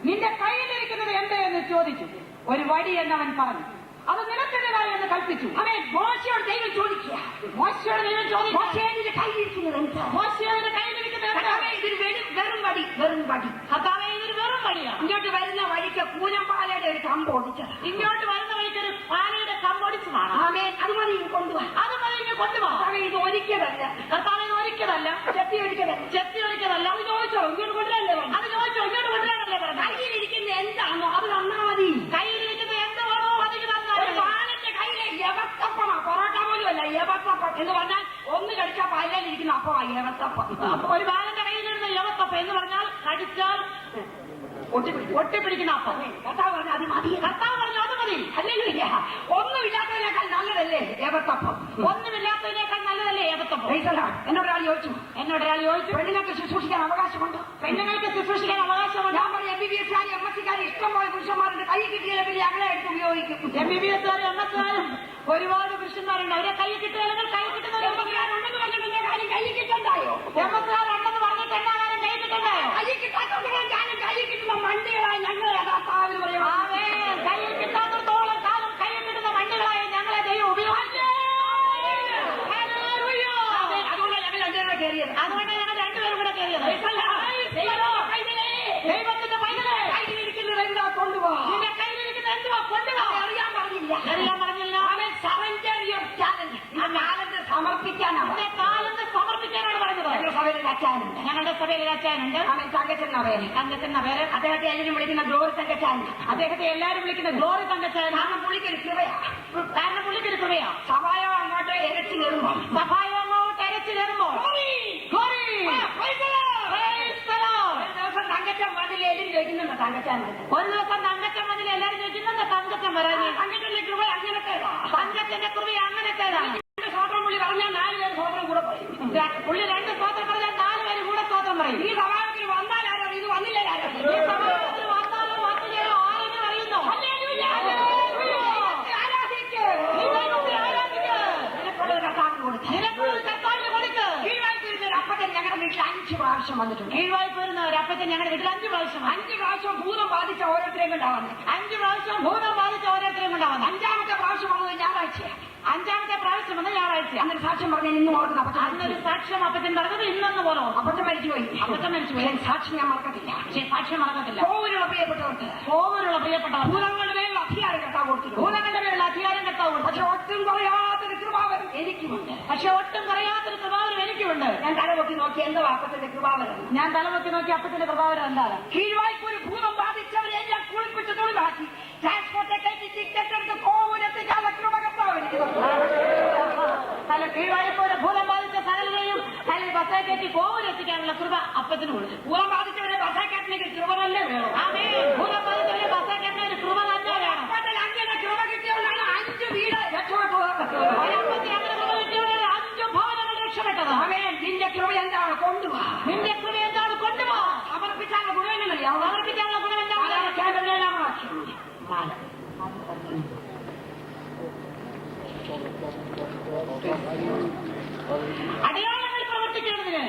നിന്റെ കയ്യിലിരിക്കുന്നത് എന്തെന്ന് ചോദിച്ചു. ഒരു വടി എന്നവൻ പറഞ്ഞു. അത് നിനക്കെതിരായി എന്ന് കൽപ്പിച്ചു. അവൻ മോശയോട് ദൈവം ചോദിക്കുക, മോശയോട് ദൈവം ചോദിച്ചു, മോശയുടെ കയ്യിലിരിക്കുന്നത് എന്താ? മോശയുടെ കയ്യിലിരിക്കുന്നത് എന്താ? ഇതൊരു വെറും വടി, വെറും വടി. കർത്താവേ, ഇതൊരു വെറും വടിയാണ്. ഇങ്ങോട്ട് വരുന്ന വഴിക്ക് കൂനമ്പാലയുടെ ഒരു കമ്പ് ഒടിച്ചത്. ഇങ്ങോട്ട് വരുന്ന വഴിക്ക് ഒരു പാലയുടെ കമ്പൊടിച്ചതാണ്. ആമേൻ. അത് മതി കൊണ്ടുപോകാൻ. അത് മതി ഇങ്ങ് കൊണ്ടുപോകാം. കർത്താവേ, ഇത് ഒരിക്കലല്ല. കർത്താവേ, ഇത് ഒരിക്കലല്ല, ചെത്തി ഒരിക്കലല്ല, ചെത്തി ഒരിക്കലല്ല. അത് ചോദിച്ചോ ഇങ്ങോട്ട് കൊണ്ടുവരല്ലേ പറഞ്ഞു. അത് ചോദിച്ചോ ഇങ്ങോട്ട് കൊണ്ടുവരാനല്ലേ പറഞ്ഞു. കയ്യിലിരിക്കുന്ന എന്താണോ അത് തന്നാ മതി. കയ്യിലിരിക്കുന്നത് എന്താണോ അതിന് തന്നാൽ ഒരു ബാലന്റെ കയ്യിലെ യവത്തപ്പമാ, പൊറോട്ട പോലും അല്ല, യവത്തപ്പം എന്ന് പറഞ്ഞാൽ ഒന്ന് കടിച്ചാൽ പല്ലിരിക്കുന്ന അപ്പമാ യവത്തപ്പം. ഒരു ബാലന്റെ കയ്യിലിരുന്ന യവത്തപ്പം എന്ന് പറഞ്ഞാൽ കടിച്ചാൽ ഒട്ടിപ്പിടിക്കുന്ന അപ്പം. കർത്താവ് പറഞ്ഞു അത് മതി. കർത്താവ് പറഞ്ഞു അത് മതി. അല്ലെങ്കിൽ ഒന്നുമില്ലാത്തതിനേക്കാൾ നല്ലതല്ലേ യവത്തപ്പം? ഒന്നുമില്ലാത്തതിനേക്കാൾ നല്ലതല്ലേ യവത്തപ്പം? എന്നൊരാൾ ചോദിച്ചു, പെണ്ണുങ്ങൾക്ക് ശുശ്രൂഷിക്കാൻ അവകാശമുണ്ട്. പെണ്ണുങ്ങൾക്ക് ശുശ്രൂഷിക്കാൻ അവകാശമുണ്ട്. ഞാൻ പറഞ്ഞു MBBS MSc ഇഷ്ടംപോലെ പുരുഷന്മാരുടെ കൈ കിട്ടിയാലും പിന്നെ അങ്ങനെ എടുത്ത് ഉപയോഗിക്കും. MBBS MSc ഒരുപാട് പുരുഷന്മാരുണ്ട്. അവരെ കൈ കിട്ടിയാലും കൈ കിട്ടുന്നവർ ഉണ്ടെന്ന് പറഞ്ഞിട്ടുണ്ടെങ്കിൽ കാര്യം കൈ കിട്ടണ്ടായോ? ഉണ്ടെന്ന് പറഞ്ഞിട്ട് എല്ലാ കാര്യം കൈ കിട്ടണ്ടായോ? കൈ കിട്ടാത്തോളം കാലം കൈ കിട്ടുന്ന മണ്ടികളായി ഞങ്ങൾ യഥാസ്ഥാപനം പറയും. കൈ കിട്ടാത്തോളം കാലം കൈ കിട്ടുന്ന മണ്ടികളായി ഞങ്ങളെ ദൈവം ഉപയോഗിച്ചു. അതുകൊണ്ട് ഞങ്ങൾ രണ്ടുപേരും കൂടെ കയറിയത്. ദൈവത്തിന്റെ പൈതലേ, കയ്യിലിരിക്കുന്നത് എന്താ കൊണ്ടുപോകാം. നിന്റെ കയ്യിലിരിക്കുന്ന എന്തുവാ കൊണ്ടുപോകാം. അറിയാൻ പറഞ്ഞില്ല. അവൻ surrender your talent. ആ talent സമർപ്പിക്കാനാണ്. അവനെ കാലത്ത് സമർപ്പിക്കാനാണ് പറഞ്ഞത്. ഞങ്ങളുടെ സഭയിൽ അച്ചാനുണ്ട്. ഞങ്ങളുടെ സഭയിൽ അച്ചാനുണ്ട്. അവൻ തങ്കച്ചെന്ന പേര്. തങ്കച്ചെന്ന പേര്. അദ്ദേഹത്തെ എല്ലാവരും വിളിക്കുന്ന ഗ്ലോറി തങ്കച്ചാൻ. അദ്ദേഹത്തെ എല്ലാവരും വിളിക്കുന്ന ഗ്ലോറി തങ്കച്ചാൻ. കാരണം പുള്ളിക്കൊരു കൃപയാ. കാരണം പുള്ളിക്കൊരു കൃപയാ. സഭായോ അങ്ങോട്ട് ഇരച്ചു കയറുമ്പോൾ, സഭായോ അങ്ങോട്ട് ഇരച്ചു കയറുമ്പോൾ ദിവസം തങ്കച്ചൻ മതിൽ എല്ലാം ചോദിക്കുന്നുണ്ട്. തങ്കച്ചാൻ ഒരു ദിവസം തങ്കച്ചൻ മതിൽ എല്ലാവരും ചോദിക്കുന്നുണ്ട്. തങ്കച്ചൻ വരാൻ തങ്കച്ചന്റെ കൃപ അങ്ങനത്തെ. തങ്കച്ചന്റെ കൃപ അങ്ങനത്തേതാണ്. സ്വതന്ത്രം പുള്ളി പറഞ്ഞാൽ 4 പേര് സ്വതന്ത്രം കൂടെ പറയും. പുള്ളി 2 സ്തോത്രം പറഞ്ഞാൽ 4 പേര് കൂടെ സ്തോത്രം പറയും. ഈ സഭാഗത്തിൽ വന്നാലാരോ ഇത് വന്നില്ലാരോ. ഈ സഭാഗത്തിൽ വന്നാലും വന്നില്ലയോ ആരെങ്കിലും അറിയുന്നു. ആരാധിക്കും. പ്രാവശ്യം വന്നിട്ടുണ്ട്. കീഴ്വായ്പ വരുന്ന ഒരു അപ്പച്ചൻ ഞങ്ങളുടെ വീട്ടിൽ 5 പ്രാവശ്യം 5 പ്രാവശ്യം ഭൂതം ബാധിച്ച ഓരോരുത്തരെയും കൊണ്ടാവുന്നത്. 5 പ്രാവശ്യം ഭൂതം ബാധിച്ച ഓരോരുത്തരെയും കൊണ്ടാവുന്നത്. 5ാമത്തെ പ്രാവശ്യം വന്നത് ഞായറാഴ്ചയാണ്. 5ാമത്തെ പ്രാവശ്യം വന്ന ഞായറാഴ്ച. അന്നൊരു സാക്ഷ്യം പറഞ്ഞ ഇന്നും ഓർക്കുന്ന അന്നൊരു സാക്ഷ്യം അപ്പച്ചൻ പറഞ്ഞത് ഇന്നെന്ന് പോലെ അപ്പച്ചൻ മരിച്ചുപോയി. സാക്ഷ്യം ഞാൻ മറക്കത്തില്ല. പക്ഷേ സാക്ഷ്യം മറക്കത്തില്ല. കോവിലുള്ള പ്രിയപ്പെട്ടവർക്ക് ഭൂതങ്ങളുടെ മേലുള്ള അധികാരം കർത്താവ് കൊടുത്തിട്ടുണ്ട്. ഭൂതങ്ങളുടെ മേലുള്ള അധികാരം കർത്താവ് കൊടുത്തു. പക്ഷെ ഒട്ടും കുറയാത്തൊരു കൃപാവരം എനിക്കുമുണ്ട്. പക്ഷെ ഒട്ടും കുറയാത്തൊരു കൃപാവരം എനിക്കുമുണ്ട്. ഞാൻ തലപൊക്കി നോക്കി എന്തോ അപ്പത്തിന്റെ കൃപാവരം. ഞാൻ തലപൊക്കി നോക്കി അപ്പത്തിന്റെ കൃപാവരം എന്താണ്? കീഴ്വായ്പ ഒരു ഭൂതം ബാധിച്ചവരെ ഞാൻ കുളിപ്പിച്ച് തൊഴിലാക്കി ട്രാൻസ്പോർട്ടെ കയറ്റി ടിക്കറ്റ് എടുത്ത് കോവിലെത്തിക്കാതെ കൃപ കർത്താവ് എനിക്ക് തല കീഴ്വായ്പ ഭൂതം ബാധിച്ച സകലരെയും തല ബസ്സേ കയറ്റി കോവിലെത്തിക്കാനുള്ള കൃപ അപ്പത്തിന് കൊടുത്തു. ഭൂതം ബാധിച്ചവരെ ബസ്സേ കയറ്റിലേക്ക് കൃപ തന്നെ വേണം. ഭൂതം ബാധിച്ചവരെ ബസ്സേ കയറ്റുന്ന ഒരു കൃപ തന്നെ വേണം. അങ്ങനെ കൃപ കിട്ടിയവരാണ് 5 വീട് രക്ഷപ്പെട്ടത്. അങ്ങനെ കൃപ കിട്ടിയവരാണ് 5 ഭവനങ്ങൾ രക്ഷപ്പെട്ടത്. നിന്റെ കൃപ എന്താണ്? കൊണ്ടുപോവാ. നിന്റെ കൃപ എന്താണ്? കൊണ്ടുപോവാ. സമർപ്പിച്ചാലുള്ള ഗുണമെന്നറിയാം. സമർപ്പിക്കാനുള്ള ഗുണം എന്താണ്? അടയാളങ്ങൾ പ്രവർത്തിക്കേണ്ടതിന്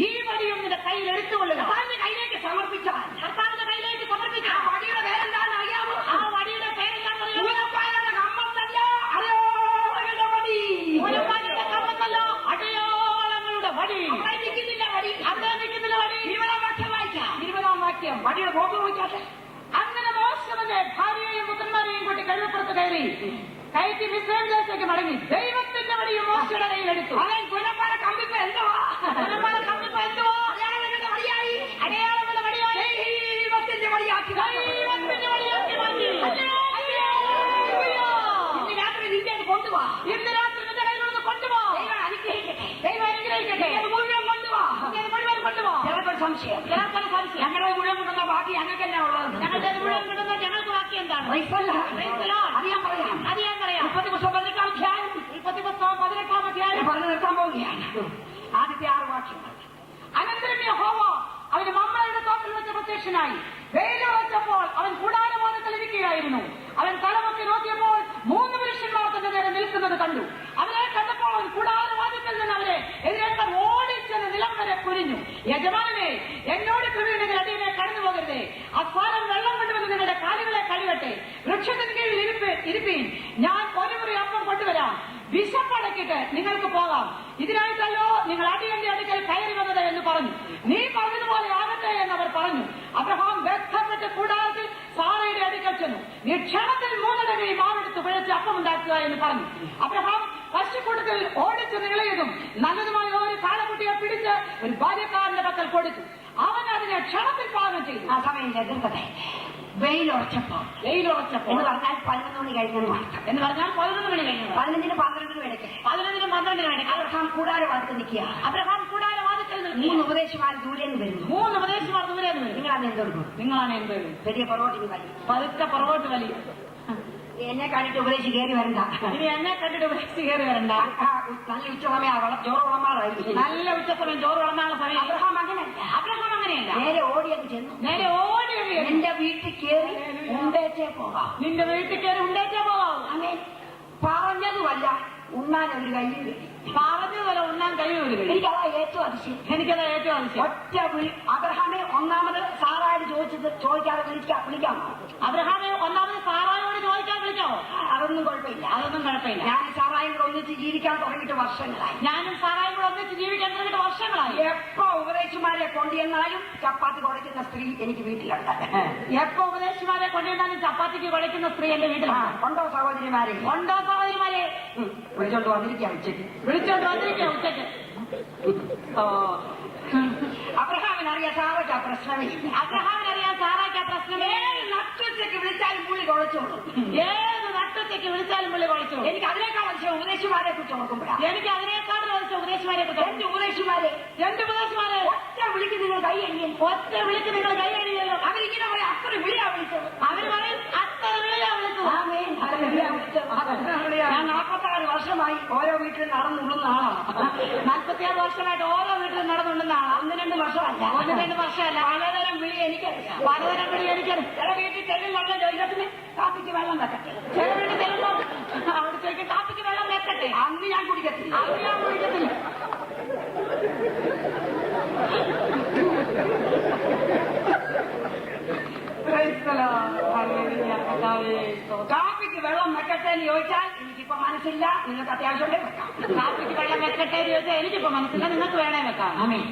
ഈ വടിയും നിന്റെ കയ്യിൽ എടുത്തുകൊള്ളുക. കർത്താവിന്റെ കയ്യിലേക്ക് സമർപ്പിച്ചാൽ കർത്താവിന്റെ കയ്യിലേക്ക് സമർപ്പിച്ചാൽ ആ വടിയുടെ പേരെന്താണെന്ന് അറിയാമോ? ആ വടിയുടെ പേരെന്താണെന്ന് അറിയാമോ? ഊനപ്പാലയുടെ കമ്മത്തല്ല അടയാളങ്ങളുടെ വടി. ഊനപ്പാലയുടെ കമ്മത്തല്ല അടയാളങ്ങളുടെ വടി. അവിടെ നിൽക്കുന്നില്ല വടി. അവിടെ നിൽക്കുന്നില്ല വടി. 20-ാം വാക്യം വായിക്കാം. 20-ാം വാക്യം വടിയുടെ ബോധം നോക്കാട്ടെ. അങ്ങനെ മോശമന്റെ ഭാര്യയെയും പുത്രന്മാരെയും കൂട്ടി കഴുതപ്പുറത്ത് കയറ്റി മിസ്രൈം ദേശത്തേക്ക് മടങ്ങി ദൈവത്തിന്റെ വടിയും മോശയുടെ കയ്യിലെടുത്തു. അവൻ ഗുണപ്പാല കമ്പിപ്പ് എന്തുവാ? ഗുണപ്പാല കമ്പിപ്പ് എന്തുവാ? അടയാളങ്ങളുടെ വടിയായി. അടയാളങ്ങളുടെ വടിയായി. ദൈവത്തിന്റെ വടിയാക്കി. ദൈവത്തിന്റെ വടിയാക്കി മാറ്റി. ഇന്ന് രാത്രി നിന്റെ അത് കൊണ്ടുപോവാ. ഇന്ന് രാത്രി നിന്റെ കയ്യിലൊന്ന് കൊണ്ടുപോവാ. ദൈവം അനുഗ്രഹിക്കട്ടെ. ദൈവം അനുഗ്രഹിക്കട്ടെ. മുഴുവൻ കൊണ്ടുപോവാ. മുഴുവൻ കൊണ്ടുപോവാ. ചിലപ്പോൾ സംശയം. ഞങ്ങളുടെ മുഴുവൻ കിട്ടുന്ന ബാക്കി ഞങ്ങൾക്ക് തന്നെ ഉള്ളത്. ഞങ്ങളുടെ മുഴുവൻ കിട്ടുന്ന ഞങ്ങൾക്ക് ബാക്കി എന്താണ്? അത് ഞാൻ പറയാം. അത് ഞാൻ പറയാം. 18 അധ്യായം. 18 അധ്യായം പറഞ്ഞു നിർത്താൻ പോവുകയാണ്. ആദ്യത്തെ 6 വാക്യങ്ങൾ. അനന്തരം യഹോവ അവന് മമ്മയുടെ തോപ്പിൽ വെച്ച് പ്രത്യക്ഷനായി. വെയില് വെച്ചപ്പോൾ അവൻ കൂടാരബോധത്തിൽ ഇരിക്കുകയായിരുന്നു. അവൻ തലമൊക്കെ നോക്കിയപ്പോൾ 3 പുരുഷന്മാർ തന്റെ നേരെ നിൽക്കുന്നത് കണ്ടു. അവരെ കണ്ടപ്പോൾ അവൻ കൂടാരവാദിക്കൽ നിന്ന് അവരെ എതിരേക്കാൻ ഓടിച്ചെന്ന് നിലം വരെ കുനിഞ്ഞു. യജമാനനെ, എന്നോട് കൃപയുടെ അടിയിലെ കടന്നു പോകരുതേ. അസ്വാരം വെള്ളം കൊണ്ടുവന്ന് നിങ്ങളുടെ കാലുകളെ കഴുകട്ടെ. വൃക്ഷത്തിന് കീഴിൽ ഇരുപ്പീൻ. ഞാൻ 1 മുറി അപ്പം കൊണ്ടുവരാം. വിശപ്പടക്കിട്ട് നിങ്ങൾക്ക് പോകാം. ഇതിനായിട്ടല്ലോ നിങ്ങൾ അടിയന്റെ അടുക്കൽ കയറി വന്നത് എന്ന് പറഞ്ഞു. നീ പറഞ്ഞതുപോലെ ആകട്ടെ എന്നവർ പറഞ്ഞു. അബ്രഹാം വ്യക്തപ്പെട്ട് കൂടാരത്തിൽ സാറയുടെ അടുക്കൽ ചെന്നു. നീ ക്ഷണത്തിൽ 3 തവണ മാവെടുത്ത് കുഴച്ച് അപ്പമുണ്ടാക്കുക എന്ന് പറഞ്ഞു. അബ്രഹാം പശുക്കൂട്ടത്തിൽ ഓടിച്ച് നിളയതും നല്ലതുമായ ഒരു കാളക്കുട്ടിയെ പിടിച്ച് ഒരു ബാല്യക്കാരന്റെ പക്കൽ കൊടുത്തു. അവൻ അതിനെ ക്ഷണത്തിൽ പാകം ചെയ്തു. ആ സമയം എതിർക്കട്ടെ. വെയിലുറച്ചപ്പോ എന്ന് പറഞ്ഞാൽ 11 മണി കഴിഞ്ഞെന്ന് മാത്രം. എന്ന് പറഞ്ഞാൽ 11 മണി കഴിഞ്ഞു. 11-നും 12-നും ഇടയ്ക്ക്. 11-നും 12-നും ഇടയ്ക്ക് അബ്രഹാം കൂടാരവാദത്തിൽ നിൽക്കുക. അബ്രഹാം കൂടാരവാദിക്കൽ 3 ഉപദേശിമാർ ദൂരെ നിന്ന് വരുന്നു. 3 ഉപദേശിമാർ ദൂരെ നിന്ന് വരും. നിങ്ങളാണ് എന്തെടുക്കും? നിങ്ങളാണ് എന്ത് വലിയ പുറകോട്ടിന് വലി പതുക്കെ പുറകോട്ട് വലിയ. എന്നെ കണ്ടിട്ട് ഉപദേശി കയറി വരണ്ട. ഇനി എന്നെ കണ്ടിട്ട് ഉപദേശിച്ച് കയറി വരണ്ട. നല്ല ഉച്ചസമയം ചോറ് വിളമ്പാറായി. നല്ല ഉച്ചസമയം ചോറ് വിളമ്പാനുള്ള സമയം. അബ്രഹാം അങ്ങനെയല്ല. അബ്രഹാം അങ്ങനെയല്ല. നേരെ ഓടിയത് ചെന്നു. നേരെ ഓടി എന്റെ വീട്ടിൽ കയറി ഉണ്ടേച്ചേ പോകാം. നിന്റെ വീട്ടിൽ കയറി ഉണ്ടേച്ചേ പോകാം. അങ്ങനെ പറഞ്ഞതുമല്ല, ഉണ്ണാൻ ഒരു കയ്യിൽ കിട്ടി. പറഞ്ഞതുപോലെ ഉണ്ണാൻ കഴിയൂല. എനിക്കതാ ഏറ്റവും അതിശയം. എനിക്കത് ഏറ്റവും അതിശയം. ഒറ്റ അബ്രഹാമെ ഒന്നാമത് സാറായിട്ട് ചോദിക്കാതെ വിളിക്കാമോ? അബ്രഹാമെ ഒന്നാമത് സാറായോട് ചോദിക്കാൻ വിളിക്കാമോ? അതൊന്നും കുഴപ്പമില്ല. അതൊന്നും കുഴപ്പമില്ല. ഞാൻ സാറായും കൂടെ ഒന്നിച്ച് ജീവിക്കാൻ തുടങ്ങിയിട്ട് വർഷങ്ങളായി. ഞാനും സാറായും കൂടെ ഒന്നിച്ച് ജീവിക്കാൻ തുടങ്ങിയിട്ട് വർഷങ്ങളായി. എപ്പോ ഉപദേശിമാരെ കൊണ്ടുവന്നാലും ചപ്പാത്തി കുഴയ്ക്കുന്ന സ്ത്രീ എനിക്ക് വീട്ടിലുണ്ട്. എപ്പോ ഉപദേശിമാരെ കൊണ്ടുവന്നാലും ചപ്പാത്തിക്ക് കുഴയ്ക്കുന്ന സ്ത്രീ എന്റെ വീട്ടിലാണ്. ഉണ്ടോ സഹോദരിമാരെ? ഉണ്ടോ സഹോദരിമാരെ? വിളിച്ചോണ്ട് വന്നിരിക്കാം ഉച്ചയ്ക്ക്. വിളിച്ചോണ്ട് വന്നിരിക്കാം ഉച്ചയ്ക്ക്. അബ്രഹാമിനറിയാം സാറയ്ക്ക് ആ പ്രശ്നമേ ഇല്ല. അബ്രഹാമിനറിയാം സാറായ്ക്ക് ആ പ്രശ്നമേ. നട്ടുച്ചയ്ക്ക് വിളിച്ചാലും പുള്ളി കുഴച്ചോളൂ. ഏത് നട്ടുച്ചയ്ക്ക് വിളിച്ചാലും പുള്ളി കുഴച്ചോളൂ. എനിക്ക് അതിനേക്കാൾ ആവശ്യം ഉപദേശിമാരെ കുറിച്ച് ഓർക്കുമ്പോഴാണ്. എനിക്ക് അതിനേക്കാളും ആവശ്യം ഉപദേശിമാരെ കുറിച്ച്. 2 ഉപദേശിമാരെ ഒറ്റ വിളിക്ക് നിങ്ങൾ കൈ എഴുതി. ഒറ്റ വിളിക്ക് നിങ്ങൾ കൈ എഴുതിയല്ലോ. അവരിങ്ങനെ പറയാം, അത്ര വിളിയാ വിളിച്ചത്. അവർ പറയും അത്ര വിളിയാ വിളിച്ചത്. ഞാൻ 46 വർഷമായി ഓരോ വീട്ടിൽ നടന്നുള്ളുന്ന ആളാണ്. 46 വർഷമായിട്ട് ഓരോ വീട്ടിലും നടന്നുണ്ടെന്ന ആളാണ്. 1-2 വർഷമല്ല. 1-2 വർഷമല്ല. പലതരം വിളി എനിക്കറിയാം. പലതരം വിളി എനിക്കറിയാം. ചില വീട്ടിൽ ചെല്ലുന്നുള്ള ചോദിക്കത്തിന് കാപ്പിക്ക് വെള്ളം വെക്കട്ടെ. ചില വീട്ടിൽ ചെല്ലുമ്പോ അവിടെ ചോദിക്കും കാപ്പിക്ക് വെള്ളം വെക്കട്ടെ. അന്ന് ഞാൻ കുടിക്കത്തില്ല. അത് ഞാൻ കുടിക്കത്തില്ല. കാപ്പിക്ക് വെള്ളം വെക്കട്ടെ എന്ന് ചോദിച്ചാൽ എനിക്കിപ്പോ മനസ്സില്ല, നിങ്ങൾക്ക് അത്യാവശ്യം വെക്കാം. കാപ്പിക്ക് വെള്ളം വെക്കട്ടെ എന്ന് ചോദിച്ചാൽ എനിക്കിപ്പോ മനസ്സില്ല, നിങ്ങൾക്ക് വേണേ വെക്കാം. ആമേൻ.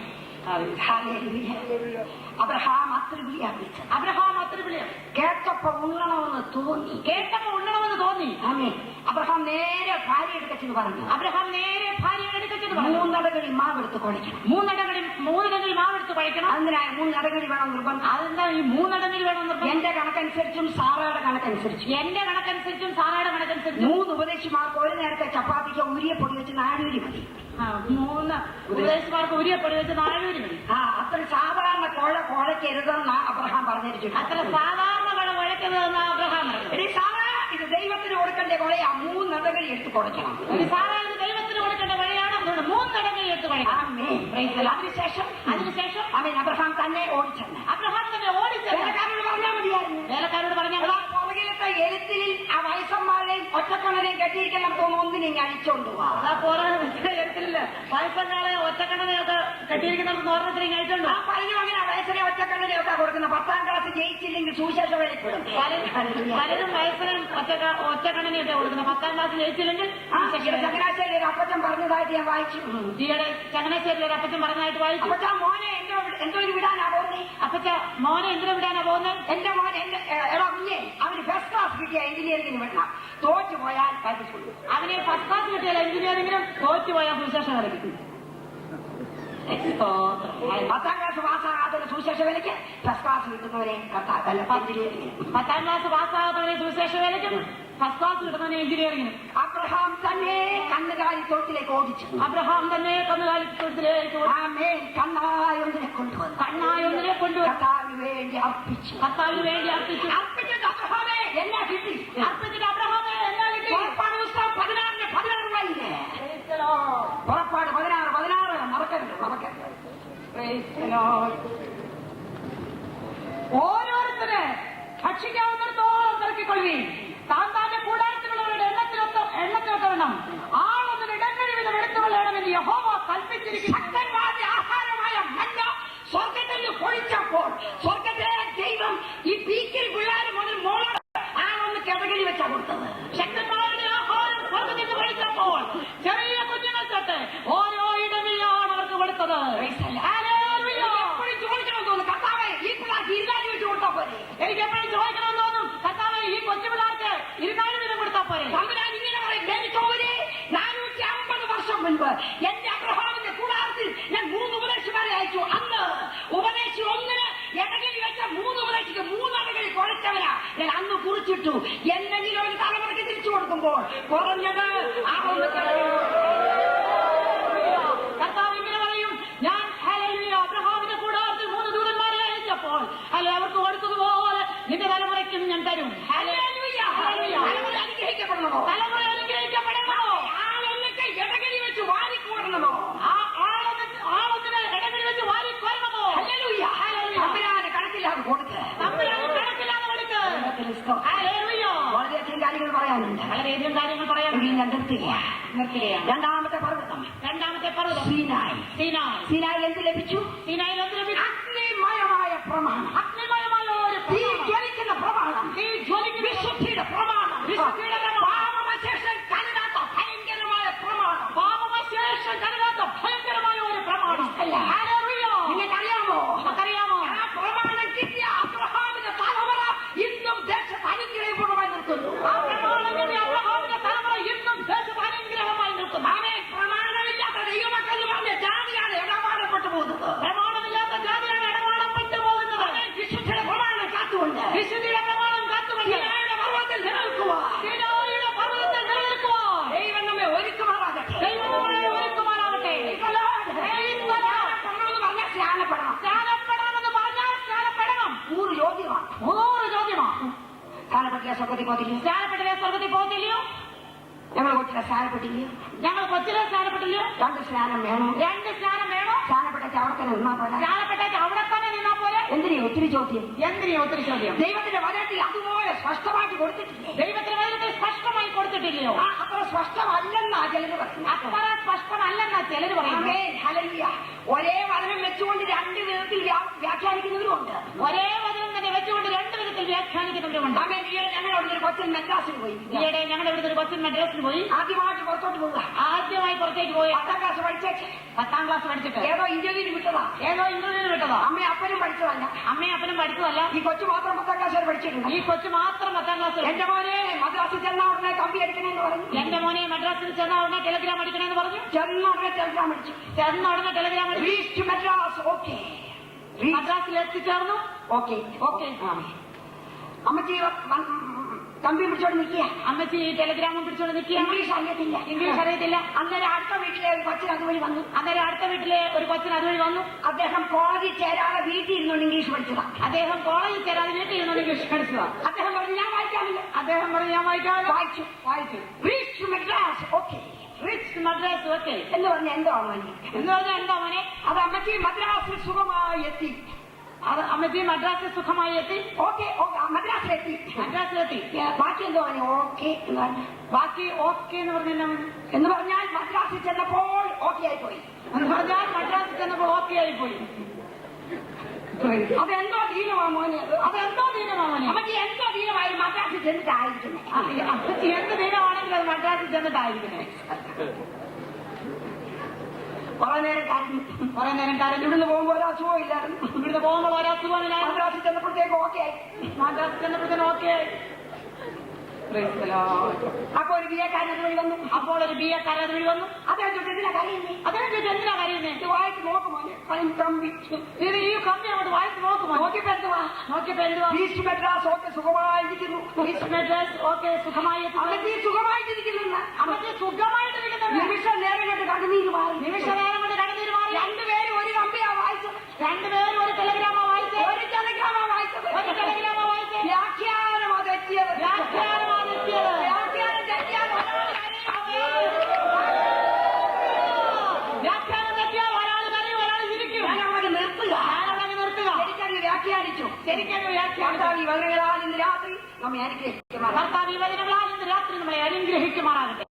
അബ്രഹാം അത്ര വിളിയാ വിളിച്ചത്. അബ്രഹാം അത്ര വിളിയാ കേട്ടപ്പോ ഉണ്ണണമെന്ന് തോന്നി. കേട്ടപ്പോ ഉണ്ണണമെന്ന് തോന്നി. ആമേൻ. അബ്രഹാം നേരെ ഭാര്യ എടുക്കച്ചെന്ന് പറഞ്ഞു. അബ്രഹാം നേരെ ഭാര്യ എടുക്കച്ചെന്ന് പറഞ്ഞു. 3 നടകളിൽ മാവെടുത്ത് കുഴയ്ക്കണം. 3 നടകളിൽ മാവെടുത്ത് കുഴയ്ക്കണം. അതിനായി 3 നടകളിൽ വേണം നിർബന്ധം. അതെന്താ ഈ 3 നടകളിൽ വേണം നിർബന്ധം? എന്റെ കണക്കനുസരിച്ചും സാറയുടെ കണക്കനുസരിച്ചും. എന്റെ കണക്കനുസരിച്ചും സാറയുടെ കണക്കനുസരിച്ചും 3 ഉപദേശിമാർക്ക് ഒരു നേരത്തെ ചപ്പാത്തിക്ക് ഉരിയപ്പൊടി വെച്ച് 4 ഉരി മതി. 3 ഉപദേശിമാർക്ക് ഉരിയപ്പൊടി വെച്ച് 4 ഉരി മതി. അത്ര സാധാരണ കുഴക്കരുതെന്ന് അബ്രഹാം പറഞ്ഞിരിക്കുന്നു. അത്ര സാധാരണ കുഴക്കരുതെന്ന് അബ്രഹാം പറഞ്ഞു. ഇത് ദൈവത്തിന് കൊടുക്കേണ്ട കുഴയാ. 3 നടകളിൽ എടുത്ത് കുഴക്കണം. സാധാരണ ദൈവത്തിന് കൊടുക്കേണ്ട വഴിയാണ്. 3 നടകളിൽ എടുത്ത് കുഴക്കണം. അതിനുശേഷം അവൻ അബ്രഹാം തന്നെ ഓടിച്ചെന്ന്. അബ്രഹാം തന്നെ ഓടിച്ചെന്ന് വേലക്കാരോട് പറഞ്ഞാൽ മതിയായിരുന്നു. വേലക്കാരോട് പറഞ്ഞാൽ പുറകിലത്തെ എഴുത്തിൽ ആ വയസ്സന്മാരെയും ഒറ്റക്കണ്ണനെയും കെട്ടിയിരിക്കണം തോന്നുന്നു. ഒന്നിനെയും അഴിച്ചോണ്ട് പോവാ. എഴുത്തില്ല വയസ്സങ്ങളെ ഒറ്റക്കണ്ണനെയൊക്കെ കെട്ടിയിരിക്കുന്ന ഓർമ്മത്തിലേക്ക് അഴിച്ചോണ്ട് പലരും അങ്ങനെ വയസ്സിനെ ഒറ്റക്കണ്ണനെയൊക്കെ കൊടുക്കുന്ന. 10ാം ക്ലാസ് ജയിച്ചില്ലെങ്കിൽ സുവിശേഷം വെളിപ്പെടും. പലരും വയസ്സിനും ഒറ്റക്കണ്ണനെയൊക്കെ കൊടുക്കുന്നത്. 10ാം ക്ലാസ് ജയിച്ചില്ലെങ്കിൽ ചങ്ങനാശ്ശേരി ഒരു അപ്പച്ചൻ പറഞ്ഞതായിട്ട് ഞാൻ വായിച്ചു. ഈയിടെ ചങ്ങനാശ്ശേരി ഒരു അപ്പച്ചൻ പറഞ്ഞതായിട്ട് വായിച്ചു. അപ്പച്ച മോനെ എന്തോ വിടാനാ പോകുന്നത്? അപ്പച്ച മോനെ എന്തിനു വിടാനാ പോകുന്നത്? എന്റെ മോനെ എടാ കുഞ്ഞെ അവന് ഫസ്റ്റ് ക്ലാസ് കിട്ടിയ എഞ്ചിനീയറിംഗിന് വിടണം. തോറ്റു പോയാൽ പഠിച്ചുള്ളൂ. അവന് ഫസ്റ്റ് ക്ലാസ് കിട്ടിയാൽ എഞ്ചിനീയറിംഗിനും തോറ്റു പോയാൽ സുവിശേഷം കളിക്കും. 10ാം ക്ലാസ് പാസ്സാകാത്ത സുവിശേഷ വിലയ്ക്ക് ഫസ്റ്റ് ക്ലാസ് കിട്ടുന്നവരെ 10ാം ക്ലാസ് പാസ്സാകാത്തവരെ സുവിശേഷ വിലയ്ക്കും ഫസ്റ്റ് ക്ലാസ് കിട്ടുന്നവനെ എഞ്ചിനീയറിംഗിനും. അബ്രഹാം തന്നെ കന്നുകാലി തൊഴുത്തിലേക്ക് ഓടിച്ചു. അബ്രഹാം തന്നെ കന്നുകാലി തൊഴുത്തിലേക്ക് കണ്ണായൊന്നിനെ കൊണ്ടുവന്നു. കർത്താവിന് വേണ്ടി അർപ്പിച്ചു. അർപ്പിച്ചിട്ട് അബ്രഹാമേ എല്ലാം കിട്ടി. അർപ്പിച്ചിട്ട് അബ്രഹാമേ എല്ലാം കിട്ടി. പുറപ്പാട് പുസ്തകം 16 വൈകില്ലേ? പുറപ്പാട് 16 മറക്കരുത്. ഓരോരുത്തരെ ഭക്ഷിക്കാവുന്നിടത്തോളം തിരക്കിക്കൊള്ളുകയും താന്താന്റെ കൂടാരത്തിലുള്ളവരുടെ എണ്ണത്തിനൊത്തവണ്ണം ആളൊന്നിന് ഇടങ്ങഴി വിധം എടുത്തു കൊള്ളണമെന്ന് യഹോവ കൽപ്പിച്ചിരിക്കുന്നു. ശക്തന്മാരുടെ ആഹാരമായ മന്ന സ്വർഗത്തിൽ നിന്ന് പൊഴിച്ചപ്പോൾ സ്വർഗത്തിലെ ദൈവം ഈ പീക്കിൽ പിള്ളേർ മുതൽ മോളോട് ആളൊന്ന് കിടകിൽ വെച്ചാ കൊടുത്തത്. ശക്തന്മാരുടെ ആഹാരം സ്വർഗത്തിൽ നിന്ന് പൊഴിച്ചപ്പോൾ ചെറിയ കുഞ്ഞുങ്ങൾ തൊട്ട് ഓരോ ഇടവിലാണ് അവർക്ക് കൊടുത്തത്. എപ്പോഴും ചോദിക്കണം തോന്നുന്നു കർത്താവേ ഈ പിള്ളേർക്ക് 24 വെച്ച് കൊടുത്താ പോലെ. എനിക്ക് എപ്പോഴും ചോദിക്കണം തോന്നും കർത്താവേ ഈ കൊച്ചു പിള്ളേർക്ക് 24 വീതം കൊടുത്താൽ പോലെ. ഇങ്ങനെ പറയും 450 വർഷം മുൻപ് എന്റെ അബ്രഹാമിന്റെ കൂടാരത്തിൽ ഞാൻ 3 ഉപദേശിമാരെ അയച്ചു. അന്ന് ഉപദേശി ഒന്നിന് ഇടകിൽ വെച്ച 3 ഉപദേശിക്ക് 3 അടകളിൽ കുഴച്ചവരാ ഞാൻ അന്ന് കുറിച്ചിട്ടു. എന്തെങ്കിലും ഒരു തലമുറയ്ക്ക് തിരിച്ചു കൊടുക്കുമ്പോൾ കുറഞ്ഞത് കർത്താവ് ഇങ്ങനെ പറയും ഞാൻ അബ്രഹാമിന്റെ കൂടാരത്തിൽ 3 ദൂതന്മാരെ അയച്ചപ്പോൾ അവർക്ക് കൊടുത്തതുപോലെ നിന്റെ തലമുറയ്ക്കും ഞാൻ തരും. അനുഗ്രഹിക്കപ്പെടണമോ? തലമുറ അനുഗ്രഹിക്കപ്പെടണമോ? ആളൊന്നിട്ട് ഇടകരി വെച്ച് വാരിക്കോടണമോ? ആളൊന്നിന് ഇടകരി വെച്ച് വാരിക്കോരണമോ? തമ്പുരാന് കണക്കില്ലാതെ കൊടുക്കുക. കണക്കില്ലാതെ കൊടുക്കുക. വളരെയധികം കാര്യങ്ങൾ പറയാനുണ്ട്. വളരെയധികം കാര്യങ്ങൾ പറയാനുണ്ട്. ഞാൻ നിർത്തുകയാണ്. രണ്ടാമത്തെ പർവ്വതം സീനായി എന്ത് ലഭിച്ചു? അഗ്നിമയമായ പ്രമാണം. അഗ്നിമയമായ ഒരു തീ ജ്വലിക്കുന്ന പ്രമാണം. വിശുദ്ധിയുടെ പ്രമാണം. പാപമശേഷം കരുതാത്ത ഭയങ്കരമായ പ്രമാണം. ഒരു പ്രമാണം. നിങ്ങൾക്കറിയാമോ? നമുക്കറിയാമോ? ആ പ്രമാണം കിട്ടിയ അബ്രഹാമിന്റെ തലമുറ ഇന്നും ദേശത്ത് അനുഗ്രഹപൂർവ്വമായി നിൽക്കുന്നു. ആ പ്രമാണം കിട്ടിയ അബ്രഹാമിന്റെ തലമുറ ഇന്നും ദേശത്ത് അനുഗ്രഹമായി നിൽക്കുന്നു. അവനെ പ്രമാണമില്ലാത്ത ദൈവമക്കൾ എന്ന് പറഞ്ഞ ജാതിയാണ് ഇടപാടപ്പെട്ടു പോകുന്നത്. പ്രമാണമില്ലാത്ത ജാതിയാണ് ഇടപാടപ്പെട്ടു പോകുന്നത്. വിശുദ്ധിയുടെ പ്രമാണം കാത്തുകൊണ്ട് വിശുദ്ധിയുടെ പ്രമാണം കാത്തുകൊണ്ട് പർവ്വതത്തിൽ നിലനിൽക്കുക. ദൈവം നമ്മെ ഒരുക്കുമാറാകട്ടെ. സ്നാനപ്പെടണമെന്ന് പറഞ്ഞാൽ സ്നാനപ്പെടണം. 100 ചോദ്യമാണ്. സ്നാനപ്പെട്ടില്ല സ്വർഗത്തിൽ പോകത്തില്ല. സ്നാനപ്പെട്ടില്ലേ സ്വർഗത്തിൽ പോകത്തില്ലയോ? ഞങ്ങൾ കൊച്ചിലെ സ്നാനപ്പെട്ടില്ലയോ? ഞങ്ങൾ കൊച്ചിലെ സ്നാനപ്പെട്ടില്ലയോ? 2 സ്നാനം വേണം. 2 സ്നാനം വേണോ? സ്നാനപ്പെട്ട അവിടെ തന്നെ നിന്നാ പോലെ. സ്നാനപ്പെട്ടേക്ക് അവിടെ തന്നെ നിന്നാ പോലെ. എന്തിനാ ഒത്തിരി ചോദ്യം? ഒത്തിരി ചോദ്യം? ദൈവത്തിന്റെ വചനത്തിൽ അതുപോലെ സ്പഷ്ടമായിട്ട് കൊടുത്തിട്ടില്ലേ? ദൈവത്തിന്റെ വചനത്തിൽ സ്പഷ്ടമായി കൊടുത്തിട്ടില്ലയോ? അത്ര സ്പഷ്ടമല്ലെന്നാ ചിലർ പറയുന്നത്. അത്ര സ്പഷ്ടമല്ലെന്നാ ചിലർ പറയുന്നത്. ഹല്ലേലൂയ. ഒരേ വചനം വെച്ചുകൊണ്ട് രണ്ട് വിധത്തിൽ വ്യാഖ്യാനിക്കുന്നവരുമുണ്ട്. ഒരേ വചനം തന്നെ വെച്ചുകൊണ്ട് രണ്ട് വിധത്തിൽ വ്യാഖ്യാനിക്കുന്നവരുമുണ്ട്. അങ്ങനെ ഞങ്ങൾ അവിടുന്ന് ഒരു കൊച്ചൻ മെഡ്രാസിൽ പോയി. ഈയിടെ ഞങ്ങളുടെ ഇവിടുത്തെ ഒരു കൊച്ചൻ മദ്രാസിൽ പോയി. ആദ്യമായിട്ട് പുറത്തോട്ട് പോവുക. ആദ്യമായി പുറത്തേക്ക് പോയി 10ാം ക്ലാസ് പഠിച്ചേച്ച് 10ാം ക്ലാസ് പഠിച്ചിട്ട് ഏതോ ഇന്റർവ്യൂവിന് വിട്ടതാ. ഏതോ ഇന്റർവ്യൂവിന് വിട്ടതാ. അമ്മയും അപ്പനും പഠിച്ചതല്ല. അമ്മയും അപ്പനും പഠിച്ചതല്ല. ഈ കൊച്ചു മാത്രം 10ാം ക്ലാസ് വരെ പഠിച്ചിട്ടുണ്ട്. ഈ കൊച്ചു മാത്രം 10ാം ക്ലാസ്. എന്റെ മോനെ മദ്രാസിൽ ചെന്ന ഉടനെ കമ്പി അടിക്കണമെന്ന് പറഞ്ഞു. എന്റെ മോനെ മദ്രാസിൽ ചെന്ന ഉടനെ ടെലഗ്രാം അടിക്കണമെന്ന് പറഞ്ഞു. ചെന്ന ഉടനെ ടെലഗ്രാം അടിച്ചു. ചെന്ന ഉടനെ ടെലഗ്രാം അടിച്ചു. റീച്ച് മദ്രാസ്. ഓക്കെ, മദ്രാസിൽ എത്തിച്ചേർന്നു. Okay okay. അമ്മച്ചി കമ്പി പിടിച്ചോണ്ട് നിൽക്കുക. അമ്മച്ചി ഈ ടെലഗ്രാമും പിടിച്ചോണ്ട് നിൽക്കുക. ഇംഗ്ലീഷ് അറിയത്തില്ല. ഇംഗ്ലീഷ് അറിയത്തില്ല. അന്നേരം അടുത്ത വീട്ടിലെ ഒരു കൊച്ചിന് അതുവഴി വന്നു. അന്നേരം അടുത്ത വീട്ടിലെ ഒരു കൊച്ചിന് അതുവഴി വന്നു. അദ്ദേഹം കോളേജിൽ ചേരാതെ വീട്ടിൽ ഇരുന്നുകൊണ്ട് ഇംഗ്ലീഷ് പഠിച്ചതാ. അദ്ദേഹം കോളേജിൽ ചേരാതെ വീട്ടിൽ ഇരുന്നുകൊണ്ട് ഇംഗ്ലീഷ് പഠിച്ചതാ. അദ്ദേഹം പറഞ്ഞു ഞാൻ വായിക്കാമില്ല. അദ്ദേഹം പറഞ്ഞു ഞാൻ വായിക്കാമല്ലോ. വായിച്ചു. Reach Madras. Okay, rich Madras. Okay എന്ന് പറഞ്ഞ എന്തോ ആണ് എന്ന് പറഞ്ഞാൽ എന്താ മോനെ? അത് അമ്മച്ചി മദ്രാസിൽ സുഖമായി എത്തി. അത് അമ്മച്ചി മദ്രാസിൽ സുഖമായി എത്തി. ഓക്കെ, മദ്രാസിലെത്തി. മദ്രാസിലെത്തി. ബാക്കി എന്തോ പറഞ്ഞു? ഓക്കെ എന്ന് പറഞ്ഞു. ബാക്കി ഓക്കെ എന്ന് പറഞ്ഞാൽ എന്ന് പറഞ്ഞാൽ മദ്രാസിൽ ചെന്നപ്പോൾ ഓക്കെ ആയിപ്പോയി. എന്ന് പറഞ്ഞാൽ മദ്രാസിൽ ചെന്നപ്പോൾ ഓക്കെ ആയിപ്പോയി. അതെന്തോ ദീനമാ മോനെ. അതെന്തോ ദീനമാ മോനെ. അമ്മച്ചി എന്തോ ദീനമായി മദ്രാസിൽ ചെന്നിട്ടായിരിക്കുന്നത്. അമ്മച്ചി എന്ത് ദീനമാണെങ്കിലും അത് മദ്രാസിൽ ചെന്നിട്ടായിരിക്കുന്നത്. കുറെ നേരം കരഞ്ഞു. ഇവിടുന്ന് പോകുമ്പോൾ ഒരു അസുഖം ഇല്ലായിരുന്നു. ഇവിടുന്ന് പോകുമ്പോൾ ഒരു അസുഖമില്ലായിരുന്നു. മദ്രാസിൽ ചെന്നപ്പോഴത്തേക്ക് ഓക്കെ ആയി. മദ്രാസിൽ ചെന്നപ്പോഴത്തേനും ഓക്കെ ആയി. അപ്പൊ ഒരു ബിഎക്കാരൻ അതുവഴി വന്നു. അപ്പോൾ ഒരു ബിഎക്കാരൻ അതുവഴി വന്നു. അദ്ദേഹം ചോദിച്ചു എന്തിനാ കരയുന്നേ? അദ്ദേഹം ചോദിച്ചു എന്തിനാ കരയുന്നേ? ഇത് വായിച്ച് നോക്കുമോനെ. കമ്പി ഇത് ഈ കമ്പി അങ്ങോട്ട് വായിച്ച് നോക്കുമോ? നോക്കിയപ്പോ എന്തുവാ? നോക്കിയപ്പോ എന്തുവാ? ഈസ്റ്റ് മദ്രാസ് ഓക്കെ സുഖമായിരിക്കുന്നു. ഈസ്റ്റ് മദ്രാസ് ഓക്കെ സുഖമായി. അമ്മച്ചി സുഖമായിട്ടിരിക്കുന്നില്ല. അമ്മച്ചി സുഖമായിട്ടിരിക്കുന്നുണ്ട്. നിമിഷ നേരം കൊണ്ട് കണ്ണുനീര് മാറി. നിമിഷ നേരം കൊണ്ട് കണ്ണുനീര് മാറി. രണ്ടുപേരും ഒരു കമ്പിയാ വായിച്ചത്. രണ്ടുപേരും ഒരു ടെലഗ്രാമാ വായിച്ചത്. ഒരു ടെലഗ്രാമാ വായിച്ചത്. ഒരു ടെലഗ്രാമാ വായിച്ചത്. വ്യാഖ്യാനമാ തെറ്റിയത്. വ്യാഖ്യാനമാ തെറ്റിയത്. വ്യാഖ്യാനം തെറ്റിയാൽ വ്യാഖ്യാനം തെറ്റിയാൽ ഒരാൾ കരയും, ഒരാൾ ചിരിക്കും. ഞാനവിടെ നിർത്തുക. ശരിക്കങ്ങ് വ്യാഖ്യാനിച്ചു. ശരിക്കും വ്യാഖ്യാനം. കർത്താവ് ഈ വചനങ്ങളാൽ ഇന്ന് രാത്രി നമ്മെ അനുഗ്രഹിക്കുമാറാകട്ടെ. കർത്താവ് ഈ വചനങ്ങളാൽ ഇന്ന് രാത്രി നമ്മളെ അനുഗ്രഹിക്കുമാറാകട്ടെ.